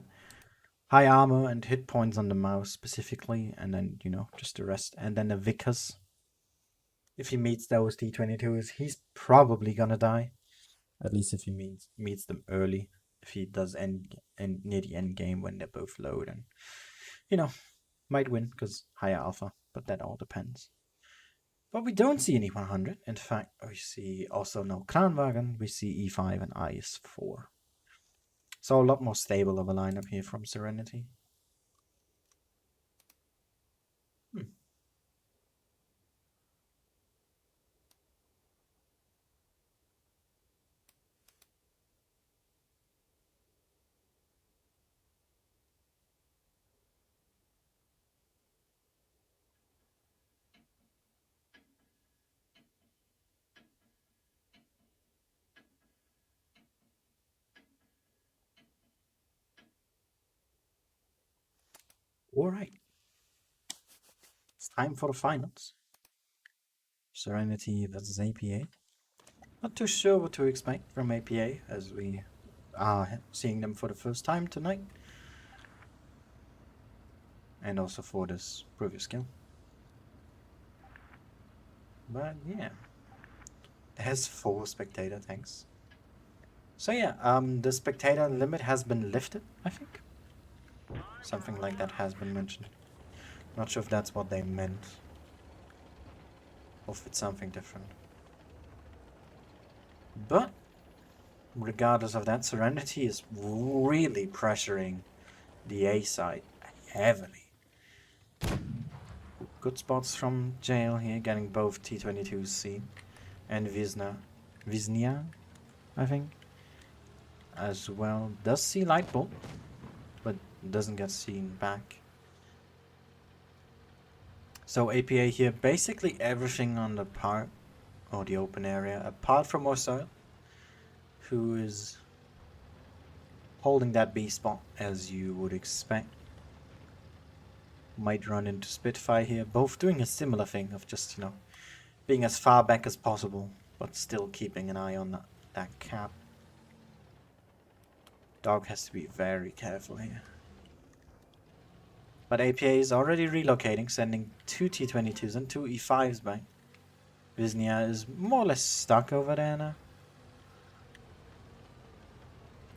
high armor and hit points on the mouse specifically, and then, you know, just the rest. And then the Vickers. If he meets those T22s, he's probably gonna die. At least if he meets them early. If he does end near the end game when they're both low, then, you know, might win because higher alpha, but that all depends. But we don't see any 100. In fact, we see also no Kranwagen, we see E5 and IS4. So a lot more stable of a lineup here from Serenity. Alright. It's time for the finals. Serenity versus APA. Not too sure what to expect from APA as we are seeing them for the first time tonight. And also for this previous skill. But yeah. There's 4 spectator, thanks. So yeah, the spectator limit has been lifted, I think. Something like that has been mentioned. Not sure if that's what they meant. Or if it's something different. But, regardless of that, Serenity is really pressuring the A side heavily. Good spots from Jail here, getting both T22s seen. And Wisnia, I think. As well. Does see Lightbolt, but doesn't get seen back. So APA here, basically everything on the park, or the open area, apart from Orsoil, who is holding that B spot as you would expect. Might run into Spitfire here, both doing a similar thing of just, you know, being as far back as possible, but still keeping an eye on that cap. Dog has to be very careful here. But APA is already relocating, sending 2 T-22s and 2 E5s back. Wisnia is more or less stuck over there now.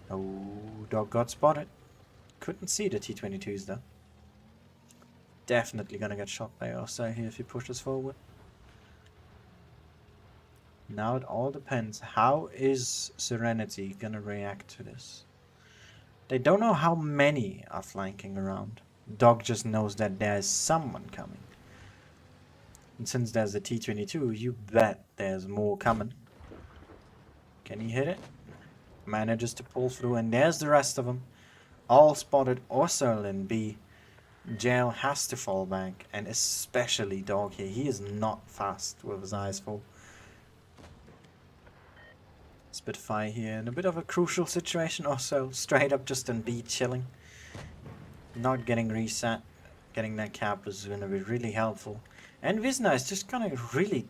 Oh, dog got spotted. Couldn't see the T-22s though. Definitely gonna get shot by Osai here if he pushes forward. Now it all depends. How is Serenity gonna react to this? They don't know how many are flanking around. Dog just knows that there's someone coming. And since there's a T-22, you bet there's more coming. Can he hit it? Manages to pull through, and there's the rest of them. All spotted also in B. Jail has to fall back, and especially Dog here. He is not fast with his eyes full. Spitfire here in a bit of a crucial situation also. Straight up just in B chilling. Not getting reset. Getting that cap is going to be really helpful. And Visna is just going to really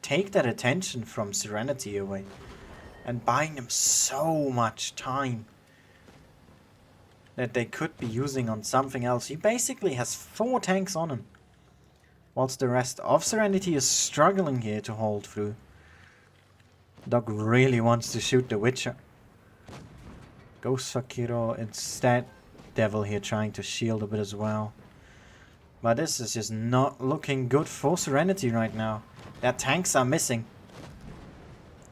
take that attention from Serenity away. And buying them so much time that they could be using on something else. He basically has 4 tanks on him. Whilst the rest of Serenity is struggling here to hold through. Dog really wants to shoot the Witcher. Goes for Kiro instead. Devil here trying to shield a bit as well. But this is just not looking good for Serenity right now. Their tanks are missing.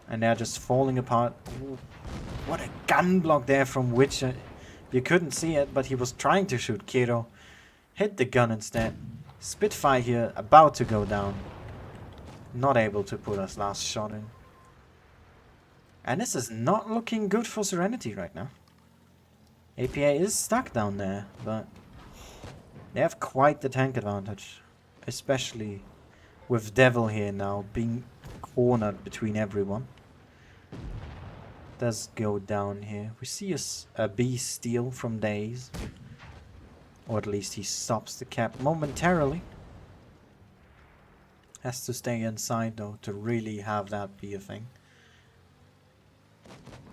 And they're just falling apart. Ooh, what a gun block there from Witcher. You couldn't see it, but he was trying to shoot Kiro. Hit the gun instead. Spitfire here about to go down. Not able to put his last shot in. And this is not looking good for Serenity right now. APA is stuck down there, but they have quite the tank advantage. Especially with Devil here now being cornered between everyone. Does go down here. We see a B steal from Daze. Or at least he stops the cap momentarily. Has to stay inside though to really have that be a thing.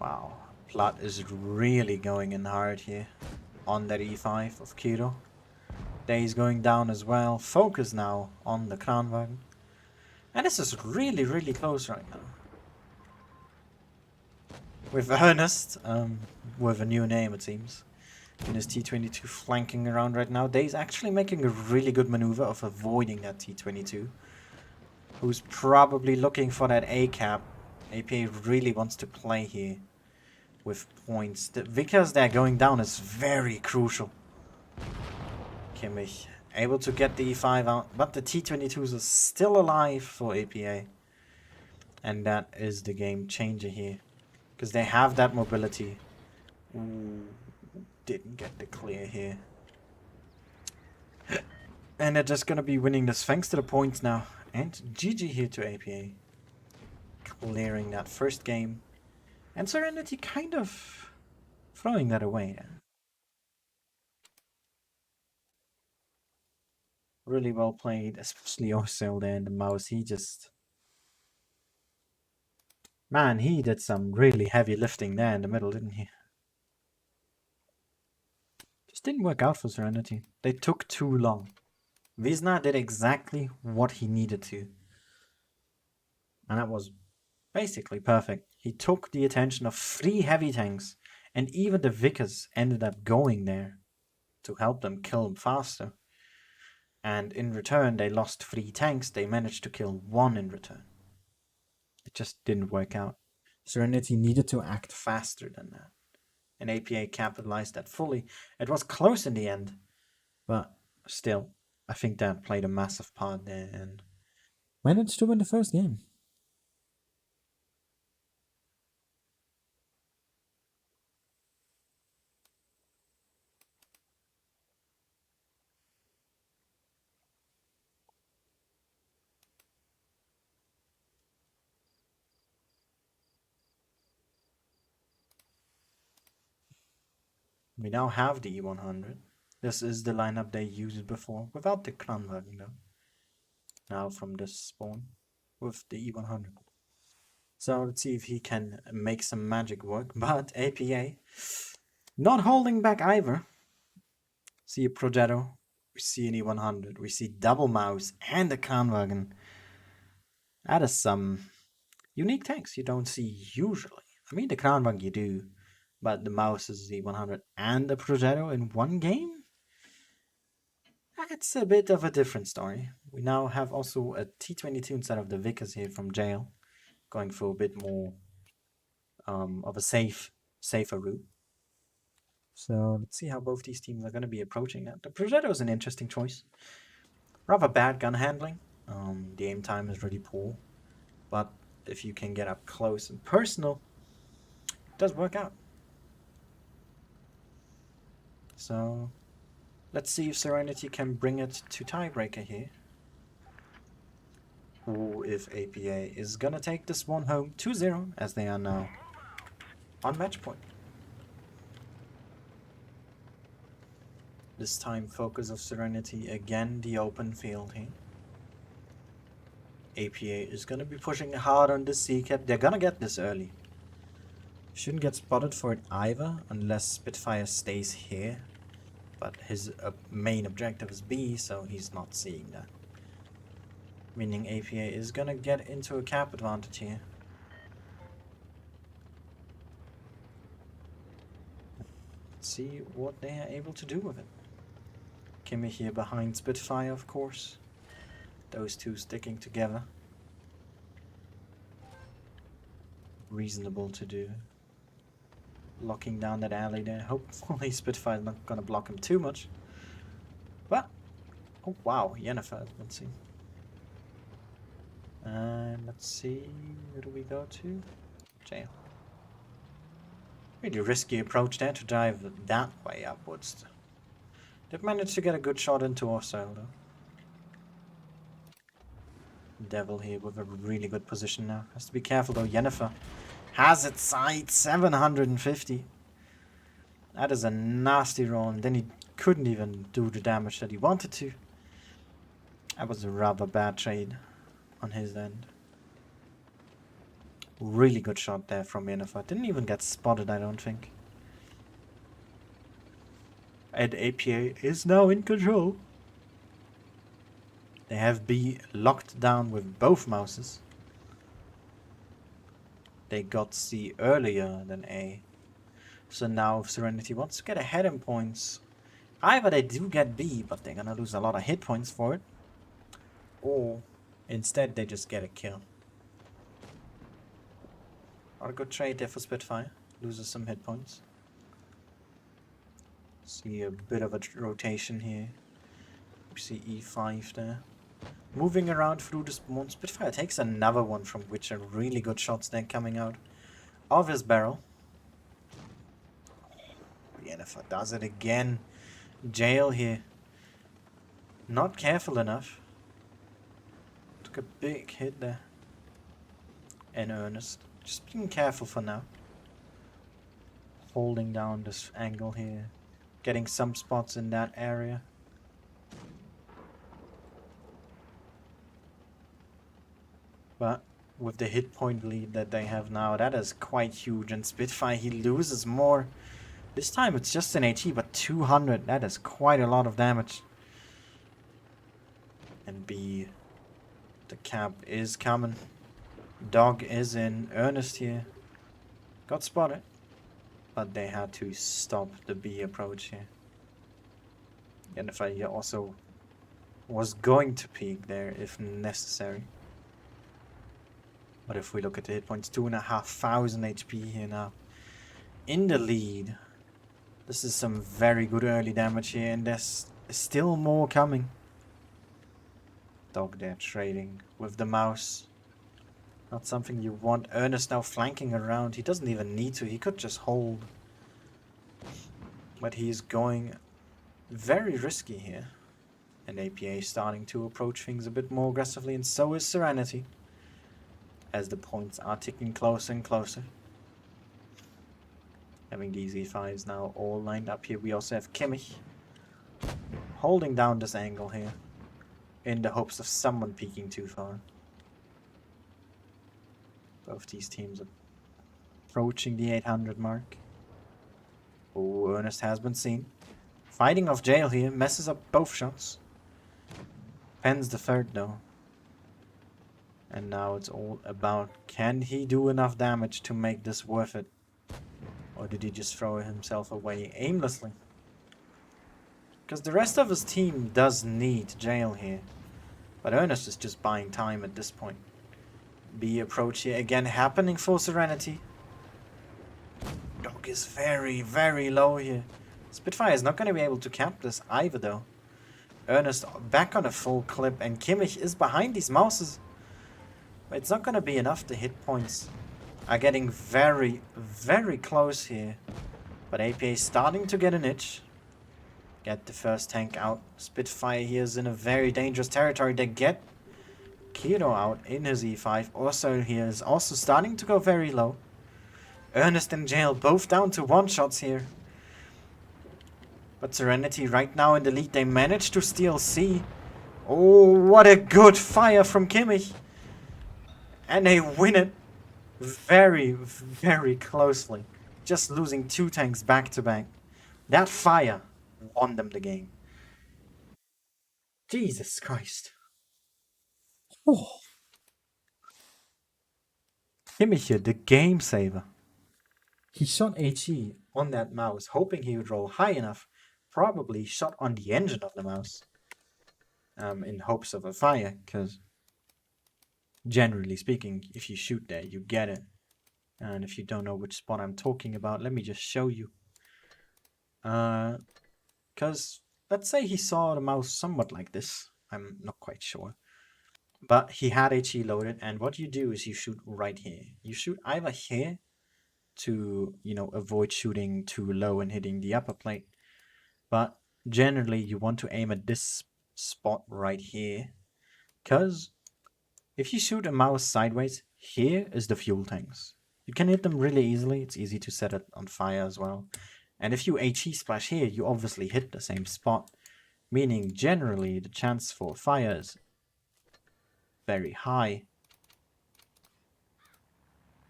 Wow. Plat is really going in hard here. On that E5 of Kiro. Daze going down as well. Focus now on the Kranwagen. And this is really, really close right now. With Ernest, with a new name it seems, in his T-22 flanking around right now. Daze actually making a really good maneuver of avoiding that T-22. Who's probably looking for that A-cap. APA really wants to play here with points. Because they're going down is very crucial. Kimmich able to get the E5 out, but the T-22s are still alive for APA. And that is the game changer here. Because they have that mobility. Ooh, didn't get the clear here. And they're just going to be winning this thanks to the points now. And GG here to APA. Clearing that first game. And Serenity kind of throwing that away. Really well played, especially Osel there in the mouse. He just... Man, he did some really heavy lifting there in the middle, didn't he? Just didn't work out for Serenity. They took too long. Wisna did exactly what he needed to. And that was basically perfect. He took the attention of 3 heavy tanks. And even the Vickers ended up going there to help them kill him faster. And in return, they lost 3 tanks. They managed to kill 1 in return. It just didn't work out. Serenity needed to act faster than that. And APA capitalized that fully. It was close in the end. But still, I think that played a massive part there and managed to win the first game. We now have the E100. This is the lineup they used before, without the Kranwagen though. Now from this spawn, with the E100. So let's see if he can make some magic work, but APA not holding back either. See a Progetto We see an E100. We see double mouse and a Kranwagen. That is some unique tanks you don't see usually. I mean, the Kranwagen you do, but the mouse is the 100 and the Progetto in one game? That's a bit of a different story. We now have also a T-22 instead of the Vickers here from jail, going for a bit more of a safer route. So let's see how both these teams are going to be approaching that. The Progetto is an interesting choice. Rather bad gun handling. The aim time is really poor, but if you can get up close and personal, it does work out. So let's see if Serenity can bring it to tiebreaker here. Or if APA is gonna take this one home 2-0 as they are now on match point. This time focus of Serenity again the open field here. APA is gonna be pushing hard on the C-cap. They're gonna get this early. Shouldn't get spotted for it either unless Spitfire stays here. But his main objective is B, so he's not seeing that. Meaning APA is gonna get into a cap advantage here. Let's see what they are able to do with it. Kimmy here behind Spitfire, of course. Those two sticking together. Reasonable to do. Locking down that alley there. Hopefully Spitfire's not gonna block him too much. But, oh wow, Yennefer has been seen. And let's see, where do we go to? Jail. Really risky approach there to drive that way upwards. They've managed to get a good shot into Orso though. Devil here with a really good position now. Has to be careful though. Yennefer has it sight 750. That is a nasty roll, and then he couldn't even do the damage that he wanted to. That was a rather bad trade on his end. Really good shot there from Yennefer. Didn't even get spotted, I don't think. And APA is now in control. They have B locked down with both mouses. They got C earlier than A. So now if Serenity wants to get ahead in points, either they do get B, but they're gonna lose a lot of hit points for it. Or instead they just get a kill. Not a good trade there for Spitfire. Loses some hit points. See a bit of a rotation here. We see E5 there. Moving around through the spawn. Spitfire takes another one from which are really good shots then coming out of his barrel. Yennefer does it again. Jail here. Not careful enough. Took a big hit there. In earnest. Just being careful for now. Holding down this angle here. Getting some spots in that area. But with the hit point lead that they have now, that is quite huge. And Spitfire, he loses more. This time it's just an AT, but 200. That is quite a lot of damage. And B, the cap is coming. Dog is in earnest here. Got spotted. But they had to stop the B approach here. Yennefer also was going to peek there if necessary. But if we look at the hit points, 2,500 HP here now. In the lead. This is some very good early damage here, and there's still more coming. Dog there trading with the mouse. Not something you want. Ernest now flanking around. He doesn't even need to. He could just hold. But he's going very risky here. And APA is starting to approach things a bit more aggressively, and so is Serenity. As the points are ticking closer and closer. Having these E5s now all lined up here. We also have Kimmich holding down this angle here in the hopes of someone peeking too far. Both these teams are approaching the 800 mark. Oh, Ernest has been seen. Fighting off jail here, messes up both shots. Pens the third though. And now it's all about, can he do enough damage to make this worth it? Or did he just throw himself away aimlessly? Because the rest of his team does need jail here. But Ernest is just buying time at this point. B approach here again happening for Serenity. Dog is very, very low here. Spitfire is not going to be able to cap this either though. Ernest back on a full clip and Kimmich is behind these mouses. But it's not going to be enough. The hit points are getting very, very close here. But APA is starting to get an itch. Get the first tank out. Spitfire here is in a very dangerous territory. They get Kiro out in his E5. Also here is also starting to go very low. Ernest and Jail both down to one shots here. But Serenity right now in the lead. They managed to steal C. Oh, what a good fire from Kimmich. And they win it very, very closely. Just losing 2 tanks back to back. That fire won them the game. Jesus Christ. Oh. Kimmich here, the game saver. He shot HE on that mouse, hoping he would roll high enough. Probably shot on the engine of the mouse. In hopes of a fire, because generally speaking, if you shoot there, you get it. And if you don't know which spot I'm talking about, let me just show you. Because let's say he saw the mouse somewhat like this. I'm not quite sure. But he had HE loaded, and what you do is you shoot right here. You shoot either here to, you know, avoid shooting too low and hitting the upper plate. But generally you want to aim at this spot right here. Because if you shoot a mouse sideways, here is the fuel tanks. You can hit them really easily. It's easy to set it on fire as well. And if you HE splash here, you obviously hit the same spot. Meaning generally the chance for fire is very high.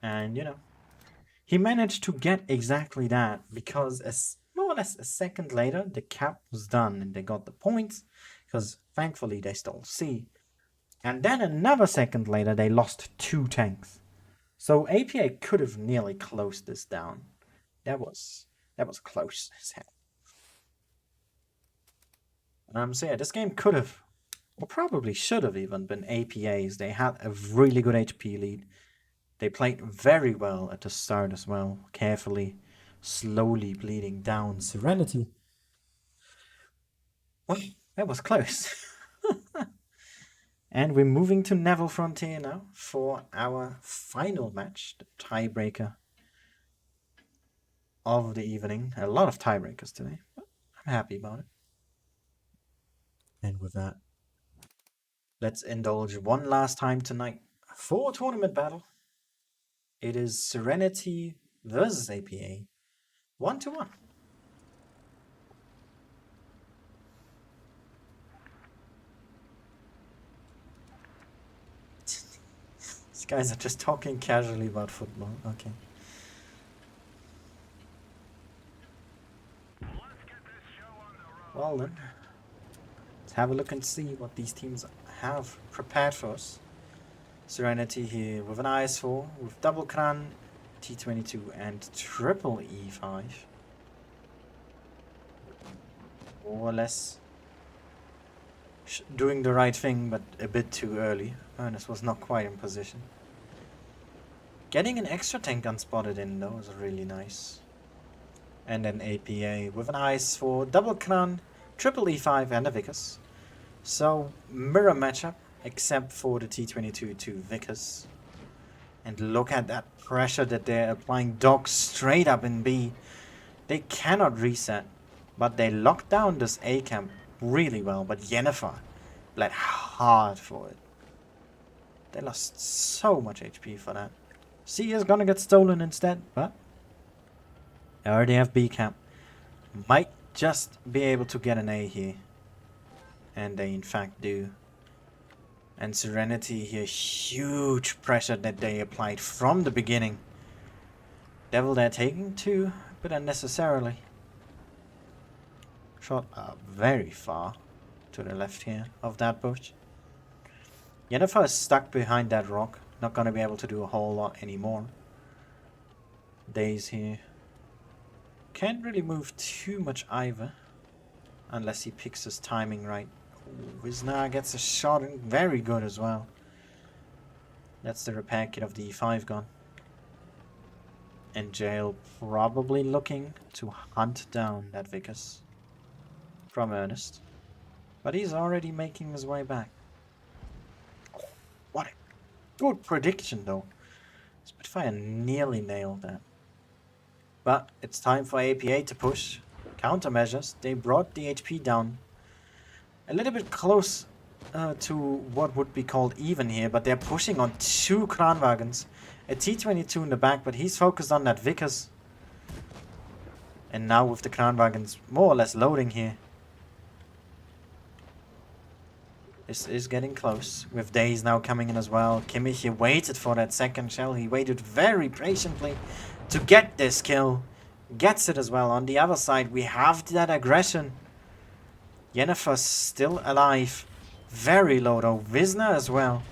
And you know, he managed to get exactly that because as more or less a second later the cap was done and they got the points because thankfully they stole C. And then another second later they lost 2 tanks. So APA could have nearly closed this down. That was close as hell. So yeah, this game could have, or probably should have even been APA's. They had a really good HP lead. They played very well at the start as well, carefully, slowly bleeding down Serenity. Well, that was close. And we're moving to Naval Frontier now for our final match, the tiebreaker of the evening. A lot of tiebreakers today, but I'm happy about it. And with that, let's indulge one last time tonight for a tournament battle. It is Serenity versus APA, 1-1. These guys are just talking casually about football. Okay. Well then, let's have a look and see what these teams have prepared for us. Serenity here with an IS-4, with double Kran, T22 and triple E5. More or less doing the right thing, but a bit too early. Ernest was not quite in position. Getting an extra tank unspotted in though is really nice. And then APA with an IS-4, double Kran, triple E5 and a Vickers. So mirror matchup, except for the T22 to Vickers. And look at that pressure that they're applying. Dog straight up in B. They cannot reset, but they locked down this A camp really well. But Yennefer bled hard for it. They lost so much HP for that. C is gonna get stolen instead, but they already have B camp. Might just be able to get an A here. And they in fact do. And Serenity here, huge pressure that they applied from the beginning. Devil they're taking 2, but unnecessarily. shot very far to the left here of that bush. Yennefer is stuck behind that rock. Not gonna be able to do a whole lot anymore. Days here. Can't really move too much either. Unless he picks his timing right. Ooh, Wisnar gets a shot in. Very good as well. That's the repair kit of the E5 gun. And Jail probably looking to hunt down that Vickers from Ernest. But he's already making his way back. What a good prediction though. Spitfire nearly nailed that. But it's time for APA to push. Countermeasures. They brought the HP down a little bit close to what would be called even here, but they're pushing on 2 Kranwagens. A T-22 in the back, but he's focused on that Vickers. And now with the Kranwagens more or less loading here. This is getting close. With Days now coming in as well. Kimmich, he waited for that second shell. He waited very patiently to get this kill. Gets it as well. On the other side, we have that aggression. Yennefer still alive. Very low though. Wisnar as well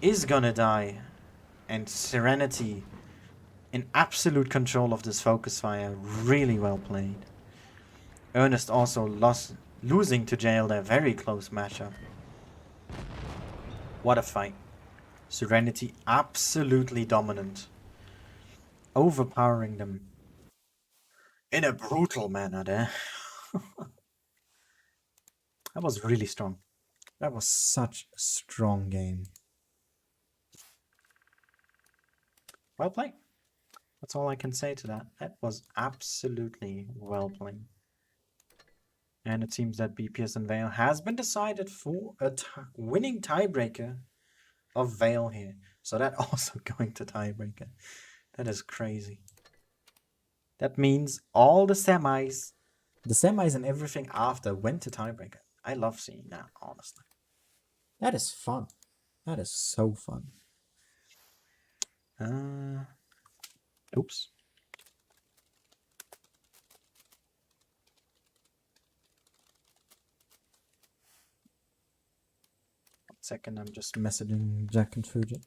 is gonna die. And Serenity in absolute control of this focus fire. Really well played. Ernest also losing to Jail there. Very close matchup. What a fight. Serenity absolutely dominant. Overpowering them in a brutal manner there. That was really strong. That was such a strong game. Well played. That's all I can say to that. That was absolutely well played. And it seems that BPS and Vale has been decided for a winning tiebreaker of Vale here. So that also going to tiebreaker. That is crazy. That means all the semis and everything after went to tiebreaker. I love seeing that, honestly. That is fun. That is so fun. Oops. Second, I'm just messaging Jack and Fugit.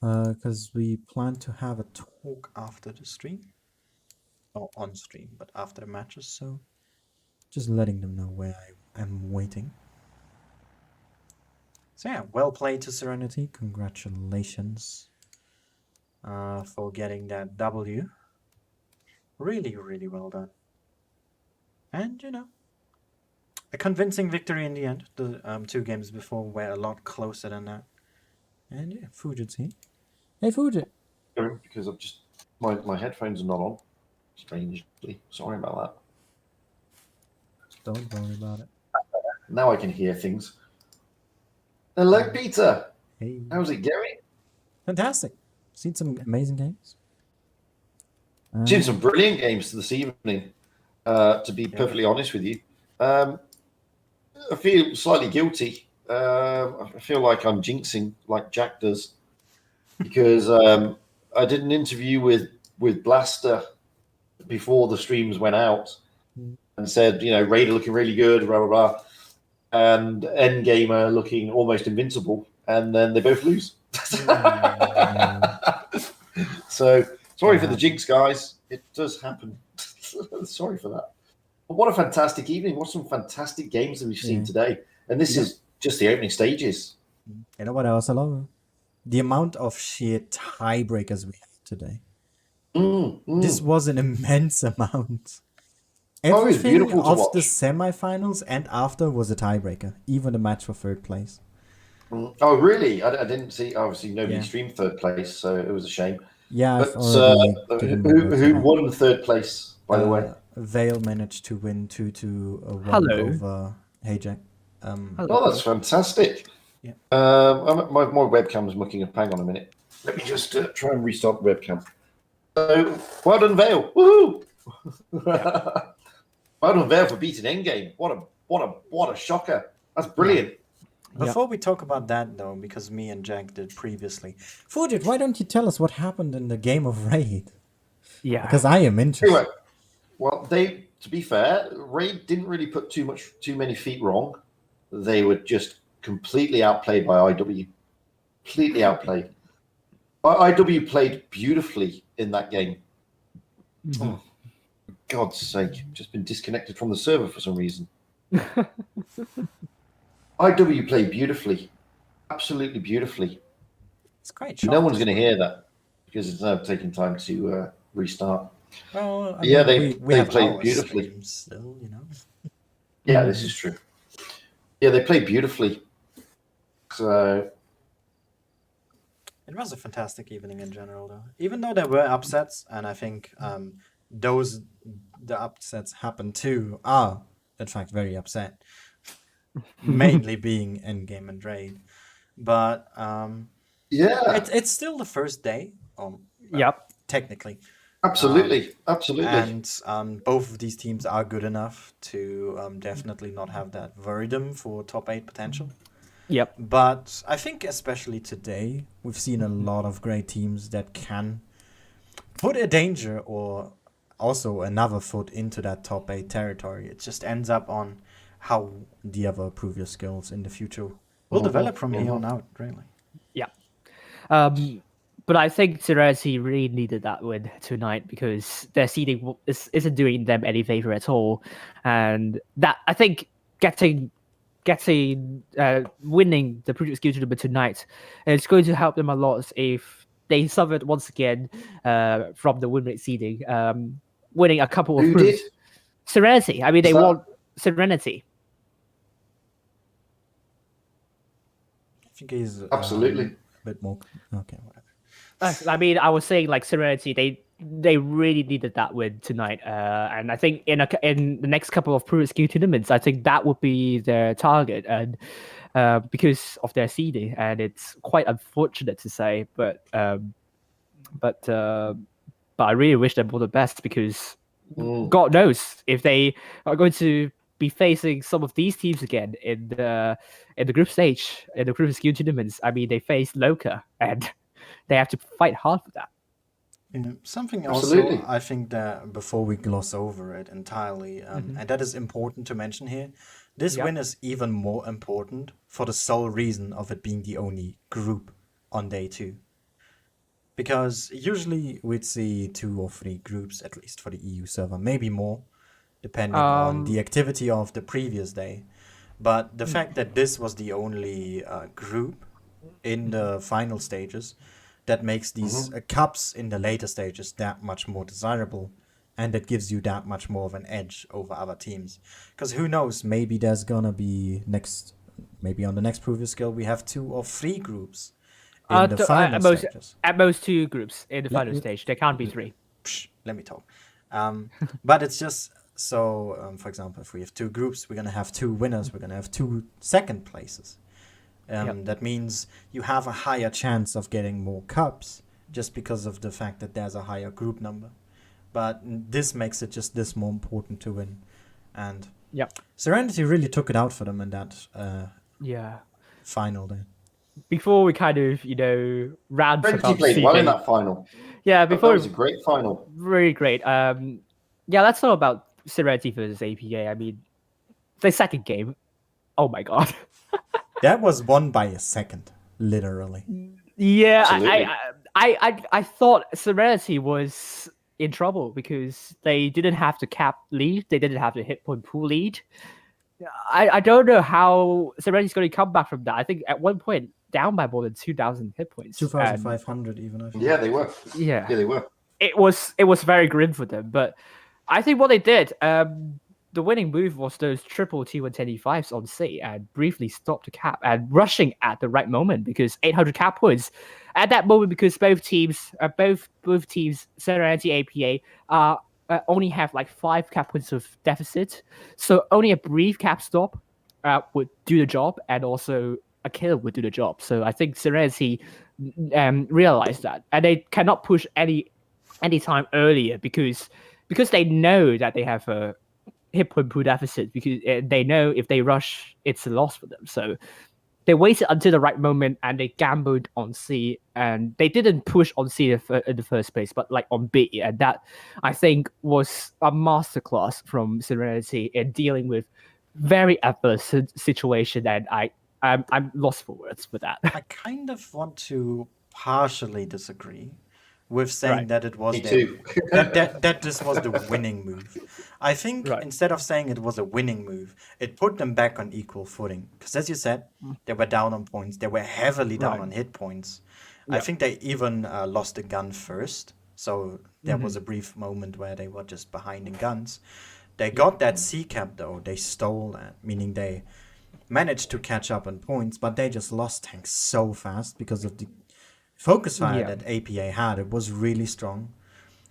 Because we plan to have a talk after the stream. Or on stream, but after the matches, so just letting them know where I am waiting. So yeah, well played to Serenity. Congratulations for getting that W. Really, really well done. And, you know, a convincing victory in the end. The 2 games before were a lot closer than that. And yeah, Fugit's here. Hey, Fugit. Because I've just my headphones are not on. Strangely, sorry about that. Don't worry about it. Now I can hear things. Hello, Peter. Hey. How's it going? Fantastic. Seen some amazing games. Seen some brilliant games this evening. To be perfectly honest with you, I feel slightly guilty. I feel like I'm jinxing, like Jack does, because I did an interview with Blaster before the streams went out, and said, you know, Raider looking really good, blah blah blah, and Endgamer looking almost invincible, and then they both lose. So sorry for the jinx, guys. It does happen. Sorry for that. But what a fantastic evening! What some fantastic games that we've seen today, and this is just the opening stages. You know what else I love? The amount of sheer tiebreakers we had today. This was an immense amount. Everything of the semifinals and after was a tiebreaker, even the match for 3rd place. Oh, really? I didn't see. Obviously, nobody streamed 3rd place, so it was a shame. Yeah, but who won 3rd place, by the way? Vale managed to win 2-1 over Jack. Oh, that's fantastic. Yeah. My webcam's mucking up. Hang on a minute. Let me just try and restart the webcam. So, well done, Vale. Woohoo! Well done, Vale, for beating Endgame. What a shocker. That's brilliant. Before we talk about that, though, because me and Jack did previously, Fugit, why don't you tell us what happened in the game of Raid? Yeah. Because I am interested. Anyway, Well, to be fair, Raid didn't really put too many feet wrong. They were just completely outplayed by IW. Completely outplayed. IW played beautifully in that game. Mhm. Oh, for God's sake, just been disconnected from the server for some reason. IW played beautifully, absolutely beautifully. It's quite No short one's as going to well. hear that because it's now taking time to restart. Well, I Yeah, mean, we they have played our beautifully. streams still, you know. Yeah, this is true. Yeah, they played beautifully. So It was a fantastic evening in general, though. Even though there were upsets, and I think the upsets happened too, are in fact very upset. Mainly being Endgame and Raid. But yeah, it's still the first day, Yep. technically. absolutely. And both of these teams are good enough to definitely not have that worry them for top 8 potential. Yep. But I think especially today, we've seen a lot of great teams that can put a danger or also another foot into that top 8 territory. It just ends up on how the other previous skills in the future will develop from here on out, really. Yeah. But I think Serenity really needed that win tonight because their seeding isn't doing them any favor at all, and that I think winning the previous skill tournament tonight is going to help them a lot if they suffered once again from the win rate seeding, winning a couple of Who groups. did? Serenity. I mean, they won Serenity. I think he's Absolutely. a bit more. Okay, whatever. I mean, I was saying like Serenity, they really needed that win tonight, and I think in the next couple of previous skill tournaments, I think that would be their target, and because of their seeding, and it's quite unfortunate to say, but I really wish them all the best because God knows if they are going to be facing some of these teams again in the group stage in the previous skill tournaments. I mean, they faced Loka and they have to fight hard for that. Yeah, something Absolutely. also I think that before we gloss over it entirely, and that is important to mention here, this Yep. win is even more important for the sole reason of it being the only group on day 2. Because usually we'd see 2 or 3 groups, at least for the EU server, maybe more, depending on the activity of the previous day. But the fact that this was the only group in the final stages, that makes these cups in the later stages that much more desirable, and it gives you that much more of an edge over other teams. Because who knows, maybe there's gonna be maybe on the next previous skill we have 2 or 3 groups in the final stages. At most 2 groups in the final stage. There can't be 3. Psh, let me talk. But it's just so, for example, if we have 2 groups, we're gonna have 2 winners, we're gonna have 2 second places. That means you have a higher chance of getting more cups just because of the fact that there's a higher group number. But this makes it just this more important to win. And Serenity really took it out for them in that final day. Before we kind of, round Serenity played well in that final. Yeah, before That was a great final. Really great. Let's talk about Serenity versus APA. I mean, the second game. Oh my god. That was won by a second, literally. Yeah, Absolutely. I thought Serenity was in trouble because they didn't have the cap lead, they didn't have the hit point pool lead. I don't know how Serenity's going to come back from that. I think at one point down by more than 2,000 hit points. 2,500 even, I think. Yeah, they were. Yeah, they were. It was very grim for them, but I think what they did, the winning move was those triple T110E5s on C and briefly stopped the cap and rushing at the right moment because 800 cap points at that moment because both teams, Serenity APA, only have like 5 cap points of deficit. So only a brief cap stop would do the job, and also a kill would do the job. So I think Serenity realized that, and they cannot push any time earlier because they know that they have a hit point pool deficit, because they know if they rush, it's a loss for them. So they waited until the right moment and they gambled on C, and they didn't push on C in the first place, but like on B, and that I think was a masterclass from Serenity in dealing with very adverse situation, and I'm lost for words for that. I kind of want to partially disagree with saying Right. that it was Me too. that this was the winning move. I think Right. instead of saying it was a winning move, it put them back on equal footing. Because as you said, they were down on points. They were heavily down Right. on hit points. I Yeah. think they even lost a gun first. So there Mm-hmm. was a brief moment where they were just behind in guns. They got that C cap though. They stole that, meaning they managed to catch up on points, but they just lost tanks so fast because of the focus fire Yeah. that APA had. It was really strong.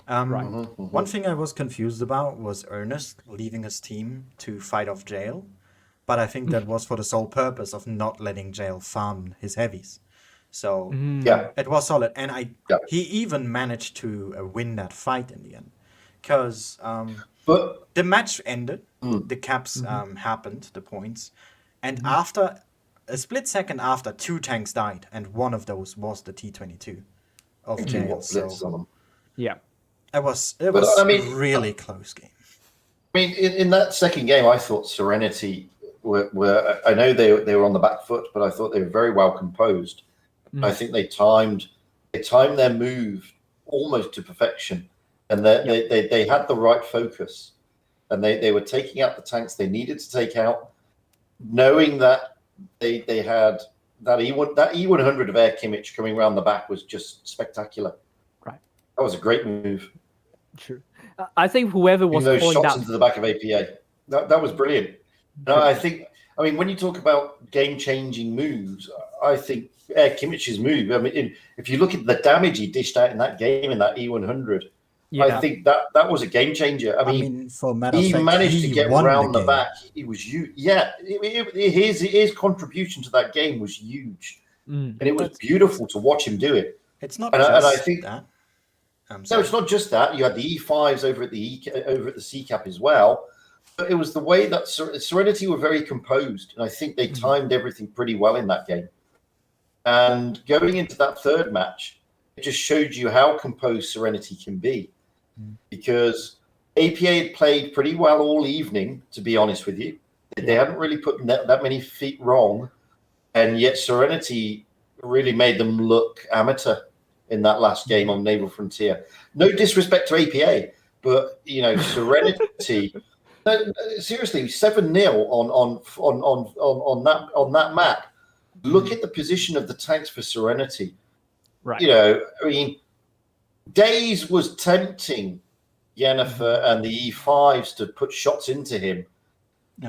Right. One thing I was confused about was Ernest leaving his team to fight off Jail, but I think that was for the sole purpose of not letting Jail farm his heavies. So Yeah. it was solid, and Yeah. he even managed to win that fight in the end, because But the match ended, the caps happened, the points, and after a split second after, 2 tanks died, and one of those was the T-22 of Jail. what blitz on So them. Yeah. it was I mean, really close game. I mean, in that second game, I thought Serenity were I know they were on the back foot, but I thought they were very well composed. I think they timed their move almost to perfection, and they had the right focus, and they were taking out the tanks they needed to take out, knowing that they had that E100 of Air Kimmich coming around the back was just spectacular. Right. That was a great move. True. I think whoever was Those calling shots that. into the back of APA, that was brilliant. No, I mean, when you talk about game-changing moves, I think Air Kimmich's move. I mean, if you look at the damage he dished out in that game in that E100, Yeah. I think that was a game changer. I mean, for a matter of he fact, managed to he get won around the game. back. It was huge. Yeah, his contribution to that game was huge, and it was beautiful to watch him do it. It's not And just I think that. I'm no, sorry. it's not just that. You had the E5s over at the C cap as well. But it was the way that Serenity were very composed, and I think they timed everything pretty well in that game. And going into that third match, it just showed you how composed Serenity can be, because APA had played pretty well all evening. To be honest with you, they hadn't really put that many feet wrong, and yet Serenity really made them look amateur in that last game on Naval Frontier. No disrespect to APA, but you know, Serenity. No, seriously, 7-0 on that map. Look at the position of the tanks for Serenity. Right. You know, I mean, Days was tempting Yennefer and the E5s to put shots into him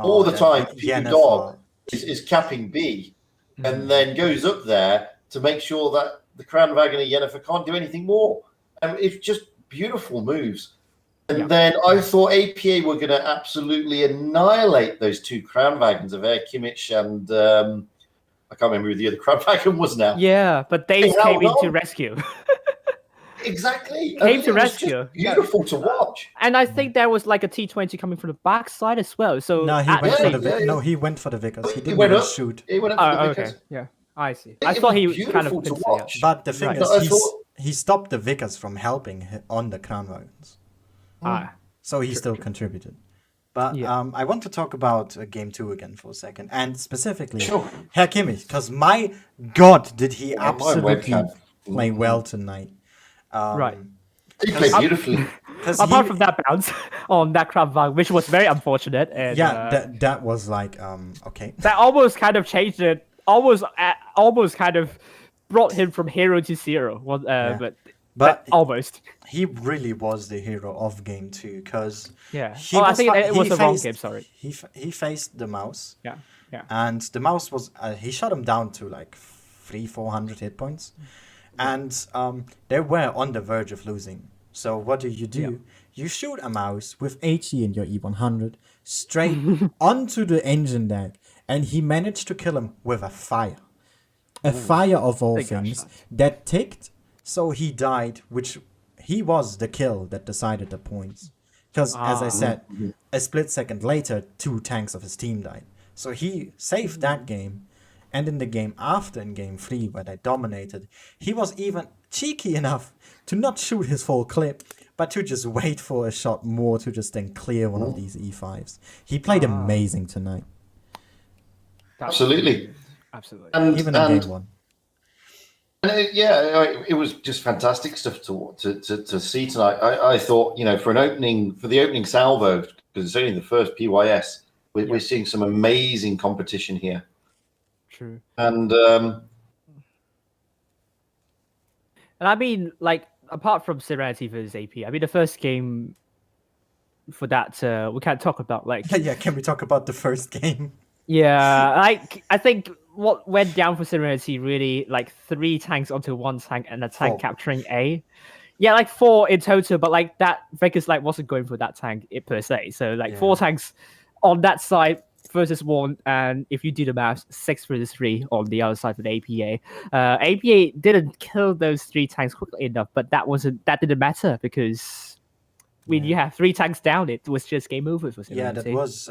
all the time. Peter Dog is capping B, and then goes up there to make sure that the Crown Wagon and Yennefer can't do anything more. And it's just beautiful moves. And then I thought APA were going to absolutely annihilate those 2 Crown Wagons of Air Kimmich and I can't remember who the other Crown Wagon was now. Yeah, but they came in to rescue. Exactly. Came to rescue. Beautiful to watch. And I think there was like a T20 coming from the backside as well. So No, he went for the yeah. he went for the Vickers. He didn't went even up. shoot. He went up for the okay. Vickers. Yeah, I see. It I thought was he was kind of beautiful to pincer, yeah. watch. But the thing Right. is, I thought- he stopped the Vickers from helping on the Crown Wagons. So he still contributed. But I want to talk about Game 2 again for a second. And specifically, Herr Kimmich. Because my God, did he absolutely webcam. play well tonight. Right. He played beautifully. Apart from that bounce on that crab bug, which was very unfortunate. And, that was like, okay. that almost kind of changed it. Almost kind of brought him from hero to zero. But almost. He really was the hero of Game 2 because I think it was the wrong game. Sorry. He faced the mouse. Yeah. And the mouse was he shot him down to like 300-400 hit points, and they were on the verge of losing. So what do? You shoot a mouse with HE in your E100 straight onto the engine deck, and he managed to kill him with a fire. A fire of all things that ticked, so he died, which he was the kill that decided the points. Because, as I said, a split second later, 2 tanks of his team died. So he saved that game, And in the game after, in game 3, where they dominated, he was even cheeky enough to not shoot his full clip, but to just wait for a shot more to just then clear one of these E5s. He played amazing tonight. Absolutely. Absolutely. And, Even in game 1. And it was just fantastic stuff to see tonight. I thought, for the opening salvo, because it's only the first PYS, we're seeing some amazing competition here. True. And I mean, like, apart from Serenity versus AP, I mean, the first game for that, we can't talk about, like... Yeah, can we talk about the first game? Yeah, like, I think what went down for Serenity really, like, 3 tanks onto 1 tank and a tank 4. capturing A. Yeah, like 4 in total, but, like, that Vegas, like, wasn't going for that tank per se. So, like, 4 tanks on that side versus 1, and if you do the math, 6 versus 3 on the other side for the APA. APA didn't kill those 3 tanks quickly enough, but that didn't matter because when you have 3 tanks down, it was just game over for Serenity. Yeah, that was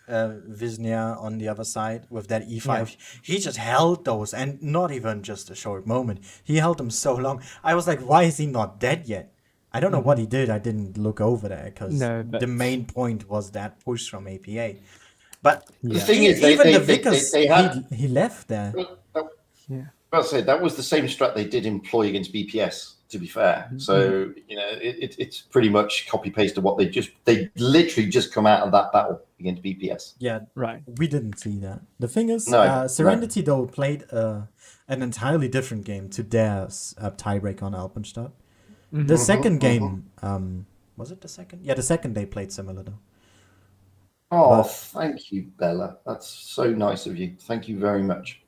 Wisnia on the other side with that E5. Yeah. He just held those, and not even just a short moment. He held them so long. I was like, why is he not dead yet? I don't know what he did. I didn't look over there because the main point was that push from APA. But the thing is, even the Vickers, he left there. I'll say that was the same strat they did employ against BPS. To be fair, so it's pretty much copy paste of what they literally just come out of that battle against BPS. Yeah, right. We didn't see that. The thing is, Serenity though played an entirely different game to theirs tiebreak on Alpenstadt. The second game, was it the second? Yeah, the second they played similar though. Oh, thank you, Bella. That's so nice of you. Thank you very much.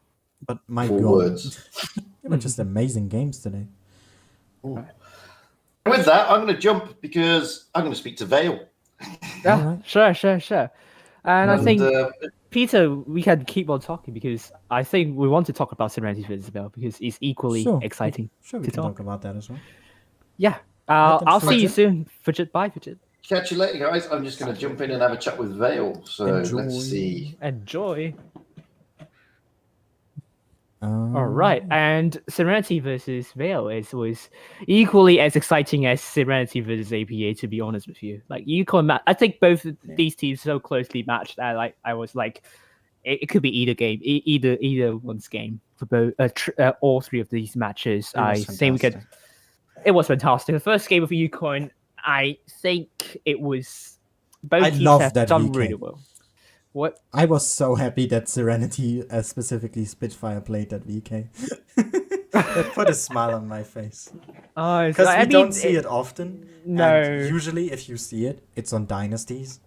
But my God, words, they were just amazing games today. Ooh. With that, I'm going to jump because I'm going to speak to Vale. Yeah, right. Sure. And I think, Peter, we can keep on talking because I think we want to talk about Serenity versus Vale because it's equally exciting. Sure, we can talk about that as well. Yeah. I'll see you soon. Fugit, bye, Fugit. Catch you later, guys. I'm just going to jump in and have a chat with Vale. So let's see. Enjoy. All right, and Serenity versus Vale was equally as exciting as Serenity versus APA. To be honest with you, like Yukon, I think both of these teams so closely matched that I was like, it could be either game, either one's game for both all 3 of these matches. I think it was fantastic. The first game of Yukon, I think it was both teams have done really well. What? I was so happy that Serenity, specifically Spitfire, played that VK. That put a smile on my face. Because we don't see it often. No. And usually, if you see it, it's on Dynasties.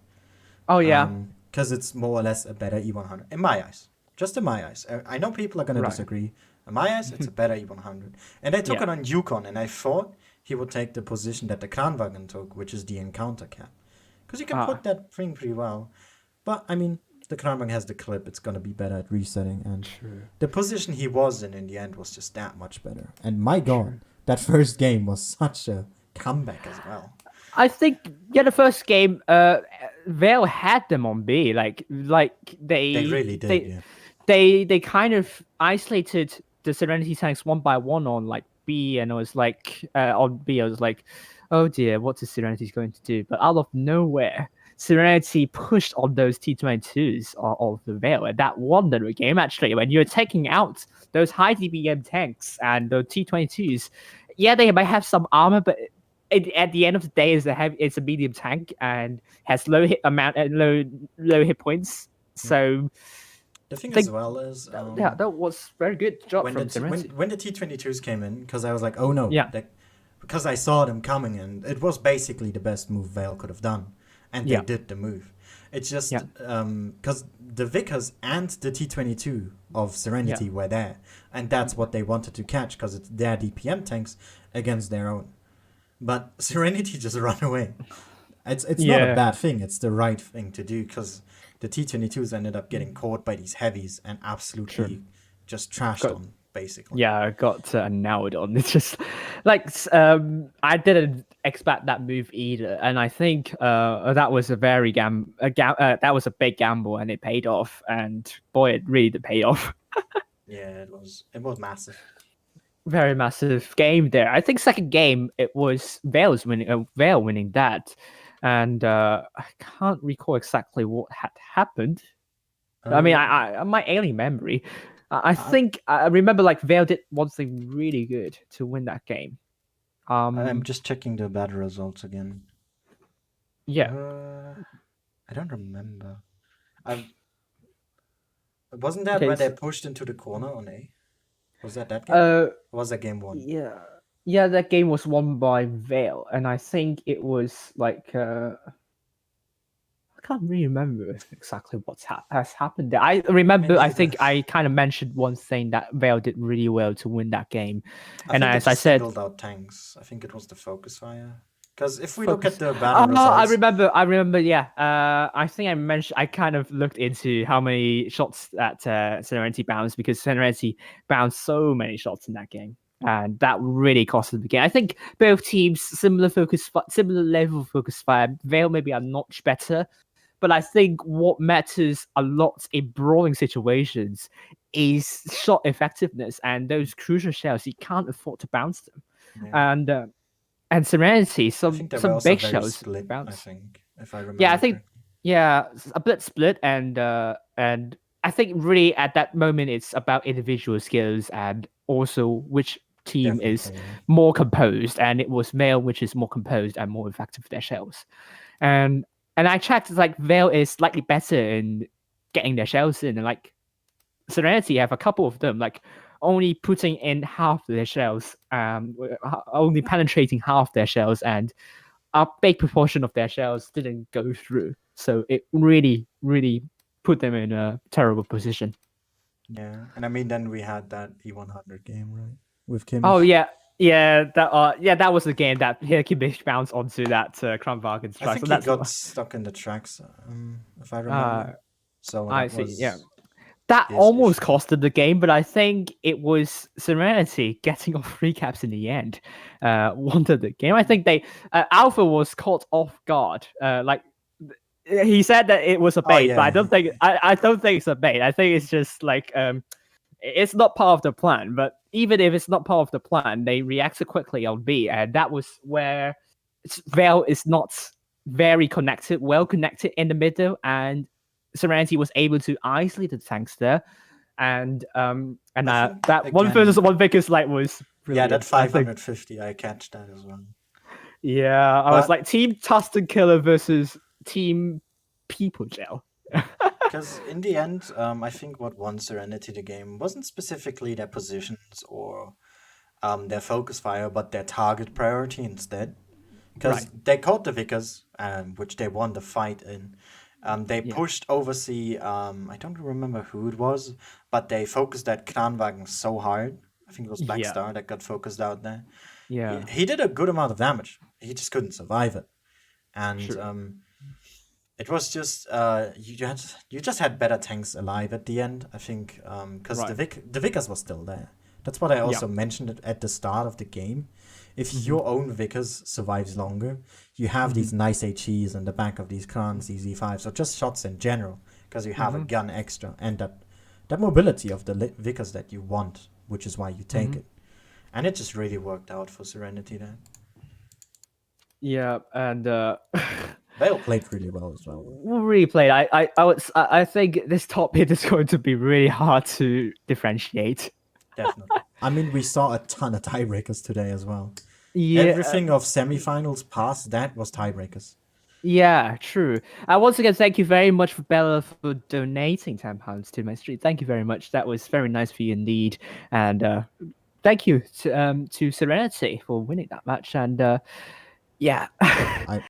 Oh, yeah. Because it's more or less a better E100. In my eyes. Just in my eyes. I know people are going to disagree. In my eyes, it's a better E100. And I took it on Yukon, and I thought he would take the position that the Kranwagen took, which is the encounter cap. Because you can put that thing pretty well. But, I mean, the Kranwagen has the clip. It's going to be better at resetting. And the position he was in the end was just that much better. And my God, that first game was such a comeback as well. I think, the first game, Vale had them on B. Like they really did, They kind of isolated the Serenity tanks one by one on, like, B. And I was like, on B, I was like, oh dear, what is Serenity going to do? But out of nowhere, Serenity pushed on those T-22s of the Vale, and that won the game, actually. When you're taking out those high DBM tanks and the T-22s, they might have some armor, but at the end of the day, it's a medium tank and has low hit amount and low hit points. So the thing as well is... that was very good job from Serenity. When the T-22s came in, because I was like, oh no. Because I saw them coming, and it was basically the best move Vale could have done. And they did the move. It's just because the Vickers and the T-22 of Serenity were there. And that's what they wanted to catch because it's their DPM tanks against their own. But Serenity just ran away. It's not a bad thing. It's the right thing to do because the T-22s ended up getting caught by these heavies and absolutely just trashed on, basically. Yeah, I got nailed on. It's just like I didn't expect that move either, and I think that was a very that was a big gamble, and it paid off. And boy, it really did pay off. Yeah, it was massive. Very massive game there. I think second game it was Vale winning that, and I can't recall exactly what had happened. I mean, I my alien memory. I think I remember like Vale did one thing really good to win that game. I'm just checking the battle results again. Yeah. I don't remember. Wasn't that Okay, when they so- pushed into the corner on A? Was that game? Uh, Or was that game one? yeah, yeah. That game was won by Vale, and I think it was like I can't really remember exactly has happened there. I remember. I think neither. I kind of mentioned one thing that Vale did really well to win that game, I and think it as I just said, singled out tanks. I think it was the focus fire. Because if we focus. look at the battle results, I remember. I remember. Yeah. I think I mentioned. I kind of looked into how many shots that Serenity bounced because Serenity bounced so many shots in that game, and that really costed the game. I think both teams similar level of focus fire. Vale maybe a notch better, but I think what matters a lot in brawling situations is shot effectiveness and those crucial shells. You can't afford to bounce them, yeah. and Serenity, I some think they were some also big very shells split, I bounce. think, if I remember Yeah, I think correctly. a bit split, and I think really at that moment it's about individual skills and also which team is Definitely, yeah. more composed, and it was Vale which is more composed and more effective with their shells, and I checked like Vale is slightly better in getting their shells in, and like Serenity have a couple of them like only putting in half their shells, only penetrating half their shells, and a big proportion of their shells didn't go through. So it really, really put them in a terrible position. Yeah, and I mean, then we had that E100 game, right? With Kimmich. Oh that was the game that Kimmich bounced onto that Kramwagen strike. I think so he that's got stuck in the tracks, if I remember. So I that see. was Yeah, that his almost issue. costed the game, but I think it was Serenity getting off three caps in the end. Wanted the game. I think they Alpha was caught off guard. Like he said that it was a bait, but yeah. I don't think it's a bait. I think it's just like it's not part of the plan. But even if it's not part of the plan, they reacted quickly on B, and that was where Vale is not well connected in the middle, and Serenity was able to isolate the tanks there, and that one versus one Vickers like was brilliant. Yeah, that 550, I catch that as well. Yeah, I was like Team Tustin Killer versus Team People Gel. Because in the end, I think what won Serenity the game wasn't specifically their positions or their focus fire, but their target priority instead. Because they caught the Vickers, which they won the fight in. They pushed Oversea, I don't remember who it was, but they focused that Kranwagen so hard. I think it was Blackstar that got focused out there. Yeah. He did a good amount of damage. He just couldn't survive it. And it was just you just had better tanks alive at the end, I think, because the Vickers was still there. That's what I also mentioned at the start of the game. If your own Vickers survives longer, you have these nice HEs in the back of these clans, these E5s, or just shots in general, because you have a gun extra, and that mobility of the Vickers that you want, which is why you take it. And it just really worked out for Serenity there. Yeah, and Vale played really well as well. Really played. I think this top hit is going to be really hard to differentiate. Definitely. I mean, we saw a ton of tiebreakers today as well. Yeah, everything of semifinals past that was tiebreakers. Yeah, true. Once again, thank you very much for Bella for donating £10 to my stream. Thank you very much. That was very nice for you indeed. And thank you to Serenity for winning that match. And yeah.